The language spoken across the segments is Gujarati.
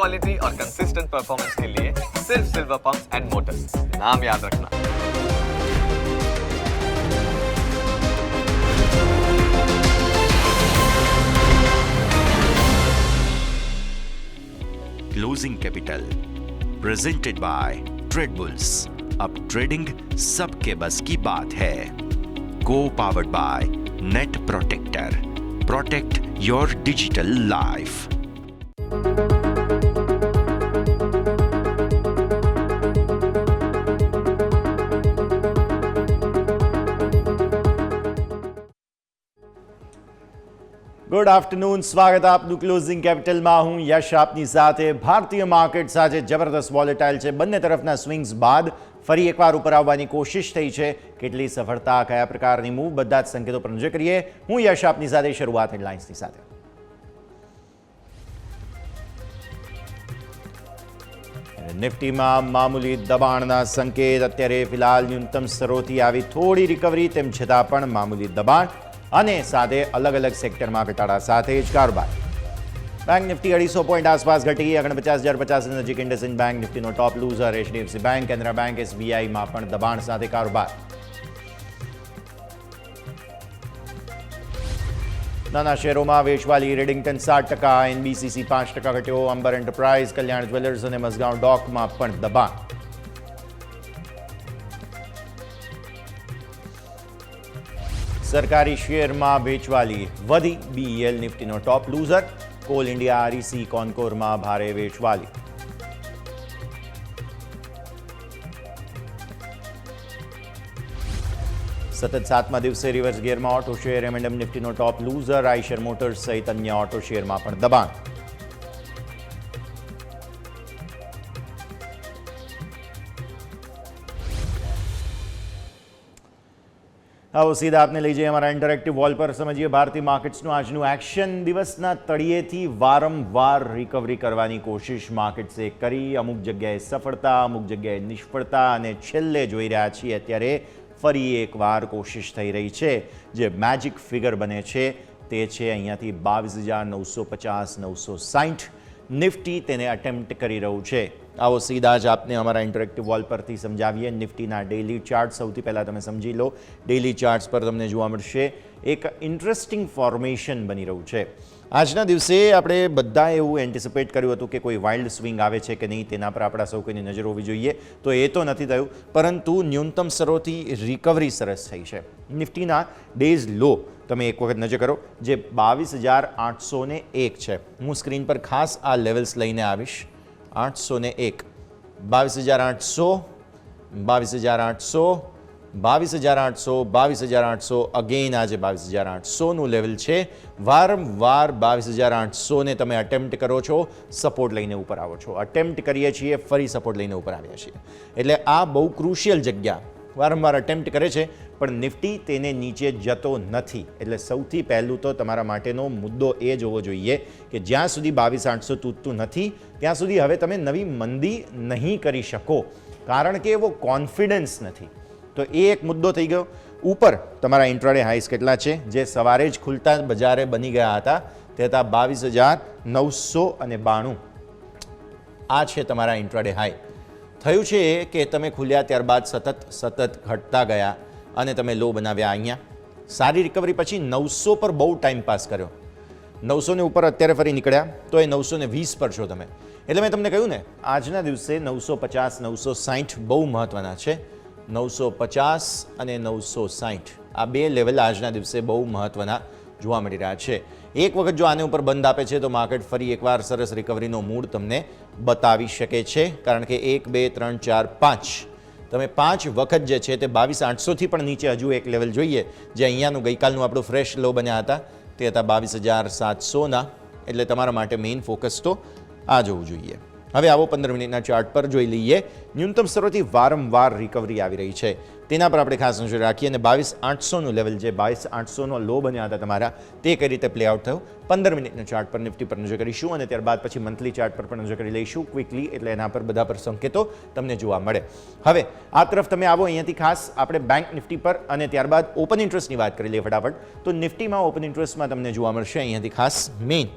क्वालिटी और कंसिस्टेंट परफॉर्मेंस के लिए सिर्फ सिल्वर पंप्स एंड मोटर्स, नाम याद रखना। Closing capital presented by Trade Bulls. अब ट्रेडिंग सबके बस की बात है। को powered by Net Protector. Protect your digital life. Good afternoon, સ્વાગત આપનું ક્લોઝિંગ કેપિટલમાં. હું યશ આપની સાથે. ભારતીય માર્કેટ્સ આજે જબરદસ્ત વોલેટાઇલ છે. બંને તરફના સ્વિંગ્સ બાદ ફરી એકવાર ઉપર આવવાની કોશિશ થઈ છે. કેટલી સફળતા, કયા પ્રકારની મૂવ, બધા જ સંકેતો પર નજર કરીએ. હું યશ આપની સાથે. શરૂઆત હેડલાઇન્સની સાથે. નિફ્ટીમાં મામૂલી દબાણના સંકેત. અત્યારે ફિલહાલ ન્યૂનતમ સ્તરોથી આવી થોડી રિકવરી, તેમ છતાં પણ મામૂલી દબાણ અને સાથે અલગ અલગ સેક્ટરમાં ઘટાડા સાથે જ કારોબાર. બેંક નિફ્ટી 250 પોઈન્ટ આસપાસ ઘટી 49,050 નજીક. ઇન્ડસઇન્ડ બેંક નિફ્ટીનો top loser. HDFC bank, Canara bank, એસબીઆઈમાં પણ દબાણ સાથે કારોબાર. નાના શેરોમાં વેચવાલી. રેડિંગ્ટન 7%, એનબીસીસી 5% ઘટ્યો. અંબર એન્ટરપ્રાઇઝ, કલ્યાણ જ્વેલર્સ અને મઝગાંવ ડોકમાં પણ દબાણ. સરકારી શેરમાં વેચવાલી વધી. BEL નિફ્ટીનો top loser. Call India, REC, કોન્કોરમાં ભારે વેચવાલી. સતત 7મા દિવસે reverse ગિયરમાં auto share. એમ&એમ નિફ્ટીનો top loser. Eicher motors સહિત અન્ય ઓટો શેરમાં પણ દબાણ. આવો સીધા આપને લઈ જઈએ અમારા ઇન્ટરેક્ટિવ વોલ પર. સમજીએ ભારતીય માર્કેટ્સનું આજનું એક્શન. દિવસના તળિયેથી વારંવાર રિકવરી કરવાની કોશિશ માર્કેટ્સે કરી. અમુક જગ્યાએ સફળતા, અમુક જગ્યાએ નિષ્ફળતા, અને છેલ્લે જોઈ રહ્યા છીએ અત્યારે ફરી એકવાર કોશિશ થઈ રહી છે. જે મેજિક ફિગર બને છે તે છે અહીંયાથી 22,950, 960. નિફ્ટી તેને અટેમ્પ્ટ કરી રહ્યું છે. આવો સીધા જ આપને અમારા ઇન્ટરેક્ટિવ વોલ પરથી સમજાવીએ. નિફ્ટીના ડેઇલી ચાર્ટ સૌથી પહેલાં તમે સમજી લો. ડેઇલી ચાર્ટ્સ પર તમને જોવા મળશે એક ઇન્ટરેસ્ટિંગ ફોર્મેશન બની રહ્યું છે. આજના દિવસે આપણે બધા એવું એન્ટિસિપેટ કર્યું હતું કે કોઈ વાઇલ્ડ સ્વિંગ આવે છે કે નહીં, તેના પર આપણા સૌ કોઈની નજર હોવી જોઈએ. તો એ તો નથી થયું, પરંતુ ન્યૂનતમ સ્તરોથી રિકવરી સરસ થઈ છે. નિફ્ટીના ડેઝ લો તમે એક વખત નજર કરો, જે 22,801 છે. હું સ્ક્રીન પર ખાસ આ લેવલ્સ લઈને આવીશ. 801, 22,800, 22,800, 22,800, 22,800. અગેન આજે 22,800નું લેવલ છે. વારંવાર 22,800ને તમે અટેમ્પ્ટ કરો છો, સપોર્ટ લઈને ઉપર આવો છો. અટેમ્પ્ટ કરીએ છીએ, ફરી સપોર્ટ લઈને ઉપર આવ્યા છીએ. એટલે આ બહુ ક્રુશિયલ જગ્યા વારંવાર અટેમ્પ્ટ કરે છે, પણ નિફ્ટી તેને નીચે જતો નથી. એટલે સૌથી પહેલું તો તમારા માટેનો મુદ્દો એ જ હોવો જોઈએ કે જ્યાં સુધી 22,800 તૂટતું નથી ત્યાં સુધી હવે તમે નવી મંદી નહીં કરી શકો, કારણ કે એવો કોન્ફિડન્સ નથી. તો એ એક મુદ્દો થઈ ગયો. ઉપર તમારા ઇન્ટ્રાડે હાઈસ કેટલા છે, જે સવારે જ ખુલતા બજારે બની ગયા હતા, તે હતા 22,992. આ છે તમારા ઇન્ટ્રાડે હાઈ. થયું છે કે તમે ખુલ્યા ત્યારબાદ સતત ઘટતા ગયા અને તમે લો બનાવ્યા અહીંયા. સારી રિકવરી પછી 900 પર બહુ ટાઈમ પાસ કર્યો. 900 ઉપર અત્યારે ફરી નીકળ્યા તો એ 920 પર છો તમે. એટલે મેં તમને કહ્યું ને, આજના દિવસે 950, 960 બહુ મહત્વના છે. 950 અને 960 આ બે લેવલ આજના દિવસે બહુ મહત્વના જોવા મળી રહ્યા છે. એક વખત જો આને ઉપર બંધ આપે છે તો માર્કેટ ફરી એકવાર સરસ રિકવરીનો મૂડ તમને બતાવી શકે છે, કારણ કે 1, 2, 3, 4, 5 તમે 5 વખત જે છે તે 22,800થી પણ નીચે હજુ એક લેવલ જોઈએ, જે અહીંયાનું ગઈકાલનું આપણું ફ્રેશ લો બન્યા હતા તે હતા 22,700ના. એટલે તમારા માટે મેઇન ફોકસ તો આ જોવું જોઈએ. હવે આવો 15 મિનિટના ચાર્ટ પર જોઈ લઈએ. ન્યૂનતમ સ્તરોથી વારંવાર રિકવરી આવી રહી છે, તેના પર આપણે ખાસ નજર રાખીએ. અને 22,800નું લેવલ, જે 22,800નો લો બન્યા હતા તમારા, તે કઈ રીતે પ્લે આઉટ થયું 15 મિનિટના ચાર્ટ પર નિફ્ટી પર નજર કરીશું. અને ત્યારબાદ પછી મંથલી ચાર્ટ પર પણ નજર કરી લઈશું ક્વિકલી, એટલે એના પર બધા પર સંકેતો તમને જોવા મળે. હવે આ તરફ તમે આવો. અહીંયાથી ખાસ આપણે બેંક નિફ્ટી પર અને ત્યારબાદ ઓપન ઇન્ટરેસ્ટની વાત કરી લઈએ ફટાફટ. તો નિફ્ટીમાં ઓપન ઇન્ટરેસ્ટમાં તમને જોવા મળશે અહીંયાથી ખાસ મેઇન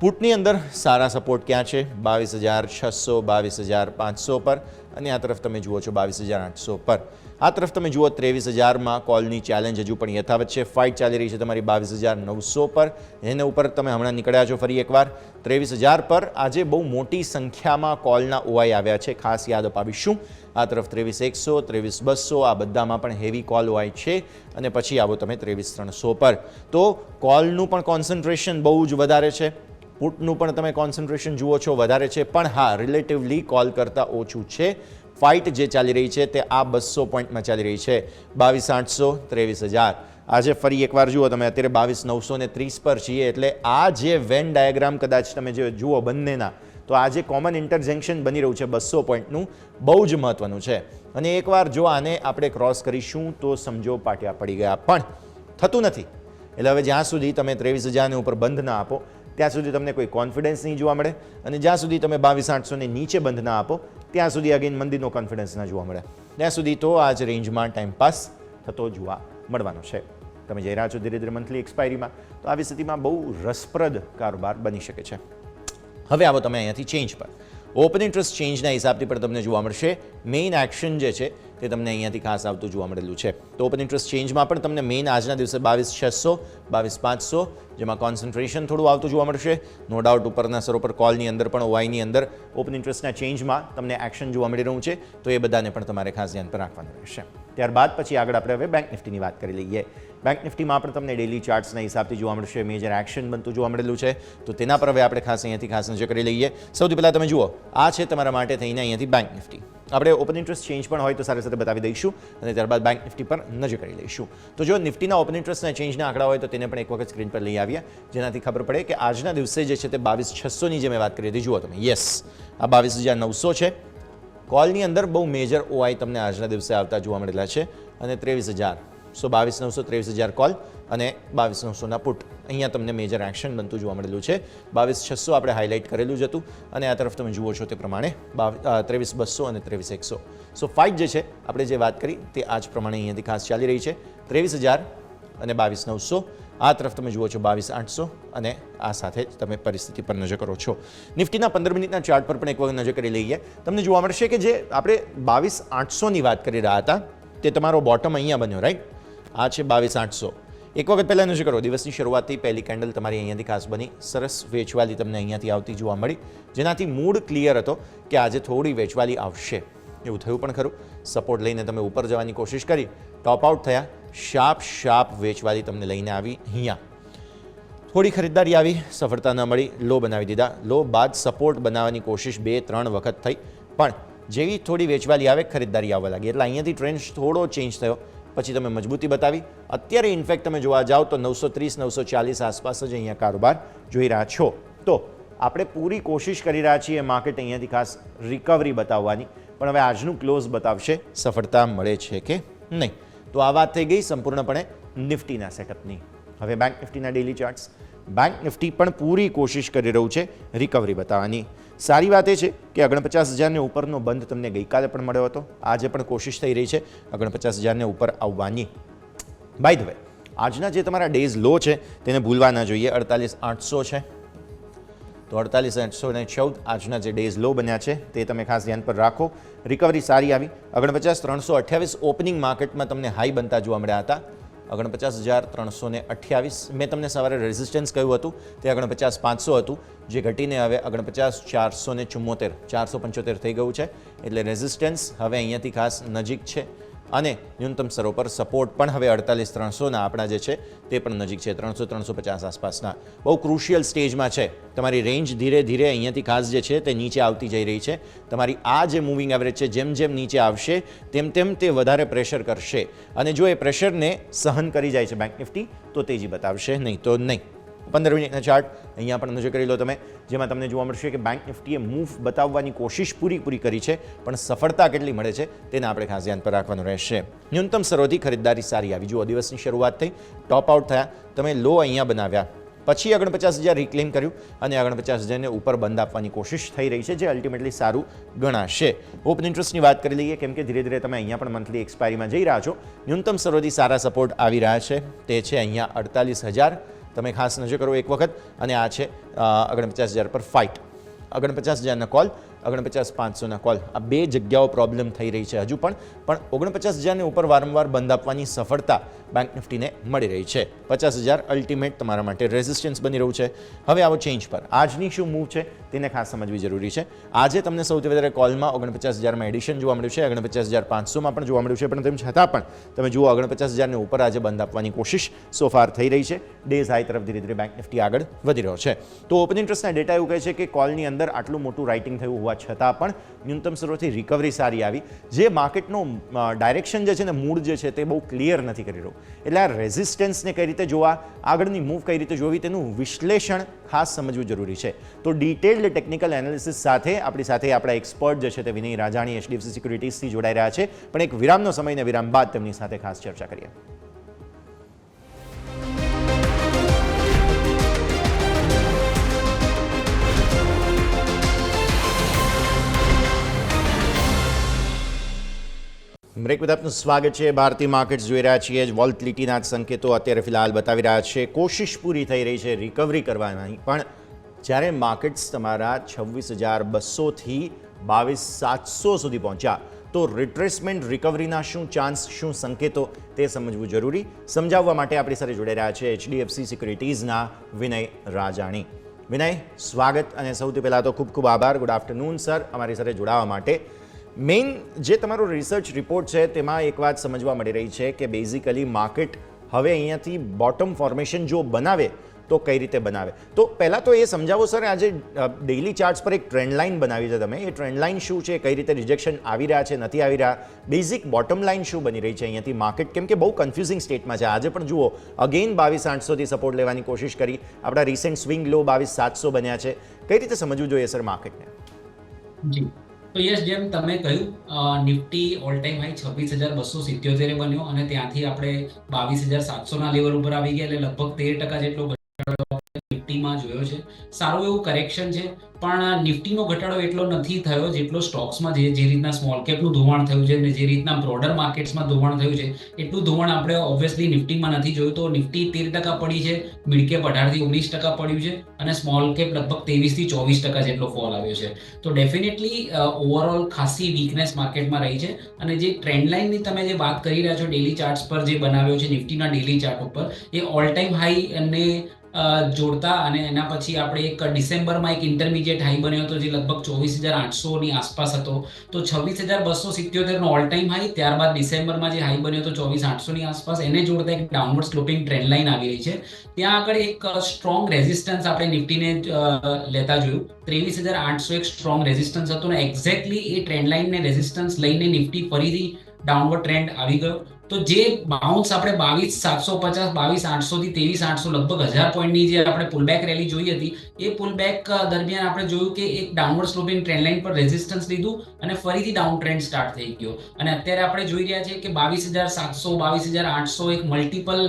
પુટની અંદર સારા સપોર્ટ ક્યાં છે? 22,600, 22,500 પર, અને આ તરફ તમે જુઓ છો 22,800 પર. આ તરફ તમે જુઓ 23,000માં કોલની ચેલેન્જ હજુ પણ યથાવત છે. ફાઇટ ચાલી રહી છે તમારી 22,900 પર. એના ઉપર તમે હમણાં નીકળ્યા છો ફરી એકવાર 23,000 પર. આજે બહુ મોટી સંખ્યામાં કોલના ઓઆઈ આવ્યા છે, ખાસ યાદ અપાવીશું. આ તરફ 23,100, 23,200, આ બધામાં પણ હેવી કોલ ઓઆઈ છે. અને પછી આવો તમે 23,300 પર. તો કોલનું પણ કોન્સન્ટ્રેશન બહુ જ વધારે છે, પુટનું પણ તમે કોન્સન્ટ્રેશન જુઓ છો વધારે છે, પણ હા રિલેટિવલી કોલ કરતાં ઓછું છે. ફાઇટ જે ચાલી રહી છે તે આ 200 પોઈન્ટમાં ચાલી રહી છે. 22,800, 23,000. આજે ફરી એકવાર જુઓ તમે, અત્યારે 22,930 પર છીએ. એટલે આ જે વેન ડાયાગ્રામ કદાચ તમે જે જુઓ બંનેના, તો આ જે કોમન ઇન્ટરજેક્શન બની રહ્યું છે 200 પોઈન્ટનું, બહુ જ મહત્વનું છે. અને એકવાર જો આને આપણે ક્રોસ કરીશું તો સમજો પાટિયા પડી ગયા, પણ થતું નથી. એટલે હવે જ્યાં સુધી તમે 23,000 ઉપર બંધ ના આપો ત્યાં સુધી તમને કોઈ કોન્ફિડન્સ નહીં જોવા મળે, અને જ્યાં સુધી તમે 22,800 નીચે બંધ ના આપો ત્યાં સુધી અગેન મંદીનો કોન્ફિડન્સ ના જોવા મળે. ત્યાં સુધી તો આ જ રેન્જમાં ટાઈમ પાસ થતો જોવા મળવાનો છે. તમે જઈ રહ્યા છો ધીરે ધીરે મંથલી એક્સપાયરીમાં, તો આવી સ્થિતિમાં બહુ રસપ્રદ કારોબાર બની શકે છે. હવે આવો તમે અહીંયાથી ચેન્જ પર. ઓપન ઇન્ટરેસ્ટ ચેન્જના હિસાબથી પણ તમને જોવા મળશે. મેઇન એક્શન જે છે તે તમને અહીંયાથી ખાસ આવતું જોવા મળેલું છે. તો ઓપન ઇન્ટરેસ્ટ ચેન્જમાં પણ તમને મેઇન આજના દિવસે 22,600, 22,500, જેમાં કોન્સન્ટ્રેશન થોડું આવતું જોવા મળશે. નો ડાઉટ ઉપરના સરો પર કોલની અંદર પણ ઓઆઈની અંદર ઓપન ઇન્ટરેસ્ટના ચેન્જમાં તમને એક્શન જોવા મળી રહ્યું છે. તો એ બધાને પણ તમારે ખાસ ધ્યાન પર રાખવાનું રહેશે. ત્યારબાદ પછી આગળ આપણે હવે બેંક નિફ્ટીની વાત કરી લઈએ. બેંક નિફ્ટીમાં પણ તમને ડેલી ચાર્ટ્સના હિસાબથી જોવા મળશે. મેજર એક્શન બનતું જોવા મળેલું છે. તો તેના પર હવે આપણે ખાસ અહીંયાથી ખાસ નજર કરી લઈએ. સૌથી પહેલાં તમે જુઓ, આ છે તમારા માટે થઈને અહીંયાથી બેંક નિફ્ટી. આપણે ઓપન ઇન્ટરેસ્ટ ચેન્જ પણ હોય તો સાથે સાથે બતાવી દઈશું, અને ત્યારબાદ બેંક નિફ્ટી પર નજર કરી લઈશું. તો જો નિફ્ટીના ઓપન ઇન્ટરેસ્ટના ચેન્જના આંકડા હોય તો તેને પણ એક વખત સ્ક્રીન પર લઈ આવ્યા, જેનાથી ખબર પડે કે આજના દિવસે જે છે તે 22,600ની જે મેં વાત કરી હતી, જુઓ તમે, યસ, આ 22,900 છે. કોલની અંદર બહુ મેજર ઓઆઈ તમને આજના દિવસે આવતા જોવા મળેલા છે, અને 23,000. સો 22,900, 23,000 કોલ અને 22,900ના પુટ. અહીંયા તમને મેજર એક્શન બનતું જોવા મળેલું છે. 22,600 આપણે હાઇલાઇટ કરેલું જ હતું, અને આ તરફ તમે જુઓ છો તે પ્રમાણે 23,200 અને 23,100. સો ફાઇટ જે છે આપણે જે વાત કરી તે આ જ પ્રમાણે અહીંયાથી ખાસ ચાલી રહી છે. 23,000 અને 22,900. આ તરફ તમે જુઓ છો 22,800, અને આ સાથે જ તમે પરિસ્થિતિ પર નજર કરો છો. નિફ્ટીના 15 મિનિટના ચાર્ટ પર પણ એક વખત નજર કરી લઈએ. તમને જોવા મળશે કે જે આપણે 22,800ની વાત કરી રહ્યા હતા તે તમારો બોટમ અહીંયા બન્યો, રાઈટ? આ છે 22,800. એક વખત પહેલાં નજર કરો, દિવસની શરૂઆતથી પહેલી કેન્ડલ તમારી અહીંયાથી ખાસ બની, સરસ વેચવાલી તમને અહીંયાથી આવતી જોવા મળી, જેનાથી મૂડ ક્લિયર હતો કે આજે થોડી વેચવાલી આવશે. એવું થયું પણ ખરું. સપોર્ટ લઈને તમે ઉપર જવાની કોશિશ કરી, ટોપ આઉટ થયા, શાર્પ વેચવાલી તમને લઈને આવી અહીંયા. થોડી ખરીદદારી આવી, સફળતા ન મળી, લો બનાવી દીધા. લો બાદ સપોર્ટ બનાવવાની કોશિશ 2-3 વખત થઈ, પણ જેવી થોડી વેચવાલી આવે ખરીદદારી આવવા લાગી. એટલે અહીંયાથી ટ્રેન્ડ થોડો ચેન્જ થયો, પછી તમે મજબૂતી બતાવી. અત્યારે ઇનફેક્ટ તમે જોવા જાઓ તો 930-940 આસપાસ જ અહીંયા કારોબાર જોઈ રહ્યા છો. તો આપણે પૂરી કોશિશ કરી રહ્યા છીએ માર્કેટ અહીંયાથી ખાસ રિકવરી બતાવવાની, પણ હવે આજનું ક્લોઝ બતાવશે સફળતા મળે છે કે નહીં. તો આ વાત થઈ ગઈ સંપૂર્ણપણે નિફ્ટીના સેટઅપની. હવે બેંક નિફ્ટીના ડેલી ચાર્ટ્સ. બેંક નિફ્ટી પણ પૂરી કોશિશ કરી રહ્યું છે રિકવરી બતાવવાની. સારી વાત એ છે કે 49,000ને ઉપરનો બંધ તમને ગઈકાલે પણ મળ્યો હતો. આજે પણ કોશિશ થઈ રહી છે 49,000ને ઉપર આવવાની. બાય ધ વે, આજના જે તમારા ડેઝ લો છે તેને ભૂલવા ના જોઈએ. 48,800 છે, તો 48,814 આજના જે ડેઝ લો બન્યા છે તે તમે ખાસ ધ્યાન પર રાખો. રિકવરી સારી આવી. 49,328 ઓપનિંગ માર્કેટમાં તમને હાઈ બનતા જોવા મળ્યા હતા. 49,328 મેં તમને સવારે રેઝિસ્ટન્સ કહ્યું હતું તે 49,500 હતું, જે ઘટીને હવે 49,474 475 થઈ ગયું છે. એટલે રેઝિસ્ટન્સ હવે અહીંયાથી ખાસ નજીક છે, અને ન્યૂનતમ સ્તરો પર સપોર્ટ પણ હવે 48,300ના આપણા જે છે તે પણ નજીક છે, 300-350 આસપાસના. બહુ ક્રુશિયલ સ્ટેજમાં છે. તમારી રેન્જ ધીરે ધીરે અહીંયાથી ખાસ જે છે તે નીચે આવતી જઈ રહી છે. તમારી આ જે મૂવિંગ એવરેજ છે જેમ જેમ નીચે આવશે તેમ તેમ તે વધારે પ્રેશર કરશે, અને જો એ પ્રેશરને સહન કરી જાય છે બેંક નિફ્ટી તો તેજી બતાવશે, નહીં તો નહીં. 15 મિનિટના ચાર્ટ અહીંયા પણ નજર કરી લો તમે, જેમાં તમને જોવા મળશે કે બેંક નિફ્ટીએ મૂવ બતાવવાની કોશિશ પૂરી કરી છે, પણ સફળતા કેટલી મળે છે તેને આપણે ખાસ ધ્યાન પર રાખવાનું રહેશે. ન્યૂનતમ સ્તરોથી ખરીદદારી સારી આવી. જુઓ, દિવસની શરૂઆત થઈ, ટોપ આઉટ થયા, તમે લો અહીંયા બનાવ્યા, પછી 49,000 રિક્લેમ કર્યું, અને 49,000ને ઉપર બંધ આપવાની કોશિશ થઈ રહી છે, જે અલ્ટિમેટલી સારું ગણાશે. ઓપન ઇન્ટરેસ્ટની વાત કરી લઈએ, કેમ કે ધીરે ધીરે તમે અહીંયા પણ મંથલી એક્સપાયરીમાં જઈ રહ્યા છો. ન્યૂનતમ સ્તરોથી સારા સપોર્ટ આવી રહ્યા છે, તે છે અહીંયા 48,000 તમે ખાસ નજર કરો એક વખત, અને આ છે 49,000 પર ફાઇટ. 49,000ના કોલ, 49,500ના કોલ, આ બે જગ્યાઓ પ્રોબ્લેમ થઈ રહી છે હજુ પણ 49,000ની ઉપર વારંવાર બંધ આપવાની સફળતા બેંક નિફ્ટીને મળી રહી છે. 50,000 અલ્ટિમેટ તમારા માટે રેઝિસ્ટન્સ બની રહ્યું છે. હવે આવો ચેન્જ પર આજની શું મૂવ છે તેને ખાસ સમજવી જરૂરી છે. આજે તમને સૌથી વધારે કોલમાં 49,000માં એડિશન જોવા મળ્યું છે, 49,500માં પણ જોવા મળ્યું છે, પણ તેમ છતાં પણ તમે જુઓ 49,000ની ઉપર આજે બંધ આપવાની કોશિશ સોફાર થઈ રહી છે. ડેઝ હાઈ તરફ ધીરે ધીરે બેંક નિફ્ટી આગળ વધી રહ્યો છે. તો ઓપન ઇન્ટરેસ્ટના ડેટા એવું કહે છે કે કોલની અંદર આટલું મોટું રાઇટિંગ થયું હોવા છતાં પણ ન્યૂનતમ સ્તરોથી રિકવરી સારી આવી, જે માર્કેટનો ડાયરેક્શન જે છે ને, મૂડ જે છે તે બહુ ક્લિયર નથી કરી રહ્યું. એટલે આ રેઝિસ્ટન્સને કઈ રીતે જોવા, આગળની મૂવ કઈ રીતે જોવી, તેનું વિશ્લેષણ ખાસ સમજવું જરૂરી છે. તો ડિટેલ્ડ ટેકનિકલ એનાલિસિસ સાથે આપણા એક્સપર્ટ જે છે તે વિનય રાજાણી HDFC સિક્યુરિટીઝથી જોડાઈ રહ્યા છે. પણ એક વિરામનો સમય ને વિરામ બાદ તેમની સાથે ખાસ ચર્ચા કરીએ. બ્રેક વિથ આપનું સ્વાગત છે. ભારતીય માર્કેટ્સ જોઈ રહ્યા છીએ. વોલેટિલિટીના સંકેતો અત્યારે ફિલહાલ બતાવી રહ્યા છે. કોશિશ પૂરી થઈ રહી છે રિકવરી કરવાની, પણ જ્યારે માર્કેટ્સ તમારા 26,200થી 22,700 સુધી પહોંચ્યા તો રિટ્રેસમેન્ટ રિકવરીના શું ચાન્સ, શું સંકેતો, તે સમજવું જરૂરી. સમજાવવા માટે આપણી સાથે જોડાઈ રહ્યા છે HDFC સિક્યુરિટીઝના વિનય રાજાણી. વિનય, સ્વાગત, અને સૌથી પહેલાં તો ખૂબ ખૂબ આભાર. ગુડ આફ્ટરનૂન સર, અમારી સાથે જોડાવા માટે. મેઇન જે તમારો રિસર્ચ રિપોર્ટ છે તેમાં એક વાત સમજવા મળી રહી છે કે બેઝિકલી માર્કેટ હવે અહીંયાથી બોટમ ફોર્મેશન જો બનાવે તો કઈ રીતે બનાવે. તો પહેલાં તો એ સમજાવો સર, આજે ડેઇલી ચાર્ટ્સ પર એક ટ્રેન્ડ લાઇન બનાવી છે તમે, એ ટ્રેન્ડ લાઇન શું છે, કઈ રીતે રિજેક્શન આવી રહ્યા છે, નથી આવી રહ્યા, બેઝિક બોટમ લાઇન શું બની રહી છે અહીંયાથી માર્કેટ, કેમ કે બહુ કન્ફ્યુઝિંગ સ્ટેટમાં છે. આજે પણ જુઓ અગેન 22,800થી સપોર્ટ લેવાની કોશિશ કરી, આપણા રિસેન્ટ સ્વિંગ લો 22,700 બન્યા છે. કઈ રીતે સમજવું જોઈએ સર માર્કેટને? જી, તો યસ, જેમ તમે કહ્યું, નિફ્ટી ઓલ ટાઈમ હાઈ 26,277 બન્યો અને ત્યાંથી આપણે 22,700ના લેવલ ઉપર આવી ગયા, એટલે લગભગ 13% જેટલો ઘટાડો નિફ્ટીમાં જોયો છે. સારું એવું કરેક્શન છે, પણ નિફ્ટીનો ઘટાડો એટલો નથી થયો જેટલો સ્ટોક્સમાં જે રીતના સ્મોલ કેપનું ધોવાણ થયું છે અને જે રીતના બ્રોડર માર્કેટ્સમાં ધોવાણ થયું છે એટલું ધોવાણ આપણે ઓબ્વિયસલી નિફ્ટીમાં નથી જોયું. તો નિફ્ટી 13% પડી છે, મિડ કેપ 18% થી 19% પડ્યું છે અને સ્મોલ કેપ લગભગ 23% થી 24% જેટલો ફોલ આવ્યો છે. તો ડેફિનેટલી ઓવરઓલ ખાસી વીકનેસ માર્કેટમાં રહી છે. અને જે ટ્રેન્ડ લાઇનની તમે જે વાત કરી રહ્યા છો ડેલી ચાર્ટ્સ પર જે બનાવ્યો છે નિફ્ટીના ડેલી ચાર્ટ ઉપર, એ ઓલ ટાઈમ હાઈ અને જોડતા, અને એના પછી આપણે એક ડિસેમ્બરમાં એક ઇન્ટરમીડિયેટ હાઈ બન્યો હતો જે લગભગ 24,800ની આસપાસ હતો. તો 26,277નો ઓલ ટાઈમ હાઈ, ત્યારબાદ ડિસેમ્બરમાં જે હાઈ બન્યો હતો 24,800ની આસપાસ, એને જોડતા એક ડાઉનવર્ડ સ્લોપિંગ ટ્રેન્ડ લાઇન આવી રહી છે. ત્યાં આગળ એક સ્ટ્રોંગ રેઝિસ્ટન્સ આપણે નિફ્ટીને લેતા જોયું. 23,800 એક સ્ટ્રોંગ રેઝિસ્ટન્સ હતો ને એક્ઝેક્ટલી એ ટ્રેન્ડ લાઇનને રેઝિસ્ટન્સ લઈને નિફ્ટી ફરીથી ડાઉનવર્ડ ટ્રેન્ડ આવી ગયો. તો જે બાઉન્સ આપણે 22,750, 22,800 થી 23,800 લગભગ 1000 પોઈન્ટની જે આપણે પુલબેક રેલી જોઈ હતી, એ પુલબેક દરમિયાન આપણે જોયું કે એક ડાઉનવર્ડ સ્લોપિંગ ટ્રેન્ડ લાઇન પર રેઝિસ્ટન્સ લીધું અને ફરીથી ડાઉન ટ્રેન્ડ સ્ટાર્ટ થઈ ગયો. અને અત્યારે આપણે જોઈ રહ્યા છીએ કે 22,700, 22,800 એક મલ્ટિપલ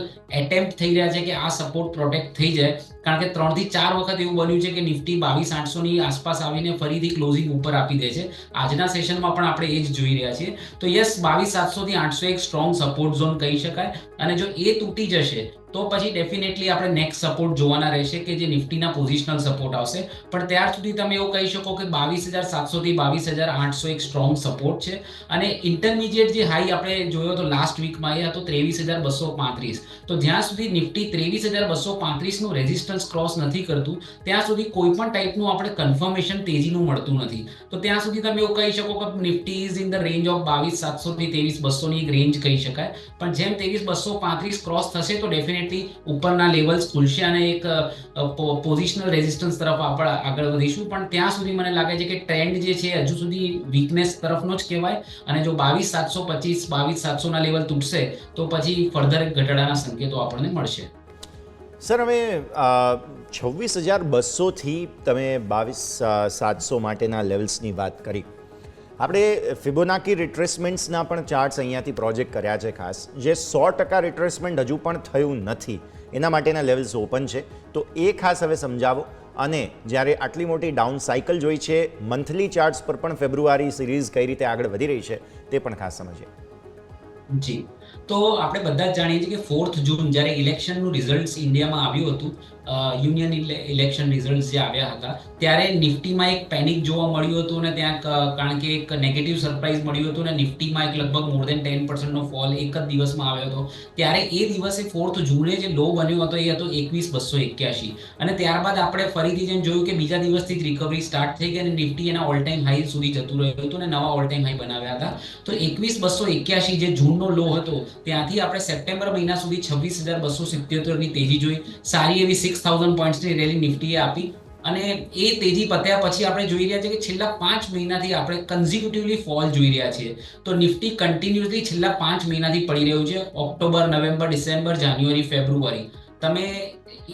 એટેમ્પ્ટ થઈ રહ્યા છે કે આ સપોર્ટ પ્રોટેક્ટ થઈ જાય. કારણ કે 3 થી 4 વખત એવું બન્યું છે કે નિફ્ટી 22,800ની આસપાસ આવીને ફરીથી ક્લોઝિંગ ઉપર આપી દે છે. આજના સેશનમાં પણ આપણે એ જ જોઈ રહ્યા છીએ. તો યસ, 22,700 થી 800 એક સ્ટ્રોંગ સપોર્ટ ઝોન કહી શકાય. અને જો એ તૂટી જશે તો પછી ડેફિનેટલી આપણે નેક્સ્ટ સપોર્ટ જોવાના રહેશે કે જે નિફ્ટીના પોઝિશનલ સપોર્ટ આવશે. પણ ત્યાર સુધી તમે એવું કહી શકો કે 22,700 થી 22,800 એક સ્ટ્રોંગ સપોર્ટ છે. અને ઇન્ટરમીડિયેટ જે હાઈ આપણે જોયો તો લાસ્ટ વીકમાં એ હતો 23,235. તો જ્યાં સુધી નિફ્ટી 23,235નું રેઝિસ્ટન્સ ક્રોસ નથી કરતું ત્યાં સુધી કોઈ પણ ટાઈપનું આપણે કન્ફર્મેશન તેજીનું મળતું નથી. તો ત્યાં સુધી તમે એવું કહી શકો કે Nifty is in the range of 22,700 થી 23,200ની એક રેન્જ કહી શકાય. પણ જેમ 23,235 ક્રોસ થશે તો ડેફિનેટલી ઉપરના લેવલ્સ ખુલશે અને એક પોઝિશનલ રેઝિસ્ટન્સ તરફ આપણે આગળ વધીશું. પણ ત્યાં સુધી મને લાગે છે કે ટ્રેન્ડ જે છે હજુ સુધી વીકનેસ તરફનો જ કહેવાય. અને જો 22,725, 22,700ના લેવલ તૂટશે તો પછી ફર્ધર ઘટાડાના સંકેતો આપણને મળશે. સર, હવે 26,200થી તમે 22,700 માટેના લેવલ્સની વાત કરી. આપણે ફિબોનાકી રિટ્રેસમેન્ટ્સના પણ ચાર્ટ્સ અહીંયાથી પ્રોજેક્ટ કર્યા છે ખાસ, જે 100% રિટ્રેસમેન્ટ હજુ પણ થયું નથી, એના માટેના લેવલ્સ ઓપન છે. તો એ ખાસ હવે સમજાવો. અને જ્યારે આટલી મોટી ડાઉન સાયકલ જોઈ છે, મંથલી ચાર્ટ્સ પર પણ ફેબ્રુઆરી સિરીઝ કઈ રીતે આગળ વધી રહી છે તે પણ ખાસ સમજીએ. જી, તો આપણે બધા જ જાણીએ છીએ કે 4th જૂન જ્યારે ઇલેક્શનનું રિઝલ્ટ ઇન્ડિયામાં આવ્યું હતું, યુનિયન ઇલેક્શન રિઝલ્ટ જે આવ્યા હતા, ત્યારે નિફ્ટીમાં એક પેનિક જોવા મળ્યું હતું અને ત્યાં કારણ કે એક નેગેટિવ સરપ્રાઇઝ મળ્યું હતું અને નિફ્ટીમાં એક લગભગ મોર દેન 10% નો ફોલ એક જ દિવસમાં આવ્યો હતો. ત્યારે એ દિવસે 4th જૂને જે લો બન્યો હતો એ હતો 21,281 અને ત્યારબાદ આપણે ફરીથી જેમ જોયું કે બીજા દિવસથી જ રિકવરી સ્ટાર્ટ થઈ ગઈ અને નિફ્ટી એના ઓલ ટાઈમ હાઈ સુધી જતું રહ્યું હતું અને નવા ઓલ ટાઈમ હાઈ બનાવ્યા હતા. તો 21,281 જે જૂનનો લો હતો ત્યાંથી આપણે સપ્ટેમ્બર મહિના સુધી 26,277 ની તેજી જોઈ. સારી એવી 6,000 પોઈન્ટ્સની રેલી નિફ્ટીએ આપી અને એ તેજી પત્યા પછી આપણે જોઈ રહ્યા છીએ કે છેલ્લા 5 મહિનાથી આપણે કન્ઝિક્યુટિવલી ફોલ જોઈ રહ્યા છીએ. તો નિફ્ટી કન્ટિન્યુઅસલી છેલ્લા 5 મહિનાથી પડી રહ્યું છે. ઓક્ટોબર, નવેમ્બર, ડિસેમ્બર, જાન્યુઆરી, ફેબ્રુઆરી. તમે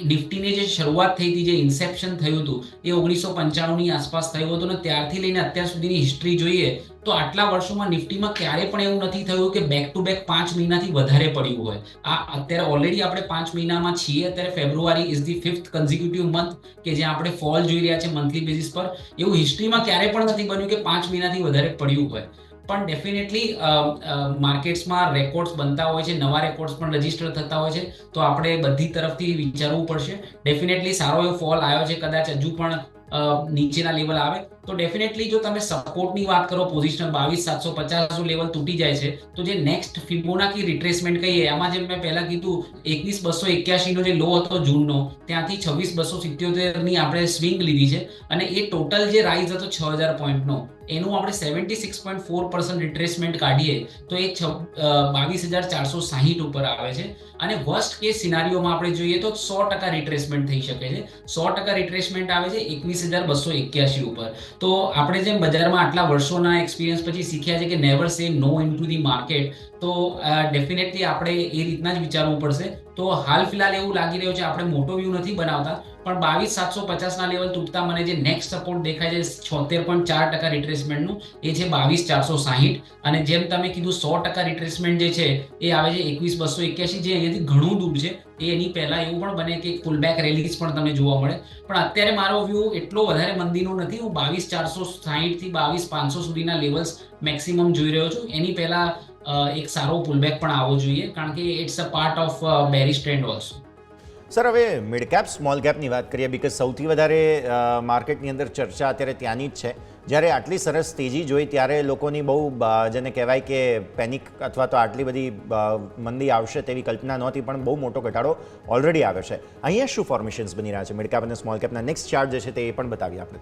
નિફ્ટીની જે શરૂઆત થઈ હતી, જે ઇન્સેપ્શન થયું હતું એ 1995 ની આસપાસ થયું હતું અને ત્યારથી લઈને અત્યાર સુધીની હિસ્ટ્રી જોઈએ તો આટલા વર્ષોમાં નિફ્ટીમાં ક્યારે પણ એવું નથી થયું કે બેક ટુ બેક 5 મહિનાથી વધારે પડ્યું હોય. આ અત્યારે ઓલરેડી આપણે 5 મહિનામાં છીએ. અત્યારે ફેબ્રુઆરી is the 5th consecutive month કે જ્યાં આપણે ફોલ જોઈ રહ્યા છે મંથલી બેઝિસ પર. એવું હિસ્ટ્રીમાં ક્યારે પણ નથી બન્યું કે 5 મહિનાથી વધારે પડ્યું હોય. પણ ડેફિનેટલી માર્કેટ્સમાં રેકોર્ડ્સ બનતા હોય છે, નવા રેકોર્ડ્સ પણ રજીસ્ટર થતા હોય છે. તો આપણે બધી તરફથી વિચારવું પડશે. ડેફિનેટલી સારો એવો ફોલ આવ્યો છે, કદાચ હજુ પણ નીચેના લેવલ આવે તો ડેફિનેટલી જો તમે સપોર્ટની વાત કરો, પોઝિશન 22,750 લેવલ તૂટી જાય છે તો જે નેક્સ્ટ ફિબોનાકી રિટ્રેસમેન્ટ કહીએ, આમાં જેમ મેં પહેલા કીધું 21,281 નો જે લો હતો જૂનનો, ત્યાંથી 26,277 ની આપણે સ્વિંગ લીધી છે અને એ ટોટલ જે રાઇઝ હતો 6,000 પોઈન્ટનો, એનું આપણે 76.4% રિટ્રેસમેન્ટ કાઢીએ તો એ 22,460 ઉપર આવે છે. અને વર્સ્ટ કેસ સિનારીઓમાં આપણે જોઈએ તો 100% રિટ્રેસમેન્ટ થઈ શકે છે. 100% રિટ્રેસમેન્ટ આવે છે 21,281 ઉપર. તો આપણે જેમ બજારમાં આટલા વર્ષોના એક્સપિરિયન્સ પછી શીખ્યા છે કે નેવર સે નો ઇનટુ ધી માર્કેટ, તો ડેફિનેટલી આપણે એ રીતના જ વિચારવું પડશે. તો હાલ ફિલહાલ એવું લાગી રહ્યું છે, આપણે મોટો વ્યૂ નથી બનાવતા, પણ 22,750 ના લેવલ તૂટતા મને જે નેક્સ્ટ સપોર્ટ દેખાય છે 76.4% રિટ્રેસમેન્ટનું, એ છે 22,460. અને જેમ તમે કીધું 100% રિટ્રેસમેન્ટ જે છે એ આવે છે 21,281, જે અહીંયાથી ઘણું દૂર છે. એની પહેલા એવું પણ બને કે પુલબેક રેલીઝ પણ તમને જોવા મળે. પણ અત્યારે મારો વ્યૂ એટલો વધારે મંદીનો નથી. હું 22,460 થી 22,500 સુધીના લેવલ્સ મેક્સિમમ જોઈ રહ્યો છું. એની પહેલા એક સારો પુલબેક પણ આવવો જોઈએ, કારણ કે it's a part of bearish trend also. Sir, હવે મિડ કેપ સ્મોલ કેપની વાત કરીએ, બીકોઝ સૌથી વધારે માર્કેટની અંદર ચર્ચા અત્યારે ત્યાંની જ છે. જ્યારે આટલી સરસ તેજી જોઈ ત્યારે લોકોની બહુ જેને કહેવાય કે પેનિક અથવા તો આટલી બધી મંદી આવશે તેવી કલ્પના નહોતી, પણ બહુ મોટો ઘટાડો ઓલરેડી આવ્યો છે. અહીંયા શું ફોર્મેશન્સ બની રહ્યા છે મિડ કેપ અને સ્મોલ કેપના? નેક્સ્ટ ચાર્ટ જે છે તે એ પણ બતાવીએ આપણે.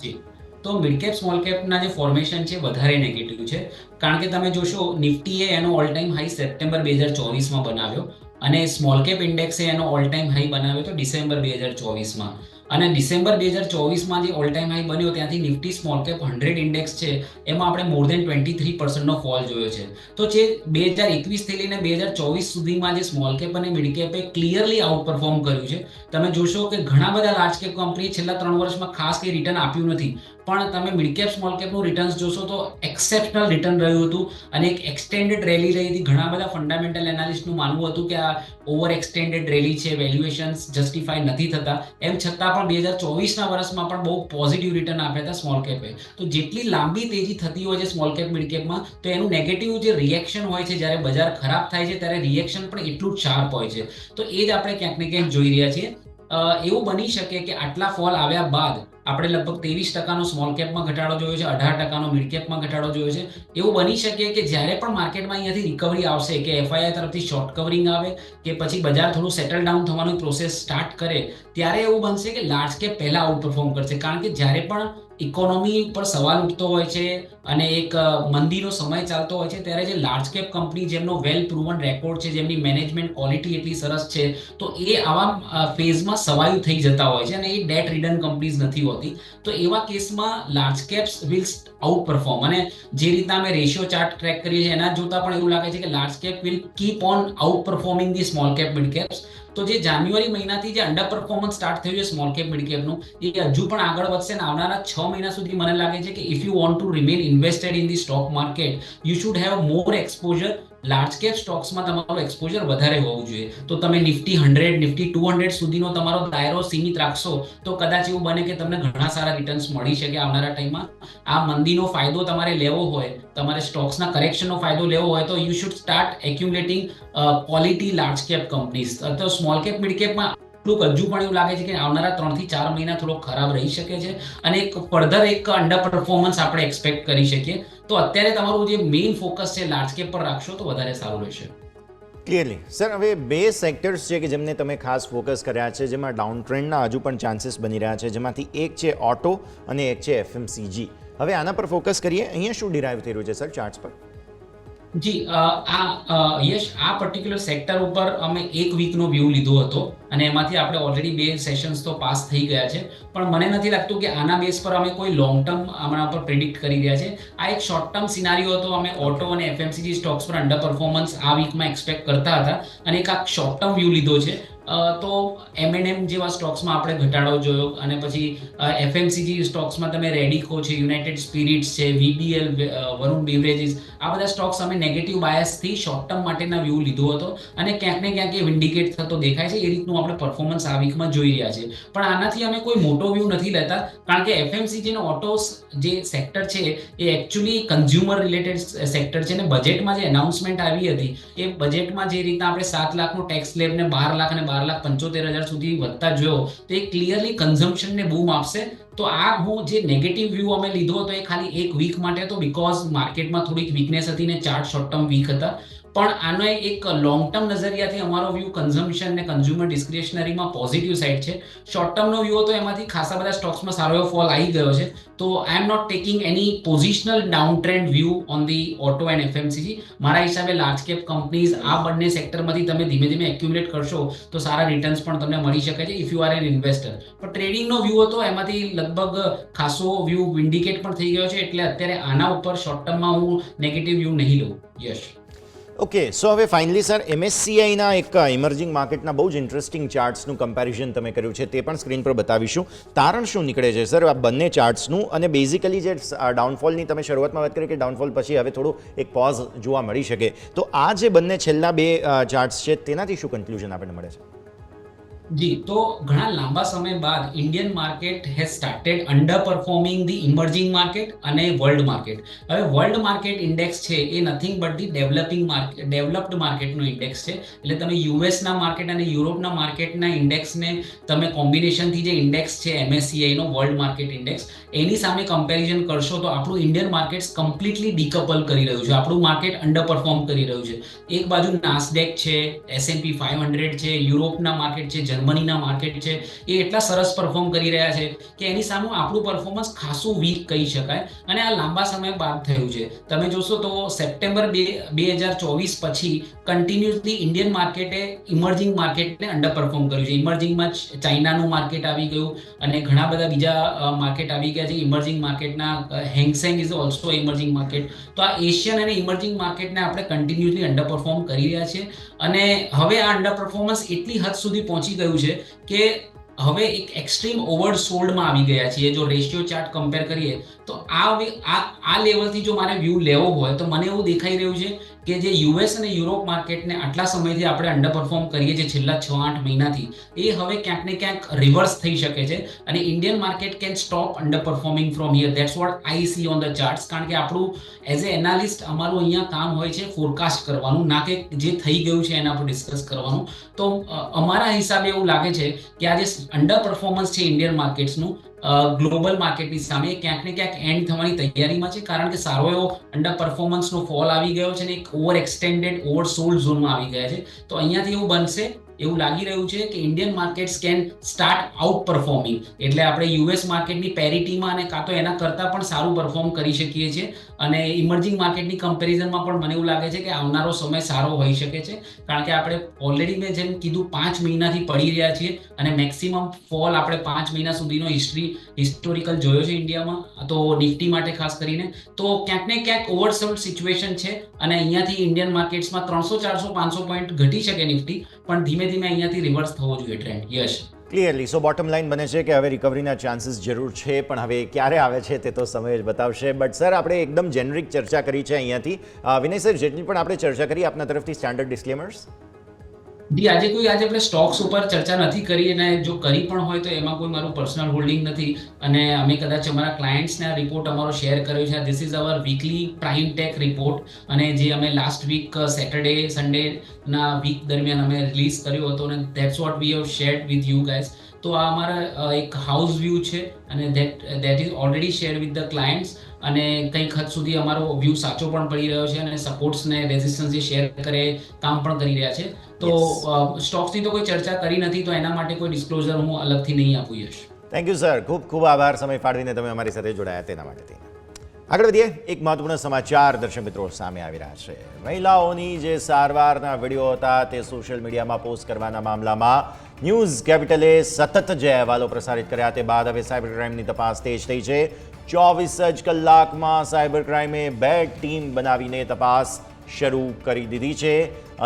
જી, તો મિડ કેપ સ્મોલ કેપના જે ફોર્મેશન છે વધારે નેગેટિવ છે, કારણ કે તમે જોશો નિફ્ટીએ એનો ઓલ ટાઈમ હાઈ સપ્ટેમ્બર 2024માં બનાવ્યો અને સ્મોલ કેપ ઇન્ડેક્સે એનો ઓલ ટાઈમ હાઈ બનાવ્યો તો ડિસેમ્બર 2024માં. અને ડિસેમ્બર 2024માં જે ઓલ ટાઈમ હાઈ બન્યો ત્યાંથી નિફ્ટી સ્મોલ કેપ 100 ઇન્ડેક્સ છે એમાં આપણે મોર દેન 23% નો ફોલ જોયો છે. તો જે 2021 થી લઈને 2024 સુધીમાં જે સ્મોલ કેપ અને મિડ કેપે ક્લિયરલી આઉટ પરફોર્મ કર્યું છે. તમે જોશો કે ઘણા બધા લાર્જ કેપ કંપની છેલ્લા 3 વર્ષમાં ખાસ કંઈ રિટર્ન આપ્યું નથી, પણ તમે મિડ કેપ સ્મોલ કેપનું રિટર્ન્સ જોશો તો એક્સેપ્શનલ રિટર્ન રહ્યું હતું અને એક એક્સટેન્ડેડ રેલી રહી હતી. ઘણા બધા ફંડામેન્ટલ એનાલિસ્ટનું માનવું હતું કે આ ઓવર એક્સટેન્ડેડ રેલી છે, વેલ્યુએશન્સ જસ્ટિફાઈ નથી થતા. એમ છતાં પણ 2024ના વર્ષમાં પણ બહુ પોઝિટિવ રિટર્ન આપ્યા હતા સ્મોલ કેપે. તો જેટલી લાંબી તેજી થતી હોય છે સ્મોલ કેપ મિડ કેપમાં, તો એનું નેગેટિવ જે રિએક્શન હોય છે, જ્યારે બજાર ખરાબ થાય છે ત્યારે રિએક્શન પણ એટલું જ શાર્પ હોય છે. તો એ જ આપણે ક્યાંક ને ક્યાંક જોઈ રહ્યા છીએ. એવું બની શકે કે આટલા ફોલ આવ્યા બાદ આપણે લગભગ 23% સ્મોલ કેપમાં ઘટાડો જોયો છે, 18% મિડ કેપમાં ઘટાડો જોયો છે. એવું બની શકે કે જ્યારે પણ માર્કેટમાં અહીંયાથી રિકવરી આવશે, કે એફઆઈઆઈ તરફથી શોર્ટ કવરિંગ આવે કે પછી બજાર થોડું સેટલ ડાઉન થવાની પ્રોસેસ સ્ટાર્ટ કરે, ત્યારે એવું બનશે કે લાર્જ કેપ પહેલા આઉટ પરફોર્મ કરશે. કારણ કે જ્યારે પણ ઇકોનોમી પર સવાલ ઉઠતો હોય છે અને એક મંદીનો સમય ચાલતો હોય છે, ત્યારે જે લાર્જ કેપ કંપની જેમનો વેલ પ્રૂવન રેકોર્ડ છે, જેમની મેનેજમેન્ટ ક્વોલિટી એટલી સરસ છે, તો એ આવા ફેઝમાં સવાયું થઈ જતા હોય છે અને એ ડેટ રિટર્ન કંપનીઝ નથી હોતી. તો એવા કેસમાં large caps will out perform. અને જે રીતના અમે રેશિયો ચાર્ટ ટ્રેક કરીએ છીએ એના જોતા પણ એવું લાગે છે કે large cap will keep on out performing the small cap mid caps. તો જે જાન્યુઆરી મહિનાથી જે અંડર પરફોર્મન્સ સ્ટાર્ટ થયું છે સ્મોલ કેપ મિડ કેપનું, એ હજુ પણ આગળ વધશે અને આવનારા 6 મહિના સુધી મને લાગે છે કે if you want to remain invested in the stock market, you should have more exposure large cap સ્ટોક્સમાં તમારું એક્સપોઝર વધારે હોવું જોઈએ. તો તમે નિફ્ટી 100, નિફ્ટી 200 સુધીનો તમારો દાયરો સીમિત રાખશો તો કદાચ એવું બને કે તમને ઘણા સારા રિટર્ન્સ મળી શકે આવનારા ટાઈમમાં. આ મંદીનો ફાયદો તમારે લેવો હોય, તમારે સ્ટોક્સના કરેક્શનનો ફાયદો લેવો હોય તો you should start accumulating quality large cap companies. તો સ્મોલ કેપ મિડ કેપમાં હજુ પણ એવું લાગે છે કે આવનારા 3 થી 4 મહિના થોડો ખરાબ રહી શકે છે અને એક ફર્ધર એક અંડર પરફોર્મન્સ આપણે એક્સપેક્ટ કરી શકીએ. તો અત્યારે તમારું જે મેઇન ફોકસ છે લાર્જ કેપ પર રાખશો તો વધારે સારું રહેશે. ક્લિયરલી સર, હવે 2 સેક્ટર્સ છે કે જેમને તમે ખાસ ફોકસ કર્યા છે, જેમાં ડાઉન ટ્રેન્ડના હજુ પણ ચાન્સીસ બની રહ્યા છે, જેમાંથી એક છે ઓટો અને એક છે એફએમસીજી. હવે આના પર ફોકસ કરીએ. અહીંયા શું ડિરાઈવ થઈ રહ્યું છે સર ચાર્ટ્સ પર? જી, યશ, આ પર્ટિક્યુલર સેક્ટર ઉપર અમે એક વીકનો વ્યૂ લીધો હતો અને એમાંથી આપણે ઓલરેડી 2 સેશન્સ તો પાસ થઈ ગયા છે, પણ મને નથી લાગતું કે આના બેઝ પર અમે કોઈ લોંગ ટર્મ આમના પર પ્રિડિક્ટ કરી રહ્યા છે. આ એક શોર્ટ ટર્મ સિનારીઓ હતો. અમે ઓટો અને એફએમસીજી સ્ટોક્સ પર અંડર પરફોર્મન્સ આ વીકમાં એક્સપેક્ટ કરતા હતા અને એક આ શોર્ટ ટર્મ વ્યૂ લીધો છે. તો M&M જેવા સ્ટોક્સમાં આપણે ઘટાડો જોયો અને પછી એફએમસીજી સ્ટોક્સમાં તમે રેડિકો છે, યુનાઇટેડ સ્પિરિટ્સ છે, VBL, વરુણ બેવરેજીસ, આ બધા સ્ટોક્સ અમે નેગેટિવ બાયસથી શોર્ટ ટર્મ માટેના વ્યૂ લીધો હતો અને ક્યાંક ને ક્યાંક એ વિન્ડિકેટ થતો દેખાય છે. એ રીતનું આપણે પરફોર્મન્સ આ વીકમાં જોઈ રહ્યા છીએ. પણ આનાથી અમે કોઈ મોટો વ્યૂ નથી લેતા, કારણ કે એફએમસીજી નો ઓટોસ જે સેક્ટર છે એ એકચ્યુઅલી કન્ઝ્યુમર રિલેટેડ સેક્ટર છે અને બજેટમાં જે એનાઉન્સમેન્ટ આવી હતી એ બજેટમાં જે રીતના આપણે 7 લાખનો ટેક્સ સ્લેબને 12 લાખ અને 12,75,000 સુધી વધતા જોયો તો એ ક્લિયરલી કન્ઝમ્પશનને બૂમ આપશે. તો આ હું જે નેગેટિવ વ્યૂ અમે લીધો હતો એ ખાલી એક વીક માટે હતો, બીકોઝ માર્કેટમાં થોડીક વીકનેસ હતી ને ચાર્ટ શોર્ટ ટર્મ વીક હતા. પણ આનો એક લોંગ ટર્મ નજરિયાથી અમારો વ્યૂ કન્ઝમ્પશન ને કન્ઝ્યુમર ડિસ્ક્રિશનરીમાં પોઝિટિવ સાઇડ છે. શોર્ટ ટર્મનો વ્યૂ હતો એમાંથી ખાસા બધા સ્ટોક્સમાં સારો એવો ફોલ આવી ગયો છે. તો I am not taking any positional down trend view on the auto and FMCG. મારા હિસાબે લાર્જ કેપ કંપનીઝ આ બંને સેક્ટરમાંથી તમે ધીમે ધીમે એક્યુમ્યુલેટ કરશો તો સારા રિટર્ન્સ પણ તમને મળી શકે છે if you are an investor. પણ ટ્રેડિંગનો વ્યૂ હતો એમાંથી લગભગ ખાસો વ્યૂ વિન્ડિકેટ પણ થઈ ગયો છે, એટલે અત્યારે આના ઉપર શોર્ટ ટર્મમાં હું નેગેટિવ વ્યૂ નહીં લઉં. યશ. ઓકે, સો હવે ફાઇનલી સર, MSCIના એક ઇમર્જિંગ માર્કેટના બહુ જ ઇન્ટરેસ્ટિંગ ચાર્ટ્સનું કમ્પેરિઝન તમે કર્યું છે, તે પણ સ્ક્રીન પર બતાવીશું. તારણ શું નીકળે છે સર આ બંને ચાર્ટ્સનું? અને બેઝિકલી જે ડાઉનફોલની તમે શરૂઆતમાં વાત કરી કે ડાઉનફોલ પછી હવે થોડું એક પોઝ જોવા મળી શકે, તો આ જે બંને છેલ્લા 2 ચાર્ટ્સ છે તેનાથી શું કન્ક્લુઝન આપણને મળે છે? જી, તો ઘણા લાંબા સમય બાદ Indian market has started under performing the emerging market અને વર્લ્ડ માર્કેટ. હવે વર્લ્ડ માર્કેટ ઇન્ડેક્સ છે એ નથિંગ બટ ધી ડેવલપ્ડ માર્કેટનો ઇન્ડેક્સ છે. એટલે તમે યુએસના માર્કેટ અને યુરોપના માર્કેટના ઇન્ડેક્સને તમે કોમ્બિનેશનથી જે ઇન્ડેક્સ છે MSCI નો વર્લ્ડ માર્કેટ ઇન્ડેક્સ, એની સામે કમ્પેરિઝન કરશો તો આપણું ઇન્ડિયન માર્કેટ કમ્પ્લીટલી ડીકપલ કરી રહ્યું છે. આપણું માર્કેટ અંડર પરફોર્મ કરી રહ્યું છે. એક બાજુ નાસ્ડેક છે, S&P 500 છે, યુરોપના માર્કેટ છે, જર્મનીના માર્કેટ છે, એ એટલા સરસ પરફોર્મ કરી રહ્યા છે કે એની સામે આપણું પરફોર્મન્સ ખાસું વીક કહી શકાય અને આ લાંબા સમય બાદ થયું છે. તમે જોશો તો સપ્ટેમ્બર 2024 પછી કન્ટિન્યુઅસલી ઇન્ડિયન માર્કેટે ઇમર્જિંગ માર્કેટને અંડર પરફોર્મ કર્યું છે. ઇમર્જિંગમાં ચાઇનાનું માર્કેટ આવી ગયું અને ઘણા બધા બીજા માર્કેટ આવી ગયા છે ઇમર્જિંગ માર્કેટના. Hang Seng is also emerging market. તો આ એશિયન અને ઇમર્જિંગ માર્કેટને આપણે કન્ટિન્યુઅસલી અંડર પરફોર્મ કરી રહ્યા છીએ અને હવે આ અંડર પરફોર્મન્સ એટલી હદ સુધી પહોંચી ગયું છે કે હવે એક એક્સ્ટ્રીમ ઓવરસોલ્ડમાં આવી ગયા છીએ. જો રેશિયો ચાર્ટ કમ્પેર કરીએ તો આ લેવલથી જો મારે વ્યૂ લેવો હોય તો મને એવું દેખાઈ રહ્યું છે કે જે યુએસ અને યુરોપ માર્કેટને આટલા સમયથી આપણે અંડર પરફોર્મ કરીએ છીએ છેલ્લા 6-8 મહિનાથી, એ હવે ક્યાંક ને ક્યાંક રિવર્સ થઈ શકે છે અને Indian market can stop under performing from here. That's what I C on the charts. કારણ કે આપણું એઝ એ એનાલિસ્ટ અમારું અહીંયા કામ હોય છે ફોરકાસ્ટ કરવાનું, ના કે જે થઈ ગયું છે એના પર ડિસ્કસ કરવાનું. તો અમારા હિસાબે એવું લાગે છે કે આ જે અંડર પરફોર્મન્સ છે ઇન્ડિયન માર્કેટ્સનું ગ્લોબલ માર્કેટની સામે ક્યાંક ને ક્યાંક એન્ડ થવાની તૈયારીમાં છે, કારણ કે સારો એવો અંડર પરફોર્મન્સનો ફોલ આવી ગયો છે અને એક ઓવર એક્સટેન્ડેડ ઓવરસોલ્ડ ઝોનમાં આવી ગયા છે. તો અહીંયાથી એવું બનશે, એવું લાગી રહ્યું છે કે Indian markets can start out performing. એટલે આપણે યુએસ માર્કેટની પેરિટીમાં અને કાં તો એના કરતાં પણ સારું પરફોર્મ કરી શકીએ છીએ અને ઇમર્જિંગ માર્કેટની કમ્પેરિઝનમાં પણ મને એવું લાગે છે કે આવનારો સમય સારો હોઈ શકે છે, કારણ કે આપણે ઓલરેડી મેં જેમ કીધું 5 મહિનાથી પડી રહ્યા છીએ અને મેક્સિમમ ફોલ આપણે 5 મહિના સુધીનો હિસ્ટોરિકલ જોયો છે ઇન્ડિયામાં, તો નિફ્ટી માટે ખાસ કરીને. તો ક્યાંક ને ક્યાંક ઓવરસોલ્ડ સિચ્યુએશન છે અને અહીંયાથી ઇન્ડિયન માર્કેટ્સમાં 300, 400, 500 પોઈન્ટ ઘટી શકે નિફ્ટી, પણ ધીમે ધીમે અહીંયાથી રિવર્સ થવો જોઈએ ટ્રેન્ડ. યશ. ક્લિયરલી સો બોટમ લાઇન બને છે કે હવે રિકવરીના ચાન્સીસ જરૂર છે, પણ હવે ક્યારે આવે છે તે તો સમય જ બતાવશે. બટ સર, આપણે એકદમ જેનરિક ચર્ચા કરી છે અહીંયાથી. વિનય સર, જેટલી પણ આપણે ચર્ચા કરી આપના તરફથી સ્ટાન્ડર્ડ ડિસ્ક્લેમર્સ. જી આજે આપણે સ્ટોક્સ ઉપર ચર્ચા નથી કરી, અને જો કરી પણ હોય તો એમાં કોઈ મારું પર્સનલ હોલ્ડિંગ નથી, અને અમે કદાચ અમારા ક્લાયન્ટ્સને આ રિપોર્ટ અમારો શેર કર્યો છે. This is our weekly prime tech report, અને જે અમે લાસ્ટ વીક સેટરડે સન્ડેના વીક દરમિયાન અમે રિલીઝ કર્યો હતો, અને that's what we have shared with you guys. તો આ અમારા એક હાઉસ વ્યૂ છે, અને that is already share with the clients, અને કંઈક હદ સુધી અમારો વ્યૂ સાચો પણ પડી રહ્યો છે, અને સપોર્ટ્સ ને રેઝિસ્ટન્સ જે શેર કરે કામ પણ કરી રહ્યા છે. તો સ્ટોક્સની તો કોઈ ચર્ચા કરી નથી, તો એના માટે કોઈ ડિસ્ક્લોઝર હું અલગથી નહીં આપું. યશ, થેન્ક યુ સર, ખૂબ ખૂબ આભાર સમય ફાળવીને તમે અમારી સાથે જોડાયા તેના માટે. આગળ વધીએ. એક મહત્વપૂર્ણ સમાચાર દર્શક મિત્રો સામે આવી રહ્યા છે. મહિલાઓની જે સારવારના વિડીયો હતા તે સોશિયલ મીડિયામાં પોસ્ટ કરવાના મામલામાં ન્યૂઝ કેપિટલે સતત જે અહેવાલો પ્રસારિત કર્યા તે બાદ હવે સાયબર ક્રાઇમની તપાસ તેજ થઈ છે. 24 જ કલાકમાં સાયબર ક્રાઇમે 2 ટીમ બનાવીને તપાસ શરૂ કરી દીધી છે.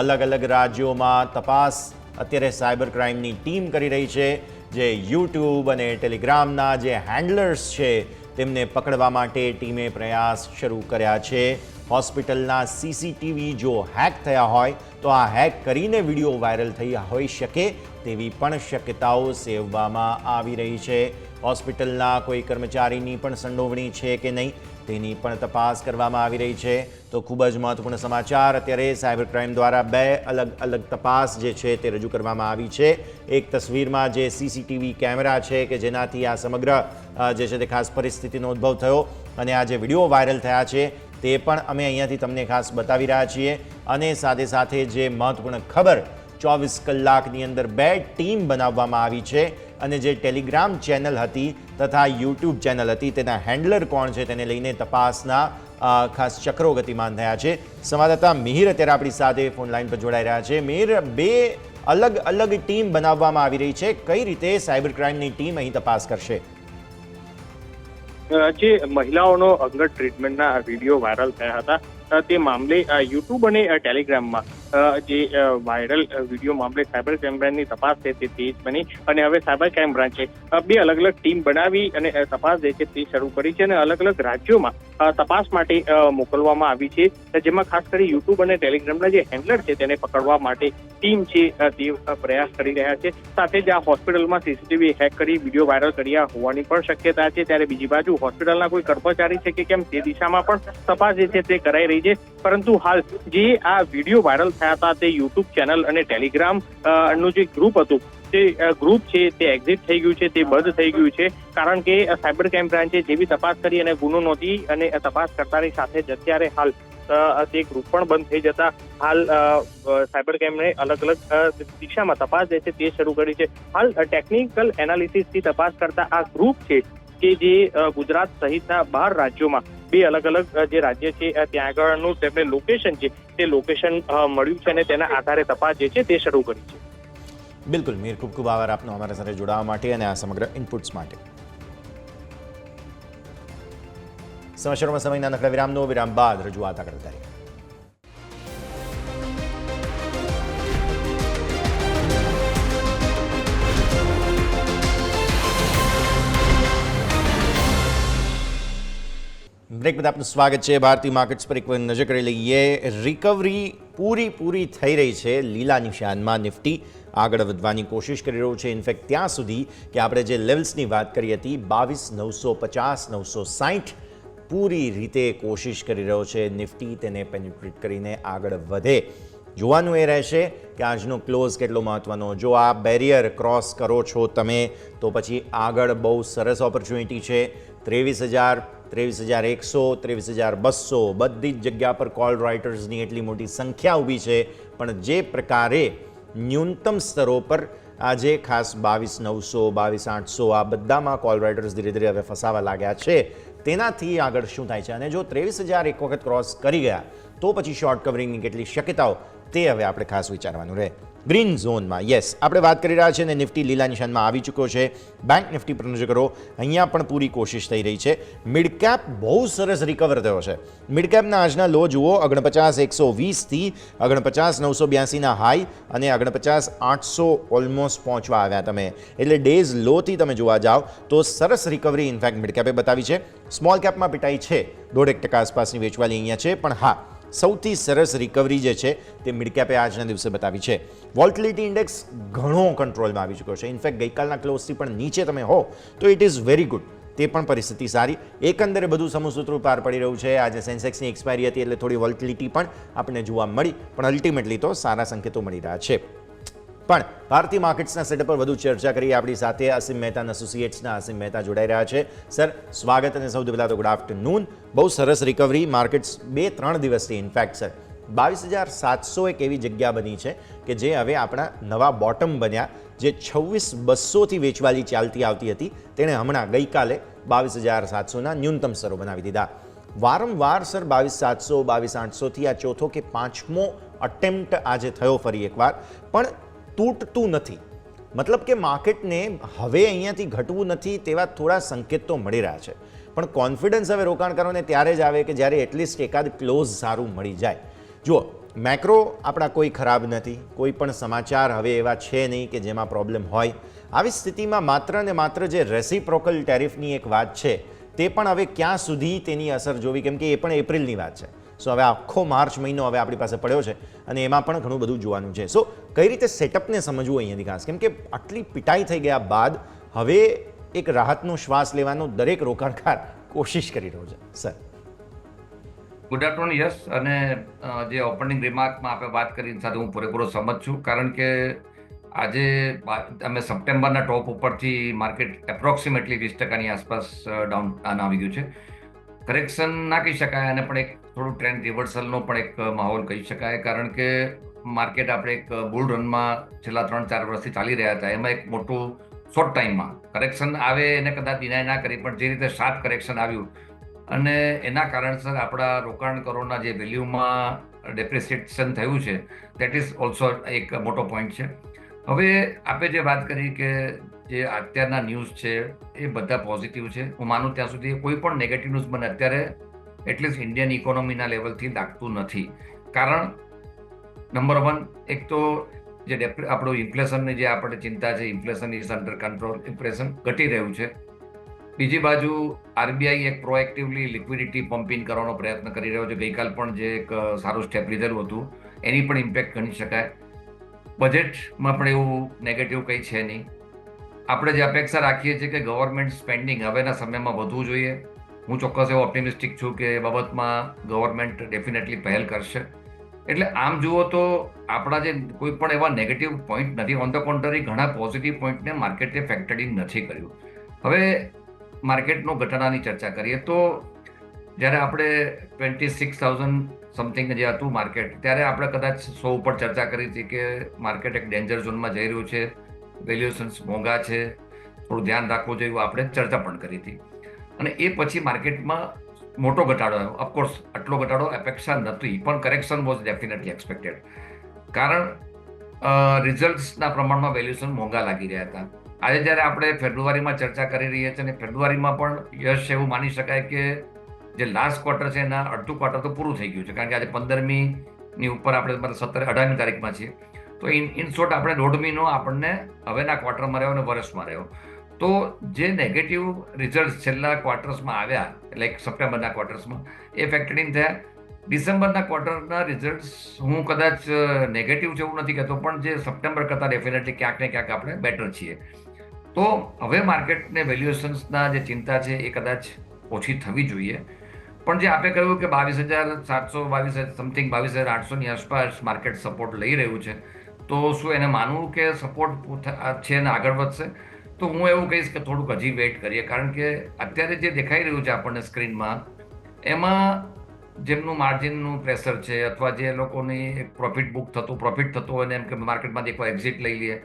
અલગ અલગ રાજ્યોમાં તપાસ અત્યારે સાયબર ક્રાઇમની ટીમ કરી રહી છે. જે યુટ્યુબ અને ટેલિગ્રામના જે હેન્ડલર્સ છે તેમને પકડવા માટે ટીમે પ્રયાસ શરૂ કર્યા છે. હોસ્પિટલના સીસીટીવી જો હેક થયા હોય તો આ હેક કરીને વિડીયો વાયરલ થઈ હોઈ શકે તેવી પણ શક્યતાઓ સેવવામાં આવી રહી છે. હોસ્પિટલના કોઈ કર્મચારીની પણ સંડોવણી છે કે નહીં તેની પણ તપાસ કરવામાં આવી રહી છે. તો ખૂબ જ મહત્વપૂર્ણ સમાચાર અત્યારે સાયબર ક્રાઇમ દ્વારા 2 અલગ અલગ તપાસ જે છે તે રજૂ કરવામાં આવી છે. એક તસવીરમાં જે સીસીટીવી કેમેરા છે કે જેનાથી આ સમગ્ર જે છે તે ખાસ પરિસ્થિતિનો ઉદ્ભવ થયો, અને આ જે વિડીયો વાયરલ થયા છે તે પણ અમે અહીંયાથી તમને ખાસ બતાવી રહ્યા છીએ. અને સાથે સાથે જે મહત્વપૂર્ણ ખબર, 24 કલાકની અંદર 2 ટીમ બનાવવામાં આવી છે, અને જે ટેલિગ્રામ ચેનલ હતી તથા યુટ્યુબ ચેનલ હતી તેના હેન્ડલર કોણ છે તેને લઈને તપાસના ખાસ ચક્રો ગતિમાન થયા છે. સંવાદદાતા મિહિર અત્યારે આપણી સાથે ફોન લાઈન પર જોડાઈ રહ્યા છે. મિહિર, 2 અલગ અલગ ટીમ બનાવવામાં આવી રહી છે. કઈ રીતે સાયબર ક્રાઇમની ટીમ અહીં તપાસ કરશે? જે મહિલાઓનો અંગત ટ્રીટમેન્ટના વિડીયો વાયરલ થયા હતા તે મામલે યુટ્યુબ અને ટેલિગ્રામમાં જે વાયરલ વિડીયો મામલે સાયબર ક્રાઇમ બ્રાન્ચની તપાસ છે તે તેજ બની, અને હવે સાયબર ક્રાઇમ બ્રાન્ચે 2 અલગ અલગ ટીમ બનાવી અને તપાસ જે છે તે શરૂ કરી છે, અને અલગ અલગ રાજ્યોમાં તપાસ માટે મોકલવામાં આવી છે. જેમાં ખાસ કરી યુટ્યુબ અને ટેલિગ્રામના જે હેન્ડલર છે તેને પકડવા માટે ટીમ છે તે પ્રયાસ કરી રહ્યા છે. સાથે જ આ હોસ્પિટલમાં સીસીટીવી હેક કરી વિડીયો વાયરલ કર્યા હોવાની પણ શક્યતા છે. ત્યારે બીજી બાજુ હોસ્પિટલના કોઈ કર્મચારી છે કે કેમ તે દિશામાં પણ તપાસ જે છે તે કરાઈ રહી છે. પરંતુ હાલ જે આ વિડીયો વાયરલ થયા હતા તે યુટ્યુબ ચેનલ અને ટેલિગ્રામ નું જે ગ્રુપ હતું તે ગ્રુપ છે તે એક્ઝિટ થઈ ગયું છે, તે બંધ થઈ ગયું છે. કારણ કે સાયબર ક્રાઇમ બ્રાન્ચે જેવી તપાસ કરી અને ગુનો નોંધી અને તપાસ કરતાની સાથે જ અત્યારે હાલ તે ગ્રુપ પણ બંધ થઈ જતા હાલ સાયબર ક્રાઇમને અલગ અલગ દિશામાં તપાસ જે છે તે શરૂ કરી છે. હાલ ટેકનિકલ એનાલિસિસથી તપાસ કરતા આ ગ્રુપ છે કે જે ગુજરાત સહિતના 12 રાજ્યોમાં 2 અલગ અલગ જે રાજ્ય છે ત્યાં આગળનું તેમને લોકેશન છે તે લોકેશન મળ્યું છે, અને તેના આધારે તપાસ જે છે તે શરૂ કરી છે. બિલકુલ મીર, ખૂબ ખૂબ આભાર આપનો અમારા સાથે જોડાવા માટે અને આ સમગ્ર ઇનપુટ્સ માટે. સમાચારોમાં સમયના નકરા વિરામનો વિરામ બાદ રજૂઆત આગળ કરીએ. બ્રેક બાદ આપનું સ્વાગત છે. ભારતીય માર્કેટ્સ પર એક નજર કરી લઈએ. રિકવરી પૂરી થઈ રહી છે. લીલા નિશાનમાં નિફ્ટી આગળ વધવાની કોશિશ કરી રહ્યું છે. ઇનફેક્ટ ત્યાં સુધી કે આપણે જે લેવલ્સની વાત કરી હતી 22,950, 960 પૂરી રીતે કોશિશ કરી રહ્યો છે નિફ્ટી તેને પેનિટ્રેટ કરીને આગળ વધે. જોવાનું એ રહેશે કે આજનો ક્લોઝ કેટલો મહત્વનો. જો આ બેરિયર ક્રોસ કરો છો તમે તો પછી આગળ બહુ સરસ ઓપોર્ચ્યુનિટી છે. 23,000, 23,100, 23,200 બધી જ જગ્યા પર કોલ રાઇટર્સની એટલી મોટી સંખ્યા ઊભી છે. પણ જે પ્રકારે ન્યૂનતમ સ્તરો પર આજે ખાસ 22,900, 22,800 આ બધામાં કોલ રાઇટર્સ ધીરે ધીરે હવે ફસાવા લાગ્યા છે, તેનાથી આગળ શું થાય છે. અને જો 23,000 એક વખત ક્રોસ કરી ગયા તો પછી શોર્ટ કવરિંગની કેટલી શક્યતાઓ તે હવે આપણે ખાસ વિચારવાનું રહે. ગ્રીન ઝોનમાં. યસ, આપણે વાત કરી રહ્યા છીએ અને નિફ્ટી લીલા નિશાનમાં આવી ચૂક્યો છે. બેંક નિફ્ટી પર નજર કરો, અહીંયા પણ પૂરી કોશિશ થઈ રહી છે. મિડ કેપ બહુ સરસ રિકવર થયો છે. મિડ કેપના આજના લો જુઓ, 49,120થી 49,982ના હાઈ અને 49,800 ઓલમોસ્ટ પહોંચવા આવ્યા તમે. એટલે ડેઝ લોથી તમે જોવા જાઓ તો સરસ રિકવરી ઇનફેક્ટ મિડ કેપે બતાવી છે. સ્મોલ કેપમાં પિટાઈ છે, 1.5% આસપાસની વેચવાલી અહીંયા છે, પણ હા, સૌથી સરસ રિકવરી જે છે તે મિડકેપે આજના દિવસે બતાવી છે. વોલ્ટિલિટી ઇન્ડેક્સ ઘણો કંટ્રોલમાં આવી ચૂક્યો છે. ઇનફેક્ટ ગઈકાલના ક્લોઝથી પણ નીચે તમે હો તો ઇટ ઇઝ વેરી ગુડ. તે પણ પરિસ્થિતિ સારી. એકંદરે બધું સમસૂત્રું પાર પડી રહ્યું છે. આજે સેન્સેક્સની એક્સપાયરી હતી એટલે થોડી વોલ્ટિલિટી પણ આપણને જોવા મળી, પણ અલ્ટિમેટલી તો સારા સંકેતો મળી રહ્યા છે. પણ ભારતીય માર્કેટ્સના સેટઅપ પર વધુ ચર્ચા કરીએ. આપણી સાથે અસીમ મહેતા એસોસિએટ્સના અસીમ મહેતા જોડાઈ રહ્યા છે. સર, સ્વાગત અને સૌથી પહેલાં તો ગુડ આફ્ટરનૂન. બહુ સરસ રિકવરી માર્કેટ્સ 2-3 દિવસથી. ઇનફેક્ટ સર 22,700 એક એવી જગ્યા બની છે કે જે હવે આપણા નવા બોટમ બન્યા. જે 26,200થી વેચવાલી ચાલતી આવતી હતી તેણે હમણાં ગઈકાલે 22,700ના ન્યૂનતમ સ્તરો બનાવી દીધા. વારંવાર સર 22,700 22,800થી આ ચોથો કે પાંચમો અટેમ્પ્ટ આજે થયો ફરી એકવાર, પણ તૂટતું નથી. મતલબ કે માર્કેટને હવે અહીંયાથી ઘટવું નથી તેવા થોડા સંકેત તો મળી રહ્યા છે. પણ કોન્ફિડન્સ હવે રોકાણકારોને ત્યારે જ આવે કે જ્યારે એટલીસ્ટ એકાદ ક્લોઝ સારું મળી જાય. જુઓ, મેક્રો આપણા કોઈ ખરાબ નથી, કોઈ પણ સમાચાર હવે એવા છે નહીં કે જેમાં પ્રોબ્લેમ હોય. આવી સ્થિતિમાં માત્ર ને માત્ર જે રેસિપ્રોકલ ટેરિફની એક વાત છે તે પણ હવે ક્યાં સુધી તેની અસર જોવી, કેમ કે એ પણ એપ્રિલની વાત છે. સો હવે આખો માર્ચ મહિનો હવે આપણી પાસે પડ્યો છે અને એમાં પણ ઘણું બધું જોવાનું છે. સો કઈ રીતે સેટઅપને સમજવું અહીંયાથી ખાસ, કેમ કે આટલી પિટાઈ થઈ ગયા બાદ હવે એક રાહતનો શ્વાસ લેવાનો દરેક રોકાણકાર કોશિશ કરી રહ્યો છે. Sir, good afternoon. યસ, અને જે ઓપનિંગ રિમાર્કમાં આપણે વાત કરી સાથે હું પૂરેપૂરો સહમત છું, કારણ કે આજે અમે સપ્ટેમ્બરના ટોપ ઉપરથી માર્કેટ એપ્રોક્સિમેટલી 20%ની આસપાસ ડાઉન આવી ગયું છે. કરેક્શન ના કહી શકાય અને પણ એક થોડું ટ્રેન્ડ રિવર્સલનો પણ એક માહોલ કહી શકાય, કારણ કે માર્કેટ આપણે એક બુલ રનમાં છેલ્લા 3-4 વર્ષથી ચાલી રહ્યા હતા. એમાં એક મોટું શોર્ટ ટાઈમમાં કરેક્શન આવે એને કદાચ ડિનાય ના કરી, પણ જે રીતે શાર્પ કરેક્શન આવ્યું અને એના કારણસર આપણા રોકાણકારોના જે વેલ્યુમાં ડેપ્રિસિએશન થયું છે, દેટ ઇઝ ઓલ્સો એક મોટો પોઈન્ટ છે. હવે આપણે જે વાત કરી કે જે અત્યારના ન્યૂઝ છે એ બધા પોઝિટિવ છે. હું માનું ત્યાં સુધી કોઈ પણ નેગેટિવ ન્યૂઝ મને અત્યારે એટલીસ્ટ ઇન્ડિયન ઇકોનોમીના લેવલથી લાગતું નથી. કારણ નંબર 1, એક તો જે આપણું ઇન્ફ્લેશનની જે આપણે ચિંતા છે, inflation is under control, inflation ઘટી રહ્યું છે. બીજી બાજુ આરબીઆઈ એક પ્રોએક્ટિવલી લિક્વિડિટી પમ્પિંગ કરવાનો પ્રયત્ન કરી રહ્યો છે. ગઈકાલ પણ જે એક સારું સ્ટેપ લીધેલું હતું એની પણ ઇમ્પેક્ટ ગણી શકાય. બજેટમાં પણ એવું નેગેટિવ કંઈ છે નહીં. આપણે જે અપેક્ષા રાખીએ છીએ કે ગવર્મેન્ટ સ્પેન્ડિંગ હવેના સમયમાં વધવું જોઈએ. હું ચોક્કસ એવો ઓપ્ટિમિસ્ટિક છું કે એ બાબતમાં ગવર્મેન્ટ ડેફિનેટલી પહેલ કરશે. એટલે આમ જુઓ તો આપણા જે કોઈ પણ એવા નેગેટિવ પોઈન્ટ નથી. ઓન ધ કોન્ટ્રરી ઘણા પોઝિટિવ પોઈન્ટને માર્કેટે ફેક્ટર ઇન નથી કર્યું. હવે માર્કેટનો ઘટાડાની ચર્ચા કરીએ તો જ્યારે આપણે 26,000 સમથિંગ જે હતું માર્કેટ, ત્યારે આપણે કદાચ 100 ઉપર ચર્ચા કરી હતી કે માર્કેટ એક ડેન્જર ઝોનમાં જઈ રહ્યું છે, વેલ્યુએશન્સ મોંઘા છે, થોડું ધ્યાન રાખવું જોઈએ, આપણે ચર્ચા પણ કરી હતી. અને એ પછી માર્કેટમાં મોટો ઘટાડો આવ્યો. ઓફકોર્સ આટલો ઘટાડો અપેક્ષા નથી, પણ કરેક્શન વોઝ ડેફિનેટલી એક્સપેક્ટેડ. કારણ રિઝલ્ટ્સના પ્રમાણમાં વેલ્યુએશન મોંઘા લાગી રહ્યા હતા. આજે જ્યારે આપણે ફેબ્રુઆરીમાં ચર્ચા કરી રહ્યા છીએ અને ફેબ્રુઆરીમાં પણ યશ એવું માની શકાય કે જે લાસ્ટ ક્વાર્ટર છે એના અડધું ક્વાર્ટર તો પૂરું થઈ ગયું છે, કારણ કે આજે 15મીની ઉપર આપણે 18મી તારીખમાં છીએ. તો ઇન શોર્ટ આપણે 1.5 મહિનો આપણને હવેના ક્વાર્ટરમાં રહ્યો અને વર્ષમાં રહ્યો. તો જે નેગેટિવ રિઝલ્ટ છેલ્લા ક્વાર્ટર્સમાં આવ્યા, એટલે સપ્ટેમ્બરના ક્વાર્ટર્સમાં, એ ફેક્ટરિંગ થયા. ડિસેમ્બરના ક્વાર્ટરના રિઝલ્ટ્સ હું કદાચ નેગેટિવ છે એવું નથી કહેતો, પણ જે સપ્ટેમ્બર કરતાં ડેફિનેટલી ક્યાંક ને ક્યાંક આપણે બેટર છીએ. તો હવે માર્કેટને વેલ્યુએશન્સના જે ચિંતા છે એ કદાચ ઓછી થવી જોઈએ. પણ જે આપણે કહ્યું કે 22,700 સમથિંગ 22,800ની આસપાસ માર્કેટ સપોર્ટ લઈ રહ્યું છે, તો શું એને માનવું કે સપોર્ટ છે અને આગળ વધશે? તો હું એવું કહીશ કે થોડુંક હજી વેઇટ કરીએ, કારણ કે અત્યારે જે દેખાઈ રહ્યું છે આપણને સ્ક્રીનમાં, એમાં જેમનું માર્જિનનું પ્રેશર છે અથવા જે લોકોની પ્રોફિટ થતું હોય ને એમ કે માર્કેટમાંથી એકવાર એક્ઝિટ લઈ લઈએ,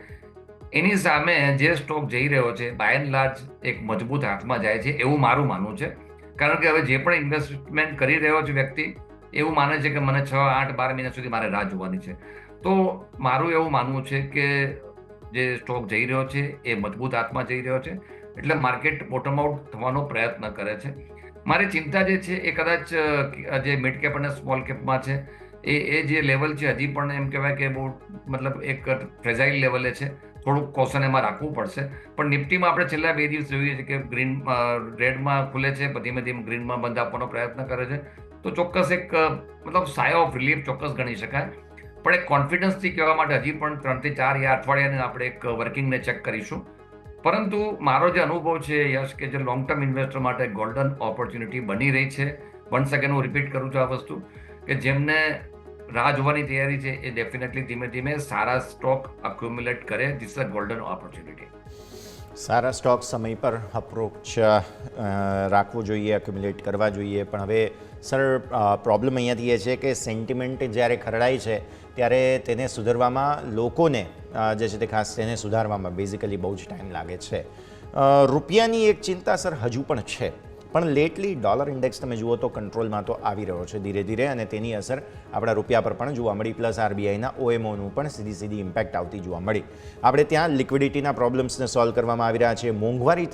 એની સામે જે સ્ટોક જઈ રહ્યો છે બાય એન્ડ લાર્જ એક મજબૂત હાથમાં જાય છે એવું મારું માનવું છે. કારણ કે હવે જે પણ ઇન્વેસ્ટમેન્ટ કરી રહ્યો છે વ્યક્તિ એવું માને છે કે મને 6, 8, 12 મહિના સુધી મારે રાહ જોવાની છે. તો મારું એવું માનવું છે કે જે સ્ટોક જઈ રહ્યો છે એ મજબૂત હાથમાં જઈ રહ્યો છે, એટલે માર્કેટ બોટમ આઉટ થવાનો પ્રયત્ન કરે છે. મારી ચિંતા જે છે એ કદાચ જે મિડ કેપ અને સ્મોલ કેપમાં છે એ જે લેવલ છે હજી પણ એમ કહેવાય કે બહુ મતલબ એક ફ્રેજાઇલ લેવલે છે, થોડુંક કોશન એમાં રાખવું પડશે. પણ નિફ્ટીમાં આપણે છેલ્લા 2 દિવસ જોઈએ છે કે રેડમાં ખુલે છે, ધીમે ધીમે ગ્રીનમાં બંધ આપવાનો પ્રયત્ન કરે છે, તો ચોક્કસ એક મતલબ સાયો ઓફ રિલીફ ચોક્કસ ગણી શકાય. પણ એક કોન્ફિડન્સથી કહેવા માટે હજી પણ 3 થી 4 અઠવાડિયાને આપણે એક વર્કિંગને ચેક કરીશું. પરંતુ મારો જે અનુભવ છે યશ, કે જે લોંગ ટર્મ ઇન્વેસ્ટર માટે ગોલ્ડન ઓપોર્ચ્યુનિટી બની રહી છે. વન્સ અગેન હું રિપીટ કરું છું આ વસ્તુ, કે જેમને રાહ જોવાની તૈયારી છે એ ડેફિનેટલી ધીમે ધીમે સારા સ્ટોક અક્યુમ્યુલેટ કરે. This is a golden opportunity. Sara stock સમય પર અપ્રોચ રાખવો જોઈએ, એક્યુમ્યુલેટ કરવા જોઈએ. પણ હવે સર પ્રોબ્લેમ અહીંયાથી એ છે કે સેન્ટિમેન્ટ જ્યારે ખરડાય છે ત્યારે તેને સુધારવામાં લોકોને જે છે તે ખાસ તેને સુધારવામાં બેઝિકલી બહુ જ ટાઈમ લાગે છે. રૂપિયાની એક ચિંતા સર હજુ પણ છે, પણ લેટલી ડોલર ઇન્ડેક્સ તમે જુઓ તો કંટ્રોલમાં તો આવી રહ્યો છે ધીરે ધીરે, અને તેની અસર આપણા રૂપિયા પર પણ જોવા મળી. પ્લસ આરબીઆઈના ઓએમઓનું પણ સીધી ઇમ્પેક્ટ આવતી જોવા મળી. આપણે ત્યાં લિક્વિડિટીના પ્રોબ્લેમ્સને સોલ્વ કરવામાં આવી રહ્યા છે. મોંઘવારી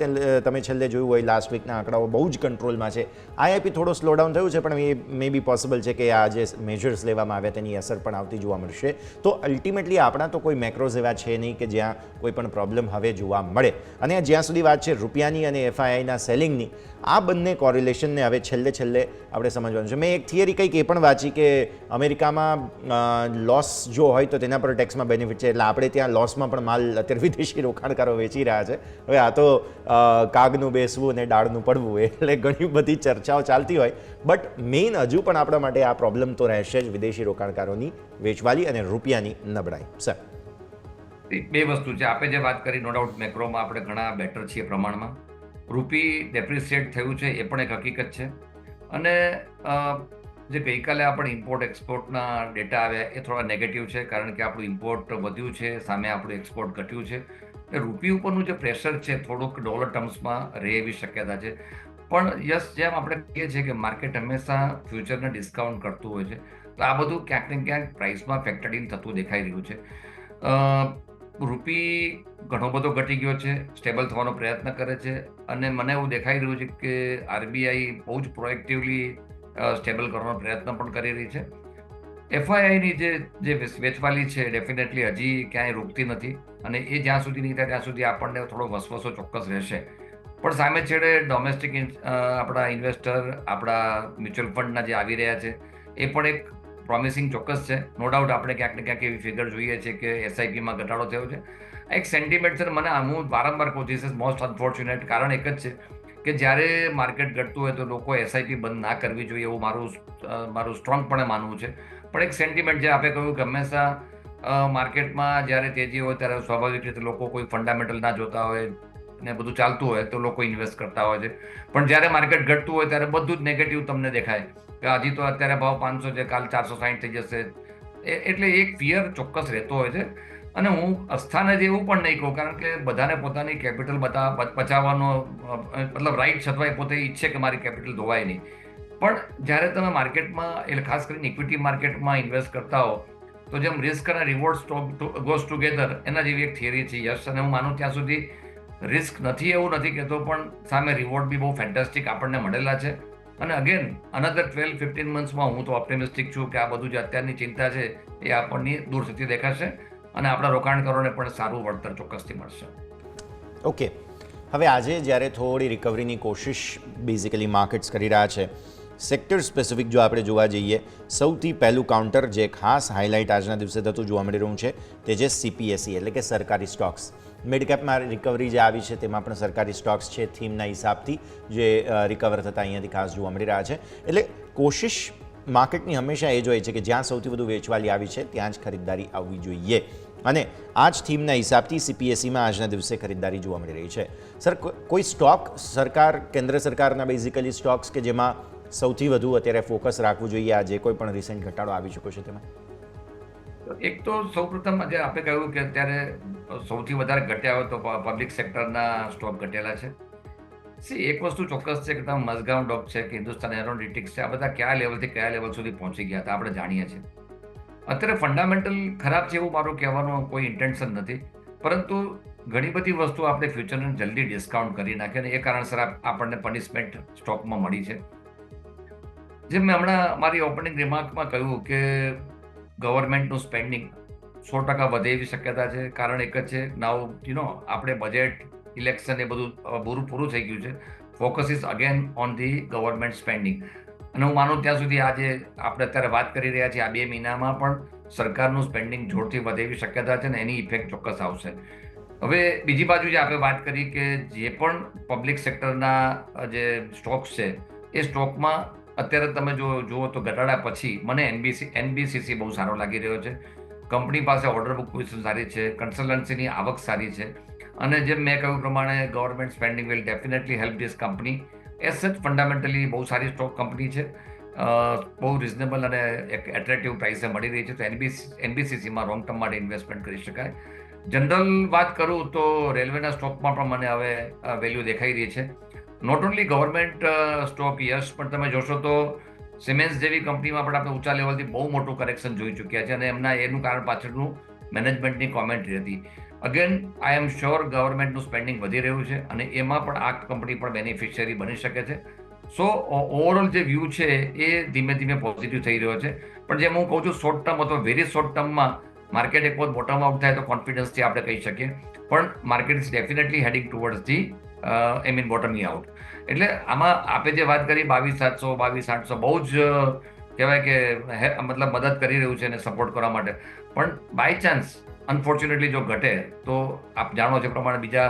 તમે છેલ્લે જોયું હોય લાસ્ટ વીકના આંકડાઓ બહુ જ કંટ્રોલમાં છે. આઈઆઈપી થોડો સ્લોડાઉન થયું છે, પણ એ મે બી પોસિબલ છે કે આ જે મેજર્સ લેવામાં આવ્યા તેની અસર પણ આવતી જોવા મળશે. તો અલ્ટિમેટલી આપણા તો કોઈ મેક્રોઝ એવા છે નહીં કે જ્યાં કોઈ પણ પ્રોબ્લેમ હવે જોવા મળે. અને જ્યાં સુધી વાત છે રૂપિયાની અને એફઆઈઆઈના સેલિંગની, આ બંને કોરિલેશનને હવે છેલ્લે આપણે સમજવાનું છે. મેં એક થિયરી કંઈક એ પણ વાંચી કે અમેરિકામાં લોસ જો હોય તો તેના પર ટેક્સમાં બેનિફિટ છે, એટલે આપણે ત્યાં લોસમાં પણ માલ અત્યારે વિદેશી રોકાણકારો વેચી રહ્યા છે. હવે આ તો કાગનું બેસવું અને ડાળનું પડવું, એટલે ઘણી બધી ચર્ચાઓ ચાલતી હોય. બટ મેઇન હજુ પણ આપણા માટે આ પ્રોબ્લેમ તો રહેશે જ, વિદેશી રોકાણકારોની વેચવાલી અને રૂપિયાની નબળાઈ. સર, 2 વસ્તુ છે. આપણે જે વાત કરી, નો ડાઉટ મેક્રોમાં આપણે ઘણા બેટર છીએ પ્રમાણમાં. રૂપી ડેપ્રિસિએટ થયું છે એ પણ એક હકીકત છે. અને જે ગઈકાલે આપણે ઇમ્પોર્ટ એક્સપોર્ટના ડેટા આવ્યા એ થોડા નેગેટિવ છે, કારણ કે આપણું ઇમ્પોર્ટ વધ્યું છે, સામે આપણું એક્સપોર્ટ ઘટ્યું છે. એટલે રૂપી ઉપરનું જે પ્રેશર છે થોડુંક ડોલર ટર્મ્સમાં રહે એવી શક્યતા છે. પણ યસ, જેમ આપણે કહીએ છીએ કે માર્કેટ હંમેશા ફ્યુચરને ડિસ્કાઉન્ટ કરતું હોય છે, તો આ બધું ક્યાંક ને ક્યાંક પ્રાઇસમાં ફેક્ટર્ડ ઇન થતું દેખાઈ રહ્યું છે. રૂપી ઘણો બધો ઘટી ગયો છે, સ્ટેબલ થવાનો પ્રયત્ન કરે છે, અને મને એવું દેખાઈ રહ્યું છે કે આરબીઆઈ બહુ જ પ્રોએક્ટિવલી સ્ટેબલ કરવાનો પ્રયત્ન પણ કરી રહી છે. એફઆઈઆઈની જે વેચવાલી છે ડેફિનેટલી હજી ક્યાંય રૂકતી નથી, અને એ જ્યાં સુધી નહીં થાય ત્યાં સુધી આપણને થોડો વસવસો ચોક્કસ રહેશે. પણ સામે છેડે ડોમેસ્ટિક આપણા ઇન્વેસ્ટર, આપણા મ્યુચ્યુઅલ ફંડના જે આવી રહ્યા છે એ પણ એક પ્રોમિસિંગ ચોક્કસ છે. નો ડાઉટ આપણે ક્યાંક ને ક્યાંક એવી ફિગર જોઈએ છે કે એસઆઈપીમાં ઘટાડો થયો છે. એક સેન્ટિમેન્ટ છે. મને હું વારંવાર કહું, ધીસ ઇઝ મોસ્ટ અનફોર્ચ્યુનેટ. કારણ એક જ છે કે જ્યારે માર્કેટ ઘટતું હોય તો લોકો એસઆઈપી બંધ ના કરવી જોઈએ, એવું મારું સ્ટ્રોંગપણે માનવું છે. પણ એક સેન્ટિમેન્ટ જે આપણે કહ્યું કે હંમેશા માર્કેટમાં જ્યારે તેજી હોય ત્યારે સ્વાભાવિક રીતે લોકો કોઈ ફંડામેન્ટલ ના જોતા હોય ને બધું ચાલતું હોય તો લોકો ઇન્વેસ્ટ કરતા હોય છે. પણ જ્યારે માર્કેટ ઘટતું હોય ત્યારે બધું જ નેગેટિવ તમને દેખાય કે હજી તો અત્યારે ભાવ 500 છે, કાલ 460 થઈ જશે. એટલે એક ફિયર ચોક્કસ રહેતો હોય છે. અને હું અસ્થાને જ એવું પણ નહીં કહું, કારણ કે બધાને પોતાની કેપિટલ બચાવવાનો મતલબ રાઈટ છે, અથવા એ પોતે ઈચ્છે કે મારી કેપિટલ ધોવાય નહીં. પણ જ્યારે તમે માર્કેટમાં, એટલે ખાસ કરીને ઇક્વિટી માર્કેટમાં ઇન્વેસ્ટ કરતા હો, તો જેમ રિસ્ક અને રિવોર્ડ ગોઝ ટુગેધર, એના જેવી એક થિયરી છે યશ. અને હું માનું ત્યાં સુધી રિસ્ક નથી એવું નથી કહેતો, પણ સામે રિવોર્ડ બી બહુ ફેન્ટાસ્ટિક આપણને મળેલા છે. અને અગેન અનધર 12-15 મંથ્સમાં હું તો ઓપ્ટિમિસ્ટિક છું કે આ બધું જે અત્યારની ચિંતા છે એ આપણને દૂર થતી દેખાશે, અને આપણા રોકાણકારોને પણ સારું વળતર ચોક્કસથી મળશે. ઓકે, હવે આજે જ્યારે થોડી રિકવરીની કોશિશ બેઝિકલી માર્કેટ્સ કરી રહ્યા છે, સેક્ટર સ્પેસિફિક જો આપણે જોવા જઈએ, સૌથી પહેલું કાઉન્ટર જે ખાસ હાઇલાઇટ આજના દિવસે થતું જોવા મળી રહ્યું છે તે છે સીપીએસઈ, એટલે કે સરકારી સ્ટોક્સ. મિડકેપમાં રિકવરી જે આવી છે તેમાં પણ સરકારી સ્ટોક્સ છે, થીમના હિસાબથી જે રિકવર થતા અહીંયાથી ખાસ જોવા મળી રહ્યા છે. એટલે કોશિશ માર્કેટની હંમેશા એ જ હોય છે કે જ્યાં સૌથી વધુ વેચવાલી આવી છે ત્યાં જ ખરીદદારી આવવી જોઈએ, અને આ જ થીમના હિસાબથી સીપીએસઈમાં આજના દિવસે ખરીદદારી જોવા મળી રહી છે. સર, કોઈ સ્ટોક સરકાર, કેન્દ્ર સરકારના બેઝિકલી સ્ટોક્સ કે જેમાં સૌથી વધુ અત્યારે ફોકસ રાખવું જોઈએ, આ જે કોઈ પણ રિસેન્ટ ઘટાડો આવી ચૂક્યો છે તેમાં? એક તો સૌપ્રથમ આજે આપણે કહ્યું કે અત્યારે સૌથી વધારે ઘટ્યા હોય તો પબ્લિક સેક્ટરના સ્ટોક ઘટેલા છે. એક વસ્તુ ચોક્કસ છે કે તમે મઝગાંવ ડોક છે કે હિન્દુસ્તાન એરોનોટિક્સ છે, આ બધા કયા લેવલથી કયા લેવલ સુધી પહોંચી ગયા હતા આપણે જાણીએ છીએ. અત્યારે ફંડામેન્ટલ ખરાબ છે એવું મારું કહેવાનો કોઈ ઇન્ટેન્શન નથી, પરંતુ ઘણી બધી વસ્તુ આપણે ફ્યુચરને જલ્દી ડિસ્કાઉન્ટ કરી નાખે અને એ કારણસર આપણને પનિશમેન્ટ સ્ટોકમાં મળી છે. જેમ મેં હમણાં મારી ઓપનિંગ રિમાર્કમાં કહ્યું કે ગવર્મેન્ટનું સ્પેન્ડિંગ 100% વધે એવી શક્યતા છે. કારણ એક જ છે, નાવ આપણે બજેટ ઇલેક્શન એ બધું પૂરું થઈ ગયું છે. Focus is again on the government spending. અને હું માનું ત્યાં સુધી આજે આપણે અત્યારે વાત કરી રહ્યા છીએ, આ 2 મહિનામાં પણ સરકારનું સ્પેન્ડિંગ જોરથી વધે એવી શક્યતા છે ને એની ઇફેક્ટ ચોક્કસ આવશે. હવે બીજી બાજુ જે આપણે વાત કરી કે જે પણ પબ્લિક સેક્ટરના જે સ્ટોક્સ છે એ સ્ટોકમાં અત્યારે તમે જુઓ તો ઘટાડા પછી મને એનબીસીસી બહુ સારો લાગી રહ્યો છે. કંપની પાસે ઓર્ડર બુક પોઝિશન સારી છે, કન્સલ્ટન્સીની આવક સારી છે, અને જેમ મેં કહ્યું પ્રમાણે government spending will definitely help this company. As સચ ફંડામેન્ટલી બહુ સારી સ્ટોક કંપની છે, બહુ રિઝનેબલ અને એક એટ્રેક્ટિવ પ્રાઇસે મળી રહી છે, તો એનબીસીસીમાં લોંગ ટર્મ માટે ઇન્વેસ્ટમેન્ટ કરી શકાય. જનરલ વાત કરું તો રેલવેના સ્ટોકમાં પણ મને હવે વેલ્યુ દેખાઈ રહી છે. Not only government stock, yes, પણ તમે જોશો તો સિમેન્સ જેવી કંપનીમાં પણ આપણે ઊંચા લેવલથી બહુ મોટું કરેક્શન જોઈ ચૂક્યા છે અને એનું કારણ પાછળનું મેનેજમેન્ટની કોમેન્ટ્રી હતી. અગેન આઈ એમ શ્યોર ગવર્મેન્ટનું સ્પેન્ડિંગ વધી રહ્યું છે અને એમાં પણ આ કંપની પણ બેનિફિશિયરી બની શકે છે. સો ઓવરઓલ જે વ્યૂ છે એ ધીમે ધીમે પોઝિટિવ થઈ રહ્યો છે. પણ જેમ હું કહું છું, શોર્ટ ટર્મ અથવા વેરી શોર્ટ ટર્મમાં માર્કેટ એક વખત બોટમ આઉટ થાય તો કોન્ફિડન્સથી આપણે કહી શકીએ, પણ market is definitely heading towards the bottoming out. એટલે આમાં આપે જે વાત કરી 22,700 22,800 બહુ જ કહેવાય કે મતલબ મદદ કરી રહ્યું છે એને સપોર્ટ કરવા માટે. પણ બાય ચાન્સ અનફોર્ચ્યુનેટલી જો ઘટે તો આપ જાણો છો પ્રમાણે બીજા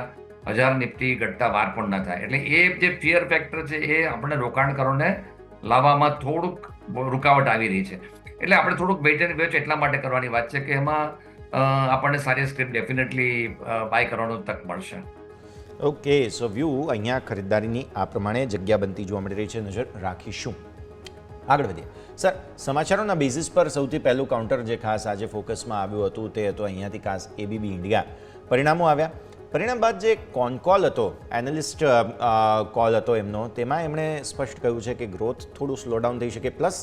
1000 નિફ્ટી ઘટતા વાર પણ ન થાય. એટલે એ જે ફિયર ફેક્ટર છે એ આપણે રોકાણકારોને લાવવામાં થોડુંક રૂકાવટ આવી રહી છે. એટલે આપણે થોડુંક વેઇટ એન્ડ વોચ એટલા માટે કરવાની વાત છે કે એમાં આપણને સારી સ્ક્રિપ્ટ ડેફિનેટલી બાય કરવાનો તક મળશે. ઓકે, સો વ્યૂ અહીંયા ખરીદદારીની આ પ્રમાણે જગ્યા બનતી જોવા મળી રહી છે, નજર રાખીશું. આગળ વધીએ સર, સમાચારોના બેઝિસ પર સૌથી પહેલું કાઉન્ટર જે ખાસ આજે ફોકસમાં આવ્યું હતું તે હતો અહીંયાથી ખાસ એબીબી ઇન્ડિયા. પરિણામો આવ્યા. પરિણામ બાદ જે કોલ હતો, એનાલિસ્ટ કોલ હતો એમનો, તેમાં એમણે સ્પષ્ટ કહ્યું છે કે ગ્રોથ થોડું સ્લો ડાઉન થઈ શકે, પ્લસ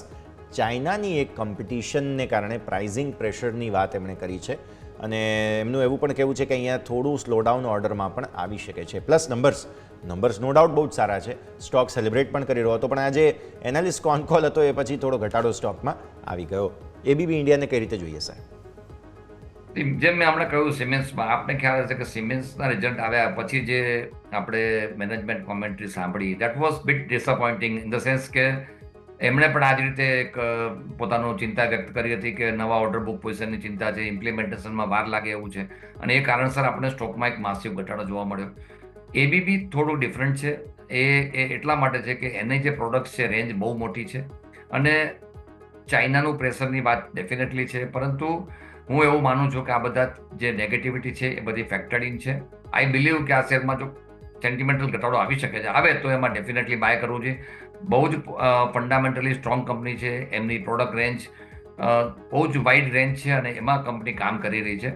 ચાઇનાની એક કોમ્પિટિશનને કારણે પ્રાઇઝિંગ પ્રેશરની વાત એમણે કરી છે. અને એમનું એવું પણ કહેવું છે કે અહીંયા થોડું સ્લોડાઉન ઓર્ડરમાં પણ આવી શકે છે. પ્લસ નંબર્સ નો ડાઉટ બહુ જ સારા છે, સ્ટોક સેલિબ્રેટ પણ કરી રહ્યો હતો, પણ આજે એનાલિસ્ટ કોલ હતો એ પછી થોડો ઘટાડો સ્ટોકમાં આવી ગયો. એબીબી ઇન્ડિયાને કઈ રીતે જોઈએ સર? જેમ મેં હમણાં કહ્યું, સિમેન્સમાં આપને ખ્યાલ હશે કે સિમેન્સના રિઝલ્ટ આવ્યા પછી જે આપણે મેનેજમેન્ટ કોમેન્ટ્રી સાંભળી, that was bit ડિસઅપોઇન્ટિંગ in the sense કે એમણે પણ આ જ રીતે એક પોતાનું ચિંતા વ્યક્ત કરી હતી કે નવા ઓર્ડર બુક પોઝિશનની ચિંતા છે, ઇમ્પ્લિમેન્ટેશનમાં વાર લાગે એવું છે, અને એ કારણસર આપણે સ્ટોકમાં એક માસિવ ઘટાડો જોવા મળ્યો. એબીબી થોડું ડિફરન્ટ છે. એ એટલા માટે છે કે એની જે પ્રોડક્ટ્સ છે રેન્જ બહુ મોટી છે અને ચાઇનાનું પ્રેશરની વાત ડેફિનેટલી છે, પરંતુ હું એવું માનું છું કે આ બધા જે નેગેટિવિટી છે એ બધી ફેક્ટર્ડ ઇન છે. આઈ બિલીવ કે આ શેરમાં જો સેન્ટિમેન્ટલ ઘટાડો આવી શકે છે, આવે તો એમાં ડેફિનેટલી બાય કરવું જોઈએ. બહુ જ ફંડામેન્ટલી સ્ટ્રોંગ કંપની છે, એમની પ્રોડક્ટ રેન્જ બહુ જ વાઇડ રેન્જ છે અને એમાં કંપની કામ કરી રહી છે.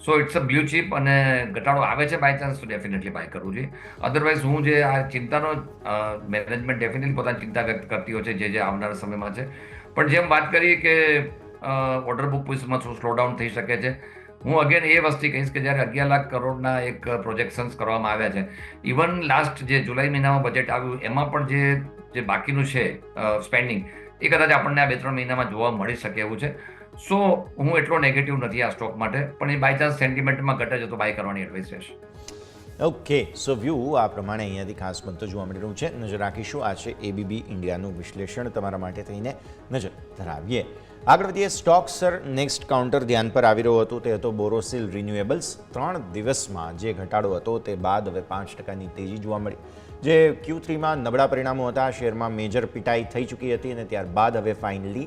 So it's a blue chip અને ઘટાડો આવે છે બાય ચાન્સ તો ડેફિનેટલી બાય કરવું જોઈએ. અધરવાઇઝ હું જે આ ચિંતાનો મેનેજમેન્ટ ડેફિનેટલી પોતાની ચિંતા વ્યક્ત કરતી હોય છે જે આવનારા સમયમાં છે. પણ જેમ વાત કરી કે ઓર્ડર બુક પોઝિશનમાં શું સ્લોડાઉન થઈ શકે છે, હું અગેન એ વસ્તુ કહીશ કે જ્યારે 11 લાખ કરોડના એક પ્રોજેક્શન્સ કરવામાં આવ્યા છે, ઇવન લાસ્ટ જે જુલાઈ મહિનામાં બજેટ આવ્યું એમાં પણ જે બાકીનું છે સ્પેન્ડિંગ એ કદાચ આપણને આ 2-3 મહિનામાં જોવા મળી શકે એવું છે. સો હું એટલો નેગેટિવ નથી આ સ્ટોક માટે, પણ એ બાય ચાન્સ સેન્ટિમેન્ટમાં ઘટે છે તો બાય કરવાની એડવાઇસ રહેશે. ઓકે, સો વ્યૂ આ પ્રમાણે અહીંયાથી ખાસ બનતો જોવા મળી રહ્યું છે, નજર રાખીશું. આ છે એબીબી ઇન્ડિયાનું વિશ્લેષણ તમારા માટે થઈને નજર ધરાવીએ. આગળ વધીએ સ્ટોક સર, નેક્સ્ટ કાઉન્ટર ધ્યાન પર આવી રહ્યો હતું તે હતો બોરોસિલ રિન્યુએબલ્સ. 3 દિવસમાં જે ઘટાડો હતો તે બાદ હવે 5%ની તેજી જોવા મળી. જે Q3માં નબળા પરિણામો હતા, શેરમાં મેજર પિટાઈ થઈ ચૂકી હતી અને ત્યારબાદ હવે ફાઇનલી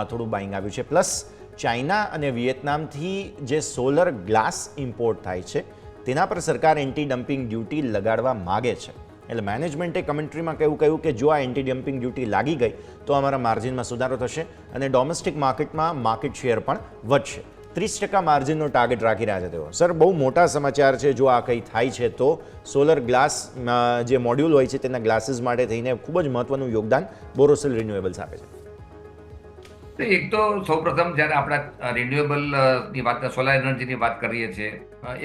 થોડું બાઇંગ આવ્યું છે. પ્લસ ચાઇના અને વિયેતનામથી જે સોલર ગ્લાસ ઇમ્પોર્ટ થાય છે તેના પર સરકાર એન્ટી ડમ્પિંગ ડ્યુટી લગાડવા માગે છે. એટલે મેનેજમેન્ટે કમેન્ટ્રીમાં કહ્યું કે જો આ એન્ટી ડમ્પિંગ ડ્યુટી લાગી ગઈ તો અમારા માર્જિનમાં સુધારો થશે અને ડોમેસ્ટિક માર્કેટમાં માર્કેટ શેર પણ વધશે. 30% માર્જિનનો ટાર્ગેટ રાખી રહ્યા છે તેઓ. સર, બહુ મોટા સમાચાર છે જો આ કંઈ થાય છે તો. સોલર ગ્લાસ જે મોડ્યુલ હોય છે તેના ગ્લાસીસ માટે થઈને ખૂબ જ મહત્વનું યોગદાન બોરોસિલ રિન્યુએબલ્સ આપે છે. તો એક તો સૌપ્રથમ જ્યારે આપણે રિન્યુએબલ ની વાત, સોલાર એનર્જીની વાત કરીએ છીએ,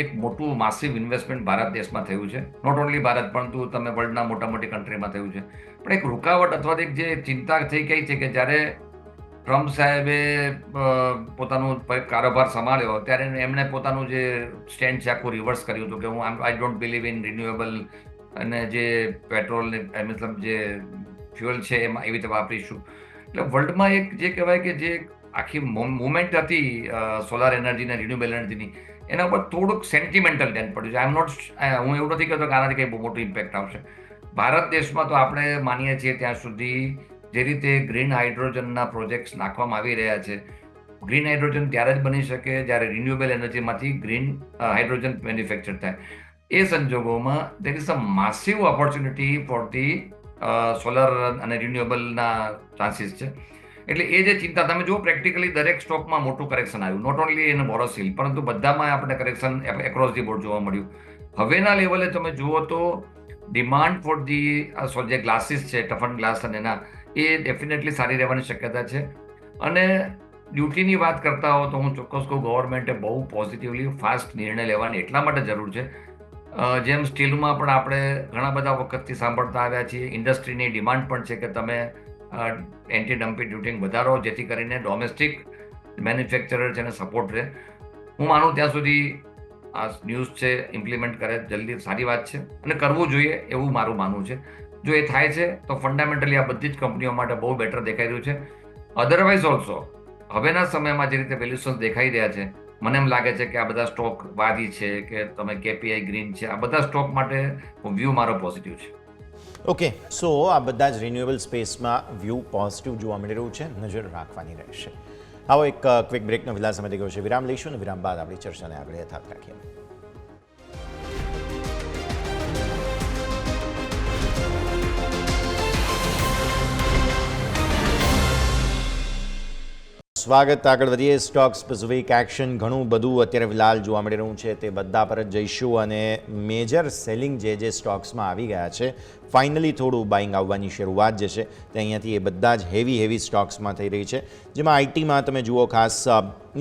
એક મોટું માસિવ ઇન્વેસ્ટમેન્ટ ભારત દેશમાં થયું છે. નોટ ઓનલી ભારત, પરંતુ તમે વર્લ્ડના મોટા મોટી કન્ટ્રીમાં થયું છે. પણ એક રૂકાવટ અથવા એક જે ચિંતા થઈ ગઈ છે કે જ્યારે ટ્રમ્પ સાહેબે પોતાનું કારોબાર સંભાળ્યો ત્યારે એમણે પોતાનું જે સ્ટેન્ડ છે આખું રિવર્સ કર્યું હતું કે હું I don't believe in renewable, અને જે પેટ્રોલ મતલબ જે ફ્યુઅલ છે એમાં એવી રીતે વાપરીશું. એટલે વર્લ્ડમાં એક જે કહેવાય કે જે આખી મુવમેન્ટ હતી સોલાર એનર્જી અને રિન્યુએબલ એનર્જીની, એના ઉપર થોડુંક સેન્ટિમેન્ટલ ડેન્ટ પડ્યું છે. હું એવું નથી કહેતો કે આનાથી કંઈ બહુ મોટું ઇમ્પેક્ટ આવશે. ભારત દેશમાં તો આપણે માનીએ છીએ ત્યાં સુધી જે રીતે ગ્રીન હાઇડ્રોજનના પ્રોજેક્ટ્સ નાખવામાં આવી રહ્યા છે, ગ્રીન હાઇડ્રોજન ત્યારે જ બની શકે જ્યારે રિન્યુએબલ એનર્જીમાંથી ગ્રીન હાઇડ્રોજન મેન્યુફેક્ચર થાય. એ સંજોગોમાં there is a massive opportunity for the solar અને રિન્યુએબલના ચાન્સીસ છે. એટલે એ જે ચિંતા તમે જુઓ, પ્રેક્ટિકલી દરેક સ્ટોકમાં મોટું કરેક્શન આવ્યું, નોટ ઓનલી ઇન બોરોસિલ, પરંતુ બધામાં આપણે કરેક્શન એક્રોસ ધી બોર્ડ જોવા મળ્યું. હવેના લેવલે તમે જુઓ તો ડિમાન્ડ ફોર ધી જે ગ્લાસીસ છે, ટફન ગ્લાસ અને એના, એ ડેફિનેટલી સારી રહેવાની શક્યતા છે. અને ડ્યુટીની વાત કરતા હો તો હું ચોક્કસ કહું, ગવર્મેન્ટે બહુ પોઝિટિવલી ફાસ્ટ નિર્ણય લેવાની એટલા માટે જરૂર છે. જેમ સ્ટીલમાં પણ આપણે ઘણા બધા વખતથી સાંભળતા આવ્યા છીએ, ઇન્ડસ્ટ્રીની ડિમાન્ડ પણ છે કે તમે એન્ટી ડમ્પિંગ ડ્યુટી વધારો, જેથી કરીને ડોમેસ્ટિક મેન્યુફેક્ચરર છે એને સપોર્ટ રહે. હું માનું ત્યાં સુધી આ ન્યૂઝ છે ઇમ્પ્લિમેન્ટ કરે જલ્દી સારી વાત છે, અને કરવું જોઈએ એવું મારું માનવું છે. જો એ થાય છે તો ફંડામેન્ટલી આ બધી જ કંપનીઓ માટે બહુ બેટર દેખાઈ રહ્યું છે. અધરવાઇઝ ઓલ્સો હવેના સમયમાં જે રીતે વેલ્યુશન દેખાઈ રહ્યા છે, મને એમ લાગે છે કે આ બધા સ્ટોક વાદી છે કે તમે કેપીઆઈ ગ્રીન છે, આ બધા સ્ટોક માટે વ્યૂ મારો પોઝિટિવ છે. ઓકે, સો આ બધા જ રિન્યુએબલ સ્પેસમાં વ્યૂ પોઝિટિવ જોવા મળી રહ્યું છે, નજર રાખવાની રહેશે. આવો એક ક્વિક બ્રેકનો વિલાસ સમય થઈ ગયો છે, વિરામ લઈશું અને વિરામ બાદ આપણી ચર્ચાને આગળ યથાર્થ રાખીએ. સ્વાગત. આગળ વધીએ. સ્ટોક સ્પેસિફિક એક્શન ઘણું બધું અત્યારે ફિલહાલ જોવા મળી રહ્યું છે, તે બધા પર જ જઈશું. અને મેજર સેલિંગ જે સ્ટોક્સમાં આવી ગયા છે, ફાઇનલી થોડું બાઇંગ આવવાની શરૂઆત જે છે તે અહીંયાથી એ બધા જ હેવી સ્ટોક્સમાં થઈ રહી છે. જેમાં આઈટીમાં તમે જુઓ, ખાસ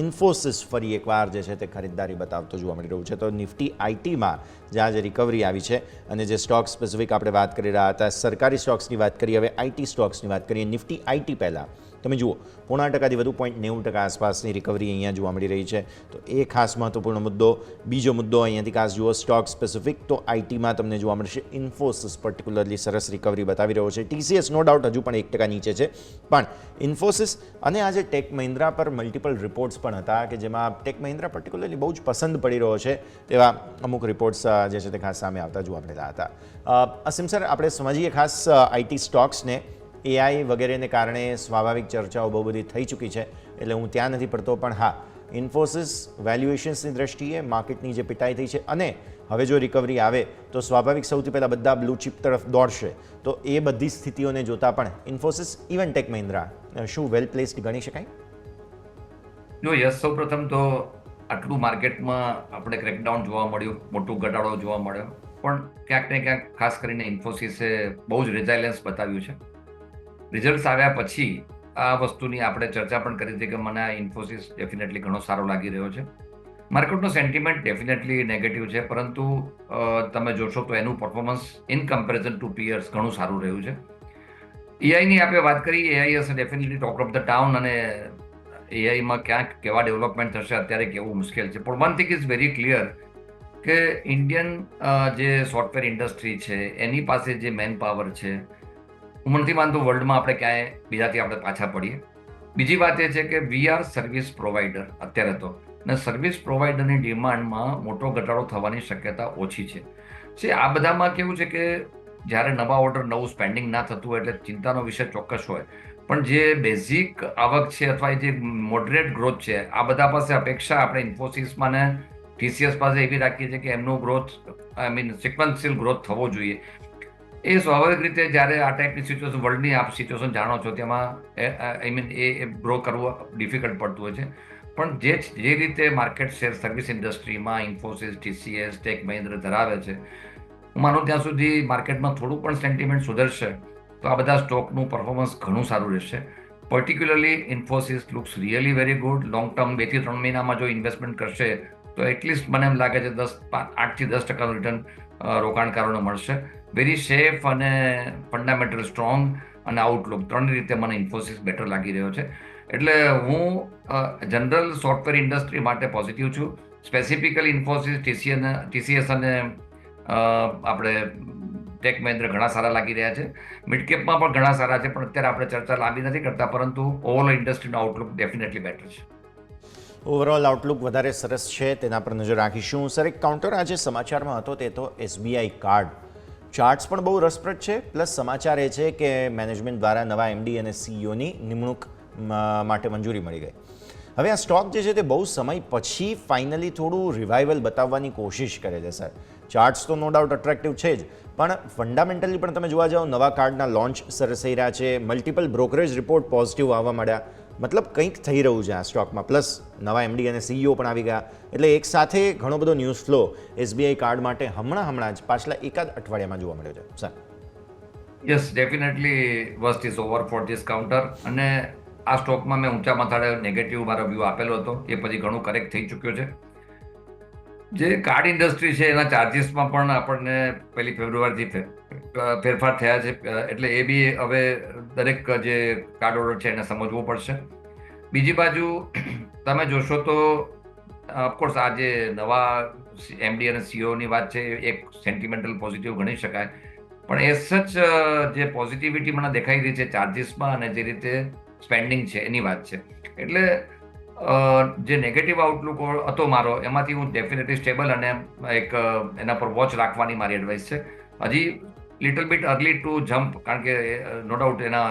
ઇન્ફોસિસ ફરી એકવાર જે છે તે ખરીદદારી બતાવતો જોવા મળી રહ્યું છે. તો નિફ્ટી આઈટીમાં જ્યાં જે રિકવરી આવી છે, અને જે સ્ટોક સ્પેસિફિક આપણે વાત કરી રહ્યા હતા, સરકારી સ્ટોક્સની વાત કરીએ, હવે આઈટી સ્ટોક્સની વાત કરીએ. નિફ્ટી આઈટી પહેલાં તમે જુઓ 0.5% વધુ 0.90% આસપાસની રિકવરી અહીંયા જોવા મળી રહી છે. તો એ ખાસ મહત્વપૂર્ણ મુદ્દો. બીજો મુદ્દો અહીંયાથી ખાસ જુઓ સ્ટોક સ્પેસિફિક, તો આઈટીમાં તમને જોવા મળશે ઇન્ફોસિસ પર્ટિક્યુલરલી સરસ રિકવરી બતાવી રહ્યો છે. ટીસીએસ નો ડાઉટ હજુ પણ 1% નીચે છે, પણ ઇન્ફોસિસ અને આજે ટેક મહિન્દ્રા પર મલ્ટિપલ રિપોર્ટ્સ પણ હતા કે જેમાં ટેક મહિન્દ્રા પર્ટિક્યુલરલી બહુ જ પસંદ પડી રહ્યો છે, તેવા અમુક રિપોર્ટ્સ જે છે તે ખાસ સામે આવતા જોવા મળેલા હતા. અસીમ સર, આપણે સમજીએ ખાસ આઈટી સ્ટોક્સને. એઆઈ વગેરેને કારણે સ્વાભાવિક ચર્ચાઓ બહુ બધી થઈ ચૂકી છે, એટલે હું ત્યાં નથી પડતો. પણ હા, ઇન્ફોસિસ વેલ્યુએશન્સની દ્રષ્ટિએ માર્કેટની જે પિટાઈ થઈ છે, અને હવે જો રિકવરી આવે તો સ્વાભાવિક સૌથી પહેલાં બધા બ્લુ ચિપ તરફ દોડશે. તો એ બધી સ્થિતિઓને જોતા પણ ઇન્ફોસિસ, ઇવન ટેક મહિન્દ્રા, શું વેલ પ્લેસ્ડ ગણી શકાય? જો યસ, સૌ પ્રથમ તો આટલું માર્કેટમાં આપણે ક્રેકડાઉન જોવા મળ્યું, મોટું ઘટાડો જોવા મળ્યો, પણ ક્યાંક ને ક્યાંક ખાસ કરીને ઇન્ફોસિસે બહુ જ રિઝાઇલન્સ બતાવ્યું છે. રિઝલ્ટ્સ આવ્યા પછી આ વસ્તુની આપણે ચર્ચા પણ કરી હતી કે મને આ ઇન્ફોસિસ ડેફિનેટલી ઘણો સારો લાગી રહ્યો છે. માર્કેટનો સેન્ટિમેન્ટ ડેફિનેટલી નેગેટિવ છે, પરંતુ તમે જોશો તો એનું performance in comparison two piers ઘણું સારું રહ્યું છે. એઆઈની આપણે વાત કરી, એઆઈ હશે definitely top of the town, અને એઆઈમાં ક્યાંક કેવા ડેવલપમેન્ટ થશે અત્યારે કેવું મુશ્કેલ છે. પણ one thing is very clear કે ઇન્ડિયન જે સોફ્ટવેર ઇન્ડસ્ટ્રી છે એની પાસે જે મેન પાવર છે, હું નથી માનતો વર્લ્ડમાં આપણે ક્યાંય બીજાથી આપણે પાછા પડીએ. બીજી વાત એ છે કે વી આર સર્વિસ પ્રોવાઈડર અત્યારે તો, અને સર્વિસ પ્રોવાઈડરની ડિમાન્ડમાં મોટો ઘટાડો થવાની શક્યતા ઓછી છે. આ બધામાં કેવું છે કે જ્યારે નવા ઓર્ડર, નવું સ્પેન્ડિંગ ના થતું હોય એટલે ચિંતાનો વિષય ચોક્કસ હોય, પણ જે બેઝિક આવક છે અથવા જે મોડરેટ ગ્રોથ છે, આ બધા પાસે અપેક્ષા આપણે ઇન્ફોસિસમાં ને ટીસીએસ પાસે એવી રાખીએ છીએ કે એમનો ગ્રોથ, સિક્વન્શિયલ ગ્રોથ થવો જોઈએ. એ સ્વાભાવિક રીતે જ્યારે આ ટાઈપની સિચ્યુએશન, વર્લ્ડની આપ સિચ્યુએશન જાણો છો, તેમાં એ ગ્રો કરવું ડિફિકલ્ટ પડતું હોય છે. પણ જે રીતે માર્કેટ શેર સર્વિસ ઇન્ડસ્ટ્રીમાં ઇન્ફોસિસ, ટીસીએસ, ટેક મહિન્દ્રા ધરાવે છે, હું માનું ત્યાં સુધી માર્કેટમાં થોડું પણ સેન્ટિમેન્ટ સુધરશે તો આ બધા સ્ટોકનું પરફોર્મન્સ ઘણું સારું રહેશે. Particularly Infosys looks really very good. Long term 2 થી 3 મહિનામાં જો ઇન્વેસ્ટમેન્ટ કરશે તો એટલીસ્ટ મને એમ લાગે છે 8 થી 10% રિટર્ન રોકાણકારોને મળશે. વેરી સેફ અને ફંડામેન્ટલ સ્ટ્રોંગ અને આઉટલુક ત્રણ રીતે મને ઇન્ફોસિસ બેટર લાગી રહ્યો છે. એટલે હું જનરલ સોફ્ટવેર ઇન્ડસ્ટ્રી માટે પોઝિટિવ છું. સ્પેસિફિકલી ઇન્ફોસિસ, TCS અને આપણે ટેક મહિન્દ્રા ઘણા સારા લાગી રહ્યા છે. મિડ કેપમાં પણ ઘણા સારા છે, પણ અત્યારે આપણે ચર્ચા લાંબી નથી કરતા, પરંતુ ઓવરઓલ ઇન્ડસ્ટ્રીનો આઉટલુક ડેફિનેટલી બેટર છે. ઓવરઓલ આઉટલુક વધારે સરસ છે, તેના પર નજર રાખીશું. સર, એક કાઉન્ટર આજે સમાચારમાં હતો તે તો SBI કાર્ડ. ચાર્ટ્સ પણ બહુ રસપ્રદ છે, પ્લસ સમાચાર એ છે કે મેનેજમેન્ટ દ્વારા નવા MD અને CEOની નિમણૂક માટે મંજૂરી મળી ગઈ. હવે આ સ્ટોક જે છે તે બહુ સમય પછી ફાઇનલી થોડું રિવાઇવલ બતાવવાની કોશિશ કરે છે. સર, ચાર્ટ્સ તો નો ડાઉટ અટ્રેક્ટિવ છે જ, પણ ફંડામેન્ટલી પણ તમે જોવા જાઓ, નવા કાર્ડના લોન્ચ સરસ થઈ રહ્યા છે, મલ્ટિપલ બ્રોકરેજ રિપોર્ટ પોઝિટિવ આવવા માંડ્યા, મતલબ કંઈક થઈ રહ્યું છે આ સ્ટોકમાં. પ્લસ નવા MD અને CEO પણ આવી ગયા, એટલે એક સાથે ઘણો બધો ન્યૂઝ ફ્લો SBI કાર્ડ માટે હમણાં જ પાછલા એકાદ અઠવાડિયામાં જોવા મળ્યો છે. Sir, yes, definitely worst is over for this counter. અને આ સ્ટોકમાં મેં ઊંચા માથાડે નેગેટિવ મારો વ્યૂ આપેલો હતો, એ પછી ઘણું કરેક્ટ થઈ ચૂક્યો છે. જે કાર્ડ ઇન્ડસ્ટ્રી છે એના ચાર્જિસમાં પણ આપણને 1 ફેબ્રુઆરીથી ફેરફાર થયા છે, એટલે એ બી હવે દરેક જે કાર્ડ હોલ્ડર છે એને સમજવું પડશે. બીજી બાજુ તમે જોશો તો ઓફકોર્સ આ જે નવા MD અને CEOની વાત છે એક સેન્ટિમેન્ટલ પોઝિટિવ ગણી શકાય, પણ એ સચ જે પોઝિટિવિટી મને દેખાઈ રહી છે ચાર્જિસમાં અને જે રીતે સ્પેન્ડિંગ છે એની વાત છે. એટલે જે નેગેટિવ આઉટલુક હતો મારો, એમાંથી હું ડેફિનેટલી સ્ટેબલ અને એક એના પર વોચ રાખવાની મારી એડવાઇસ છે. હજી little bit early to jump, કારણ કે નો ડાઉટ એના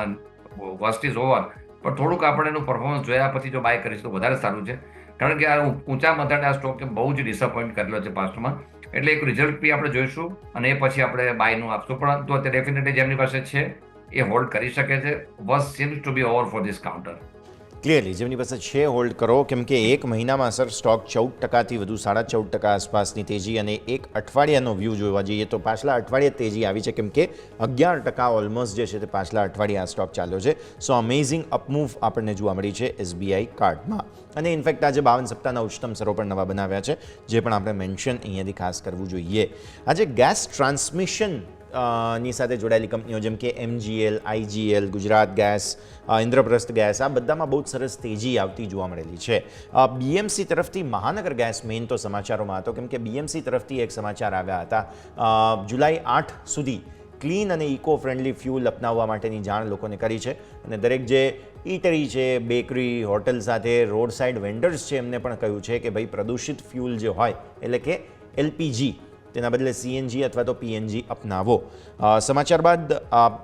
વર્સ્ટ ઇઝ ઓવર, પણ થોડુંક આપણે એનું પરફોર્મન્સ જોયા પછી જો બાય કરીશું તો વધારે સારું છે. કારણ કે આ ઊંચા માથાડે આ સ્ટોકે બહુ જ ડિસઅપોઇન્ટ કરેલો છે પાસ્ટમાં, એટલે એક રિઝલ્ટ બી આપણે જોઈશું અને એ પછી આપણે બાયનું આપશું. પણ તો અત્યારે ડેફિનેટલી જેમની પાસે છે એ હોલ્ડ કરી શકે છે. Worst seems to be over for this counter. Clearly જેમની પાસે છે હોલ્ડ કરો, કેમ કે એક મહિનામાં સર સ્ટોક 14%થી વધુ 14.5% આસપાસની તેજી, અને એક અઠવાડિયાનો વ્યૂ જોવા જઈએ તો પાછલા અઠવાડિયે તેજી આવી છે, કેમ કે 11% ઓલમોસ્ટ જે છે તે પાછલા અઠવાડિયે આ સ્ટોક ચાલ્યો છે. સો અમેઝિંગ અપમૂવ આપણને જોવા મળી છે SBI કાર્ડમાં. અને ઇનફેક્ટ આજે 52 સપ્તાહના ઉચ્ચતમ સ્તરો પણ નવા બનાવ્યા છે, જે પણ આપણે મેન્શન અહીંયાથી ખાસ કરવું જોઈએ. આજે ગેસ ટ્રાન્સમિશન ની સાથે જોડાયેલી કંપનીઓ જેમ કે MGL, IGL, Gujarat gas, Indraprastha gas, આ બધામાં બહુ સરસ તેજી આવતી જોવા મળેલી છે. BMC તરફથી મહાનગર ગેસ મેઇન તો સમાચારોમાં હતો, કેમ કે BMC તરફથી એક સમાચાર આવ્યા હતા. જુલાઈ 8 સુધી ક્લીન અને ઇકો ફ્રેન્ડલી ફ્યુલ અપનાવવા માટેની જાણ લોકોને કરી છે, અને દરેક જે ઈટરી છે, બેકરી, હોટલ સાથે રોડ સાઇડ વેન્ડર્સ છે, એમને પણ કહ્યું છે કે ભાઈ પ્રદૂષિત ફ્યુલ જે હોય એટલે કે LPG તેના બદલે CNG અથવા તો PNG અપનાવો. સમાચાર બાદ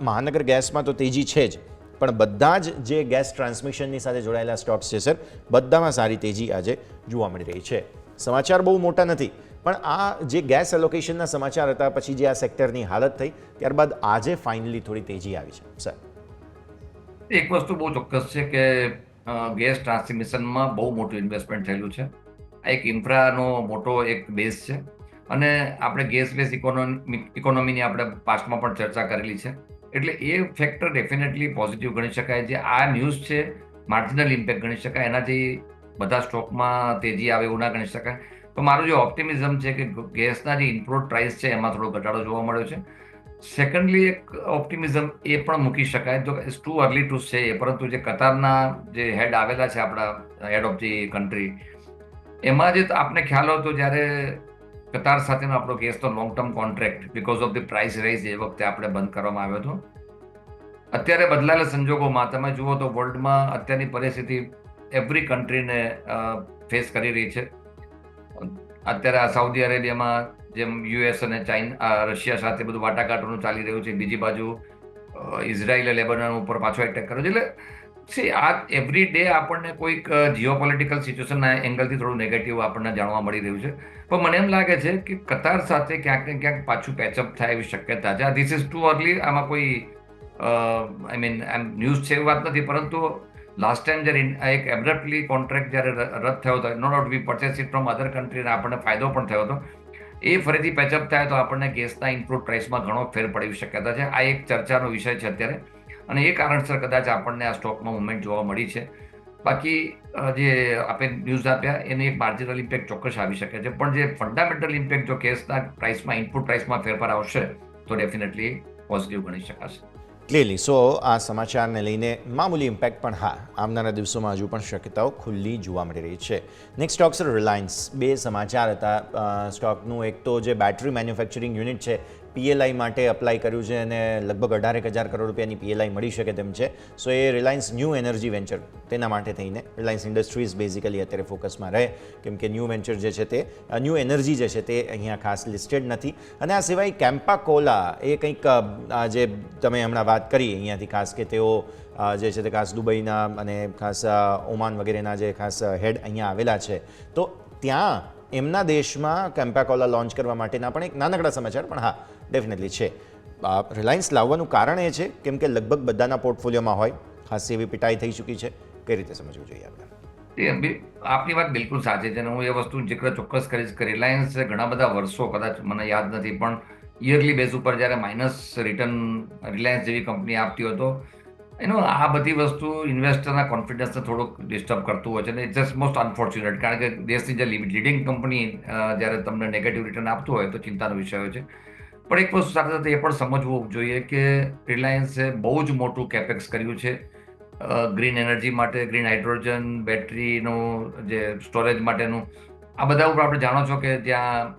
મહાનગર ગેસમાં તો તેજી છે જ, પણ બધા જ જે ગેસ ટ્રાન્સમિશનની સાથે જોડાયેલા સ્ટોક્સ છે સર, બધામાં સારી તેજી આજે જોવા મળી રહી છે. સમાચાર બહુ મોટા નથી, પણ આ જે ગેસ એલોકેશનના સમાચાર હતા પછી જે આ સેક્ટરની હાલત થઈ, ત્યારબાદ આજે ફાઇનલી થોડી તેજી આવી છે. સર, એક વસ્તુ બહુ ચોક્કસ છે કે ગેસ ટ્રાન્સમિશનમાં બહુ મોટું ઇન્વેસ્ટમેન્ટ થયેલું છે. આ એક ઇન્ફ્રાનો મોટો એક બેઝ છે, અને આપણે ગેસ બેઝ ઇકોનોમીની આપણે પાસ્ટમાં પણ ચર્ચા કરેલી છે, એટલે એ ફેક્ટર ડેફિનેટલી પોઝિટિવ ગણી શકાય. જે આ ન્યૂઝ છે માર્જિનલ ઇમ્પેક્ટ ગણી શકાય, એનાથી બધા સ્ટોકમાં તેજી આવે એવું ના ગણી શકાય. તો મારું જે ઓપ્ટિમિઝમ છે કે ગેસના જે ઇનપુટ પ્રાઇસ છે એમાં થોડો ઘટાડો જોવા મળ્યો છે. સેકન્ડલી એક ઓપ્ટિમિઝમ એ પણ મૂકી શકાય, તો it's two early to say, પરંતુ જે કતારના જે હેડ આવેલા છે, આપણા હેડ ઓફ ધી કન્ટ્રી, એમાં જે આપને ખ્યાલ હતો જ્યારે કતાર સાથેનો આપણો ગેસનો long term contract because of the price rise એ વખતે આપણે બંધ કરવામાં આવ્યો હતો. અત્યારે બદલાયેલા સંજોગોમાં તમે જુઓ તો વર્લ્ડમાં અત્યારની પરિસ્થિતિ એવરી કન્ટ્રીને ફેસ કરી રહી છે. અત્યારે સાઉદી અરેબિયામાં જેમ US અને રશિયા સાથે બધું વાટાઘાટોનું ચાલી રહ્યું છે, બીજી બાજુ ઇઝરાયલે લેબનાન ઉપર પાછો એટેક કર્યો છે. એટલે આ એવરી ડે આપણને કોઈક જીઓપોલિટિકલ સિચ્યુએશનના એંગલથી થોડું નેગેટિવ આપણને જાણવા મળી રહ્યું છે. પણ મને એમ લાગે છે કે કતાર સાથે ક્યાંક ને ક્યાંક પાછું પેચઅપ થાય એવી શક્યતા છે. ધીસ ઇઝ ટુ અર્લી, આમાં કોઈ ન્યૂઝ છે એવી વાત નથી, પરંતુ લાસ્ટ ટાઈમ જ્યારે એક એબ્રપ્ટલી કોન્ટ્રાક્ટ જ્યારે રદ થયો હતો, no doubt we purchase it from other country, આપણને ફાયદો પણ થયો હતો. એ ફરીથી પેચઅપ થાય તો આપણને ગેસના ઇનપુટ પ્રાઇસમાં ઘણો ફેર પડે એવી શક્યતા છે. આ એક ચર્ચાનો વિષય છે અત્યારે. અને એ કારણસર કદાચ આપણને આ સ્ટોકમાં મુવમેન્ટ જોવા મળી છે. બાકી જે આપણે ન્યૂઝ આપ્યા એને એક માર્જિનલ ઇમ્પેક્ટ ચોક્કસ આવી શકે છે, પણ જે ફંડામેન્ટલ ઇમ્પેક્ટ જો કેસના પ્રાઇસમાં ઇનપુટ પ્રાઇસમાં ફેરફાર આવશે તો ડેફિનેટલી પોઝિટિવ ગણી શકાશે. ક્લિયરલી. સો આ સમાચારને લઈને મામૂલી ઇમ્પેક્ટ પણ હા આવનારા દિવસોમાં હજુ પણ શક્યતાઓ ખુલ્લી જોવા મળી રહી છે. Next stock sir Reliance. બે સમાચાર હતા સ્ટોકનું. એક તો જે બેટરી મેન્યુફેક્ચરિંગ યુનિટ છે PLI માટે અપ્લાય કર્યું છે અને લગભગ 18,000 કરોડ રૂપિયાની PLI મળી શકે તેમ છે. સો એ રિલાયન્સ ન્યૂ એનર્જી વેન્ચર તેના માટે થઈને રિલાયન્સ ઇન્ડસ્ટ્રીઝ બેઝિકલી અત્યારે ફોકસમાં રહે, કેમ કે ન્યૂ વેન્ચર જે છે તે ન્યૂ એનર્જી જે છે તે અહીંયા ખાસ લિસ્ટેડ નથી. અને આ સિવાય કેમ્પા કોલા એ કંઈક જે તમે હમણાં વાત કરી અહીંયાથી ખાસ કે તેઓ જે છે તે ખાસ દુબઈના અને ખાસ ઓમાન વગેરેના જે ખાસ હેડ અહીંયા આવેલા છે, તો ત્યાં એમના દેશમાં કેમ્પા કોલા લોન્ચ કરવા માટેના પણ એક નાનકડા સમાચાર પણ હા ડેફિનેટલી છે. રિલાયન્સ લાવવાનું કારણ એ છે કેમ કે લગભગ બધાના પોર્ટફોલિયોમાં હોય, ખાસ એવી પિટાઈ થઈ ચૂકી છે. કઈ રીતે સમજવું જોઈએ આપણે? આપની વાત બિલકુલ સાચી છે અને હું એ વસ્તુ જિક્ર ચોક્કસ કરીશ કે રિલાયન્સ ઘણા બધા વર્ષો, કદાચ મને યાદ નથી, પણ યરલી બેઝ ઉપર જ્યારે માઇનસ રિટર્ન રિલાયન્સ જેવી કંપની આપતી હતો, આ બધી વસ્તુ ઇન્વેસ્ટરના કોન્ફિડન્સને થોડુંક ડિસ્ટર્બ કરતું હોય છે અને ઇટ્સ મોસ્ટ અનફોર્ચ્યુનેટ, કારણ કે દેશની જે લીડિંગ કંપની જ્યારે તમને નેગેટિવ રિટર્ન આપતું હોય તો ચિંતાનો વિષય હોય છે. પણ એક વસ્તુ સાથે સાથે એ પણ સમજવું જોઈએ કે રિલાયન્સે બહુ જ મોટું કેપેક્સ કર્યું છે ગ્રીન એનર્જી માટે, ગ્રીન હાઇડ્રોજન, બેટરીનું જે સ્ટોરેજ માટેનું. આ બધા ઉપર આપણે જાણો છો કે ત્યાં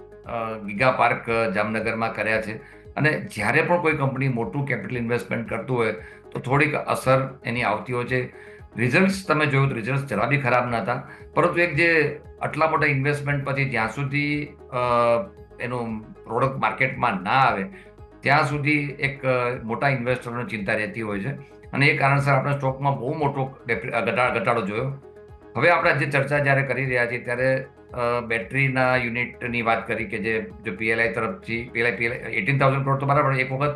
ગીગા પાર્ક જામનગરમાં કર્યા છે અને જ્યારે પણ કોઈ કંપની મોટું કેપિટલ ઇન્વેસ્ટમેન્ટ કરતું હોય તો થોડીક અસર એની આવતી હોય છે. રિઝલ્ટ્સ તમે જોયું તો રિઝલ્ટ્સ જરા બી ખરાબ ન હતા, પરંતુ એક જે આટલા મોટા ઇન્વેસ્ટમેન્ટ પછી જ્યાં સુધી એનું પ્રોડક્ટ માર્કેટમાં ના આવે ત્યાં સુધી એક મોટા ઇન્વેસ્ટરોને ચિંતા રહેતી હોય છે અને એ કારણસર આપણે સ્ટોકમાં બહુ મોટો ઘટાડો જોયો. હવે આપણે જે ચર્ચા જ્યારે કરી રહ્યા છીએ ત્યારે બેટરીના યુનિટની વાત કરી કે જે PLI તરફથી PLI 18,000 કરોડ તો બરાબર, એક વખત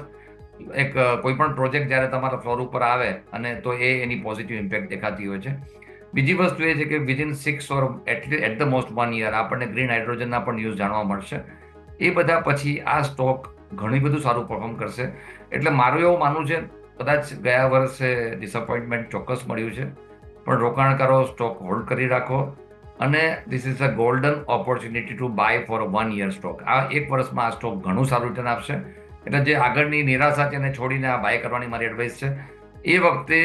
એક કોઈ પણ પ્રોજેક્ટ જ્યારે તમારા ફ્લોર ઉપર આવે અને તો એની પોઝિટિવ ઇમ્પેક્ટ દેખાતી હોય છે. બીજી વસ્તુ એ છે કે within 6 or at the most 1 year આપણને ગ્રીન હાઇડ્રોજનના પણ ન્યૂઝ જાણવા મળશે. એ બધા પછી આ સ્ટોક ઘણી બધું સારું પરફોર્મ કરશે. એટલે મારું એવું માનવું છે, કદાચ ગયા વર્ષે ડિસઅપોઇન્ટમેન્ટ ચોક્કસ મળ્યું છે, પણ રોકાણકારો સ્ટોક હોલ્ડ કરી રાખો અને this is a golden opportunity to buy for 1 year stock. આ એક વર્ષમાં આ સ્ટોક ઘણું સારું રિટર્ન આપશે. એટલે જે આગળની નિરાશા છે એને છોડીને આ બાય કરવાની મારી એડવાઇસ છે. એ વખતે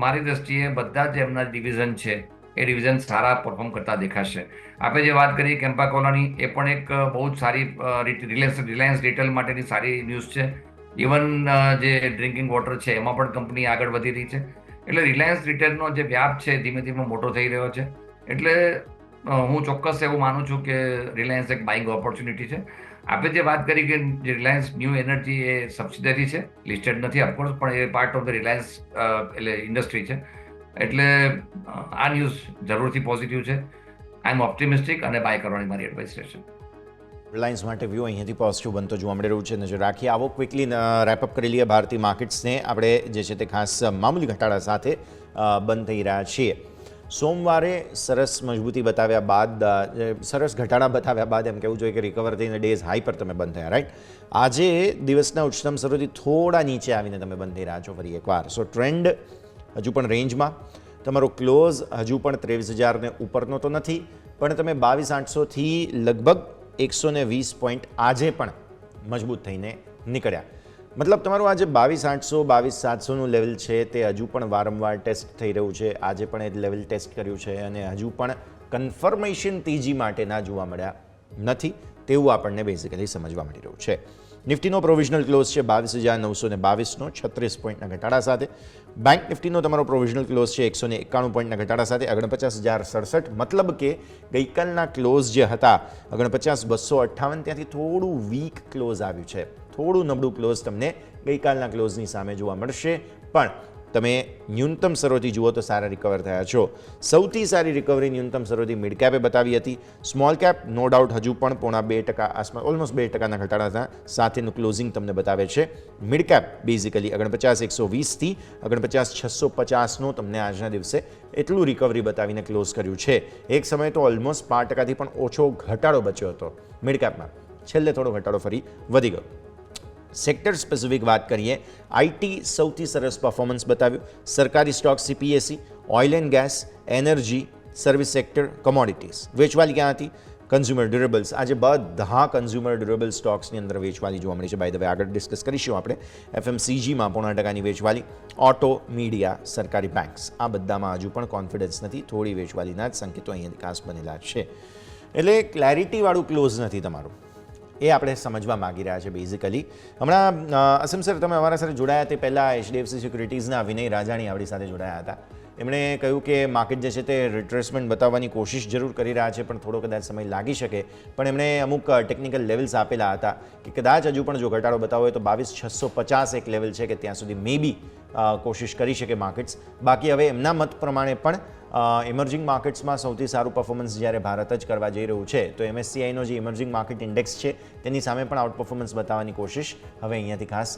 મારી દ્રષ્ટિએ બધા જ એમના ડિવિઝન છે એ ડિવિઝન સારા પરફોર્મ કરતા દેખાશે. આપણે જે વાત કરી કેમ્પા કોલાની, એ પણ એક બહુ જ સારી રિલાયન્સ રિટેલ માટેની સારી ન્યૂઝ છે. ઇવન જે ડ્રિંકિંગ વોટર છે એમાં પણ કંપની આગળ વધી રહી છે. એટલે રિલાયન્સ રિટેલનો જે વ્યાપ છે ધીમે ધીમે મોટો થઈ રહ્યો છે. એટલે હું ચોક્કસ એવું માનું છું કે રિલાયન્સ એક બાઇંગ ઓપોર્ચ્યુનિટી છે. આપણે જે વાત કરી કે રિલાયન્સ ન્યૂ એનર્જી એ સબસિડરી છે, લિસ્ટેડ નથી ઓફકોર્સ, પણ એ પાર્ટ ઓફ ધ રિલાયન્સ એટલે ઇન્ડસ્ટ્રી છે. એટલે આ ન્યૂઝ જરૂરથી પોઝિટિવ છે. આઈ એમ ઓપ્ટિમિસ્ટિક અને બાય કરવાની મારી એડવાઇસ રહેશે. રિલાયન્સ માટે વ્યૂ અહીંયાથી પોઝિટિવ બનતો જોવા મળી રહ્યું છે. નજર રાખીએ. આવો ક્વિકલી રેપઅપ કરી લઈએ ભારતીય માર્કેટ્સને. આપણે જે છે તે ખાસ મામૂલી ઘટાડા સાથે બંધ થઈ રહ્યા છીએ. સોમવારે સરસ મજબૂતી બતાવ્યા બાદ, સરસ ઘટાડા બતાવ્યા બાદ એમ કહેવું જોઈએ કે રિકવર થઈને ડેઝ હાઈ પર તમે બંધ થયા, રાઈટ? આજે દિવસના ઉચ્ચતમ સ્તરોથી થોડા નીચે આવીને તમે બંધ થઈ રહ્યા છો ફરી એકવાર. સો ટ્રેન્ડ હજુ પણ રેન્જમાં. તમારો ક્લોઝ હજુ પણ 23,000 ને ઉપરનો તો નથી, પણ તમે 22,800થી લગભગ 120 પોઈન્ટ આજે પણ મજબૂત થઈને નીકળ્યા. મતલબ તમારું આજે 22,800 22,700નું લેવલ છે તે હજુ પણ વારંવાર ટેસ્ટ થઈ રહ્યું છે. આજે પણ એ લેવલ ટેસ્ટ કર્યું છે અને હજુ પણ કન્ફર્મેશન તેજી માટે ના જોવા મળ્યા નથી તેવું આપણને બેઝિકલી સમજવા મળી રહ્યું છે. નિફ્ટીનો પ્રોવિઝનલ ક્લોઝ છે 22,922નો 36 પોઈન્ટના ઘટાડા સાથે. બેંક નિફ્ટીનો તમારો પ્રોવિઝનલ ક્લોઝ છે 191 પોઈન્ટના ઘટાડા સાથે 49,067. મતલબ કે ગઈકાલના ક્લોઝ જે હતા 49,258 ત્યાંથી થોડું વીક ક્લોઝ આવ્યું છે. થોડું નબળું ક્લોઝ તમને ગઈકાલના ક્લોઝની સામે જોવા મળશે, પણ તમે ન્યૂનતમ સ્તરોથી જુઓ તો સારા રિકવર થયા છો. સૌથી સારી રિકવરી ન્યૂનતમ સ્તરોથી મિડ કેપે બતાવી હતી. સ્મોલ કેપ નો ડાઉટ હજુ પણ 0.5% આસપાસ, ઓલમોસ્ટ 2%ના ઘટાડા સાથેનું ક્લોઝિંગ તમને બતાવે છે. મિડ કેપ બેઝિકલી 49,120થી 49,650નો તમને આજના દિવસે એટલું રિકવરી બતાવીને ક્લોઝ કર્યું છે. એક સમયે તો ઓલમોસ્ટ 5%થી પણ ઓછો ઘટાડો બચ્યો હતો મિડ કેપમાં. છેલ્લે થોડો ઘટાડો ફરી વધી ગયો. સેક્ટર સ્પેસિફિક વાત કરીએ, આઈટી સૌથી સરસ પરફોર્મન્સ બતાવ્યું, સરકારી stock CPSE, oil and gas, energy, service sector, commodities. વેચવાલી ક્યાં હતી? Consumer durables. આજે બધા કન્ઝ્યુમર ડ્યુરેબલ સ્ટોક્સની અંદર વેચવાલી જોવા મળી છે. બાય ધ વે આગળ ડિસ્કસ કરીશું આપણે. FMCGમાં 0.5% વેચવાલી, ઓટો, મીડિયા, સરકારી બેંક્સ, આ બધામાં હજુ પણ કોન્ફિડન્સ નથી, થોડી વેચવાલીના જ સંકેતો અહીંયાથી ખાસ બનેલા છે. એટલે ક્લેરિટીવાળું ક્લોઝ નથી તમારું, એ આપણે સમજવા માગી રહ્યા છે બેઝિકલી. હમણાં અસમ સર, તમે અમારા સાથે જોડાયા તે પહેલાં HDFC સિક્યુરિટીઝના વિનય રાજાણી આપણી સાથે જોડાયા હતા. એમણે કહ્યું કે માર્કેટ જે છે તે રિટ્રેસમેન્ટ બતાવવાની કોશિશ જરૂર કરી રહ્યા છે, પણ થોડો કદાચ સમય લાગી શકે. પણ એમણે અમુક ટેકનિકલ લેવલ્સ આપેલા હતા કે કદાચ હજુ પણ જો ઘટાડો બતાવો હોય તો 22,650 એક લેવલ છે કે ત્યાં સુધી મે બી કોશિશ કરી શકે માર્કેટ્સ. બાકી હવે એમના મત પ્રમાણે પણ ઇમર્જિંગ માર્કેટ્સમાં સૌથી સારું પરફોર્મન્સ જ્યારે ભારત જ કરવા જઈ રહ્યું છે, તો MSCIનો જે ઇમર્જિંગ માર્કેટ ઇન્ડેક્સ છે તેની સામે પણ આઉટ પરફોર્મન્સ બતાવવાની કોશિશ હવે અહીંયાથી ખાસ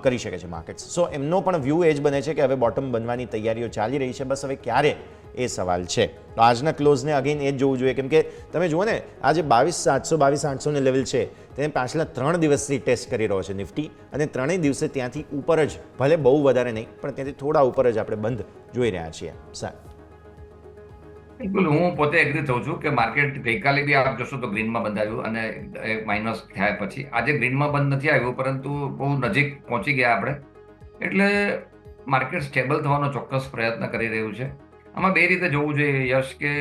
કરી શકે છે માર્કેટ્સ. સો એમનો પણ વ્યૂ એ જ બને છે કે હવે બોટમ બનવાની તૈયારીઓ ચાલી રહી છે, બસ હવે ક્યારે એ સવાલ છે. તો આજના ક્લોઝને અગેન એ જ જોવું જોઈએ, કેમ કે તમે જુઓ ને આ જે 22,700 22,800 લેવલ છે તેને પાછલા 3 દિવસથી ટેસ્ટ કરી રહ્યો છે નિફ્ટી, અને 3 દિવસે ત્યાંથી ઉપર જ, ભલે બહુ વધારે નહીં પણ ત્યાંથી થોડા ઉપર જ આપણે બંધ જોઈ રહ્યા છીએ. સાહેબ બિલકુલ, હું પોતે એગ્રી થઉં છું કે માર્કેટ ગઈકાલે બી આપ જોશો તો ગ્રીનમાં બંધ આવ્યું અને માઇનસ થયા પછી આજે ગ્રીનમાં બંધ નથી આવ્યું, પરંતુ બહુ નજીક પહોંચી ગયા આપણે. એટલે માર્કેટ સ્ટેબલ થવાનો ચોક્કસ પ્રયત્ન કરી રહ્યું છે. આમાં બે રીતે જોવું જોઈએ યશ, કે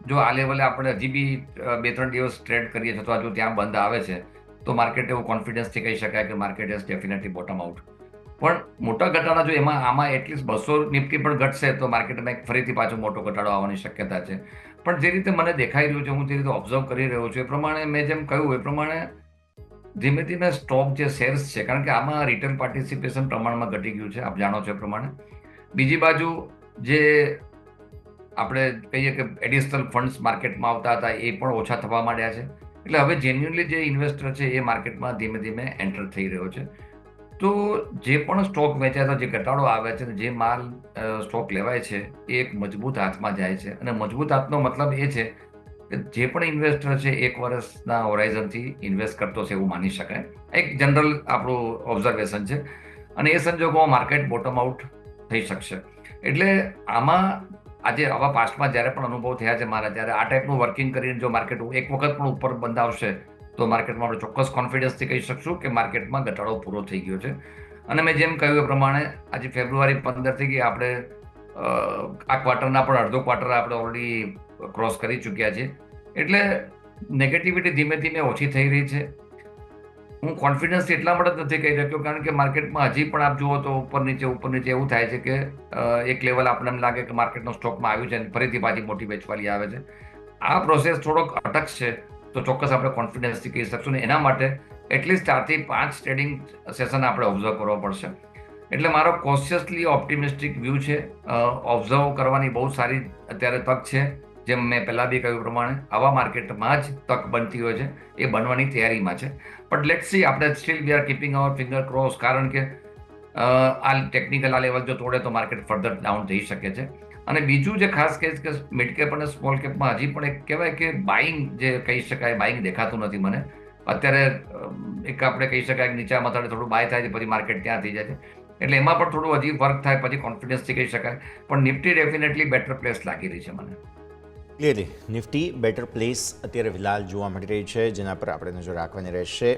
જો આ લેવલે આપણે હજી બી 2-3 દિવસ ટ્રેડ કરીએ છીએ તો હજુ ત્યાં બંધ આવે છે તો માર્કેટ એવું કોન્ફિડન્સથી કહી શકાય કે market is definitely bottom out. પણ મોટા ઘટાડા જો આમાં એટલીસ્ટ 200 નિફ્ટી પણ ઘટશે તો માર્કેટમાં એક ફરીથી પાછો મોટો ઘટાડો આવવાની શક્યતા છે. પણ જે રીતે મને દેખાઈ રહ્યું છે, હું જે રીતે ઓબ્ઝર્વ કરી રહ્યો છું એ પ્રમાણે મેં જેમ કહ્યું એ પ્રમાણે ધીમે ધીમે સ્ટોક જે શેર્સ છે, કારણ કે આમાં રિટેલ પાર્ટિસિપેશન પ્રમાણમાં ઘટી ગયું છે, આપ જાણો છો એ પ્રમાણે. બીજી બાજુ જે આપણે કહીએ કે એડિશનલ ફંડ્સ માર્કેટમાં આવતા હતા એ પણ ઓછા થવા માંડ્યા છે. એટલે હવે જેન્યુઅલી જે ઇન્વેસ્ટર છે એ માર્કેટમાં ધીમે ધીમે એન્ટર થઈ રહ્યો છે. તો જે પણ સ્ટોક વેચાય છે, જે ઘટાડો આવે છે, જે માલ સ્ટોક લેવાય છે એ એક મજબૂત હાથમાં જાય છે. અને મજબૂત હાથનો મતલબ એ છે કે જે પણ ઇન્વેસ્ટર છે 1 વર્ષના હોરાઇઝનથી ઇન્વેસ્ટ કરતો છે એવું માની શકાય. એક જનરલ આપણું ઓબ્ઝર્વેશન છે, અને એ સંજોગોમાં માર્કેટ બોટમ આઉટ થઈ શકશે. એટલે આમાં આજે આવા પાસ્ટમાં જ્યારે પણ અનુભવ થયા છે મારા, ત્યારે આ ટાઈપનું વર્કિંગ કરીને જો માર્કેટ એક વખત પણ ઉપર બંધ આવશે તો માર્કેટમાં આપણે ચોક્કસ કોન્ફિડન્સથી કહી શકશું કે માર્કેટમાં ઘટાડો પૂરો થઈ ગયો છે. અને મેં જેમ કહ્યું એ પ્રમાણે આજે ફેબ્રુઆરી 15 થઈ ગઈ, આપણે આ ક્વાર્ટરના પણ અડધો ક્વાર્ટર આપણે ઓલરેડી ક્રોસ કરી ચૂક્યા છીએ. એટલે નેગેટિવિટી ધીમે ધીમે ઓછી થઈ રહી છે. હું કોન્ફિડન્સ એટલા માટે જ નથી કહી શક્યો કારણ કે માર્કેટમાં હજી પણ આપ જુઓ તો ઉપર નીચે એવું થાય છે કે એક લેવલ આપણને એમ લાગે કે માર્કેટનો સ્ટોકમાં આવ્યું છે અને ફરીથી પાછી મોટી વેચવાલી આવે છે. આ પ્રોસેસ થોડોક અટકશે તો ચોક્કસ આપણે કોન્ફિડન્સથી કહી શકશું ને એના માટે એટલીસ્ટ 4 થી 5 ટ્રેડિંગ સેશન આપણે ઓબ્ઝર્વ કરવો પડશે. એટલે મારો કોન્શિયસલી ઓપ્ટિમિસ્ટિક વ્યૂ છે. ઓબ્ઝર્વ કરવાની બહુ સારી અત્યારે તક છે. જેમ મેં પહેલાં બી કહ્યું પ્રમાણે આવા માર્કેટમાં જ તક બનતી હોય છે, એ બનવાની તૈયારીમાં છે. બટ લેટ્સ સી, આપણે still we are keeping our finger cross, કારણ કે આ ટેકનિકલ આ લેવલ જો તોડે તો માર્કેટ ફર્ધર ડાઉન થઈ શકે છે. અને બીજું જે ખાસ કહે છે કે મિડ કેપ અને સ્મોલ કેપમાં હજી પણ એક કહેવાય કે બાઇંગ જે કહી શકાય, બાઇંગ દેખાતું નથી મને અત્યારે. એક આપણે કહી શકાય કે નીચા મથાળે થોડું બાય થાય છે પછી માર્કેટ ત્યાં થઈ જાય છે. એટલે એમાં પણ થોડું હજી વર્ક થાય પછી કોન્ફિડન્સથી કહી શકાય. પણ નિફ્ટી ડેફિનેટલી બેટર પ્લેસ લાગી રહી છે મને. ક્લિયરલી નિફ્ટી બેટર પ્લેસ અત્યારે ફિલહાલ જોવા મળી રહી છે, જેના પર આપણે નજર રાખવાની રહેશે.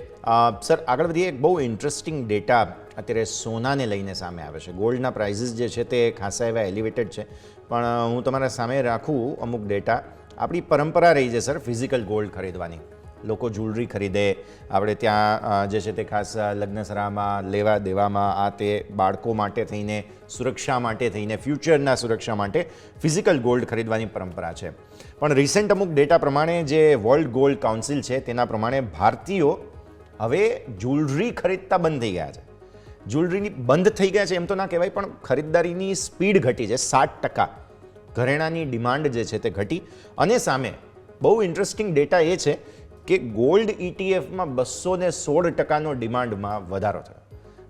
સર આગળ વધીએ. એક બહુ ઇન્ટરેસ્ટિંગ ડેટા અત્યારે સોનાને લઈને સામે આવે છે. ગોલ્ડના પ્રાઇઝીસ જે છે તે ખાસા એવા એલિવેટેડ છે, પણ હું તમારા સામે રાખું અમુક ડેટા. આપણી પરંપરા રહી છે સર ફિઝિકલ ગોલ્ડ ખરીદવાની. લોકો જ્વેલરી ખરીદે, આપણે ત્યાં જે છે તે ખાસ લગ્નસરામાં લેવા દેવામાં, આ તે બાળકો માટે થઈને, સુરક્ષા માટે થઈને, ફ્યુચરના સુરક્ષા માટે ફિઝિકલ ગોલ્ડ ખરીદવાની પરંપરા છે. પણ રિસેન્ટ અમુક ડેટા પ્રમાણે જે વર્લ્ડ ગોલ્ડ કાઉન્સિલ છે તેના પ્રમાણે ભારતીયો હવે જ્વેલરી ખરીદતા બંધ થઈ ગયા છે. જ્વેલરીની બંધ થઈ ગયા છે એમ તો ના કહેવાય, પણ ખરીદદારીની સ્પીડ ઘટી છે. 60% ઘરેણાની ડિમાન્ડ જે છે તે ઘટી. અને સામે બહુ ઇન્ટરેસ્ટિંગ ડેટા એ છે કે ગોલ્ડ ETFમાં 216%નો ડિમાન્ડમાં વધારો થયો.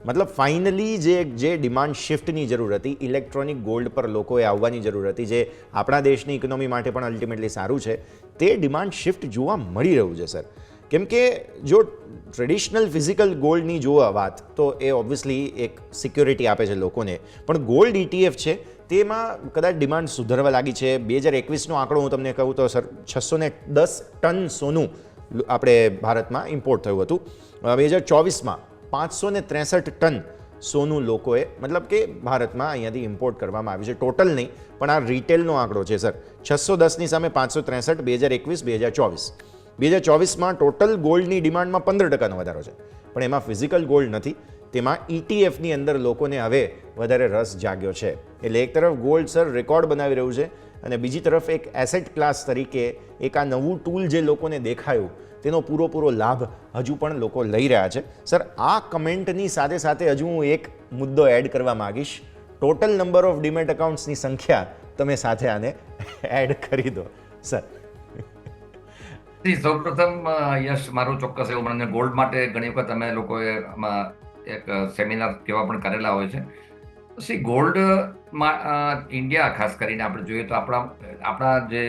મતલબ ફાઇનલી જે ડિમાન્ડ શિફ્ટની જરૂર હતી, ઇલેક્ટ્રોનિક ગોલ્ડ પર લોકોએ આવવાની જરૂર હતી, જે આપણા દેશની ઇકોનોમી માટે પણ અલ્ટિમેટલી સારું છે, તે ડિમાન્ડ શિફ્ટ જોવા મળી રહ્યું છે સર. કેમ કે જો ટ્રેડિશનલ ફિઝિકલ ગોલ્ડની જો વાત તો એ ઓબ્વિયસલી એક સિક્યોરિટી આપે છે લોકોને, પણ ગોલ્ડ ETF છે તેમાં કદાચ ડિમાન્ડ સુધરવા લાગી છે. 2021નો આંકડો હું તમને કહું તો સર 610 ટન સોનું આપણે ભારતમાં ઇમ્પોર્ટ થયું હતું. 2024માં 563 ટન સોનું લોકોએ મતલબ કે ભારતમાં અહીંયાથી ઇમ્પોર્ટ કરવામાં આવ્યું છે. ટોટલ નહીં પણ આ રિટેલનો આંકડો છે સર. 610ની સામે 563 2021-2024. 2024માં ટોટલ ગોલ્ડની ડિમાન્ડમાં 15%નો વધારો છે, પણ એમાં ફિઝિકલ ગોલ્ડ નથી. તેમાં ETFની અંદર લોકોને હવે વધારે રસ જાગ્યો છે. એટલે એક તરફ ગોલ્ડ સર રેકોર્ડ બનાવી રહ્યું છે અને બીજી તરફ એક એસેટ ક્લાસ તરીકે એક આ નવું ટૂલ જે લોકોને દેખાયું તેનો પૂરો લાભ હજુ પણ લોકો લઈ રહ્યા છે. સર, આ કમેન્ટની સાથે સાથે હજુ હું એક મુદ્દો એડ કરવા માગીશ. ટોટલ નંબર ઓફ ડીમેટ એકાઉન્ટ્સની સંખ્યા તમે સાથે આને એડ કરી દો સર. સૌપ્રથમ યશ, મારું ચોક્કસ એવું મને ગોલ્ડ માટે ઘણી વખત અમે લોકોએ આમાં એક સેમિનાર કેવા પણ કરેલા હોય છે. ગોલ્ડમાં ઇન્ડિયા ખાસ કરીને આપણે જોઈએ તો આપણા જે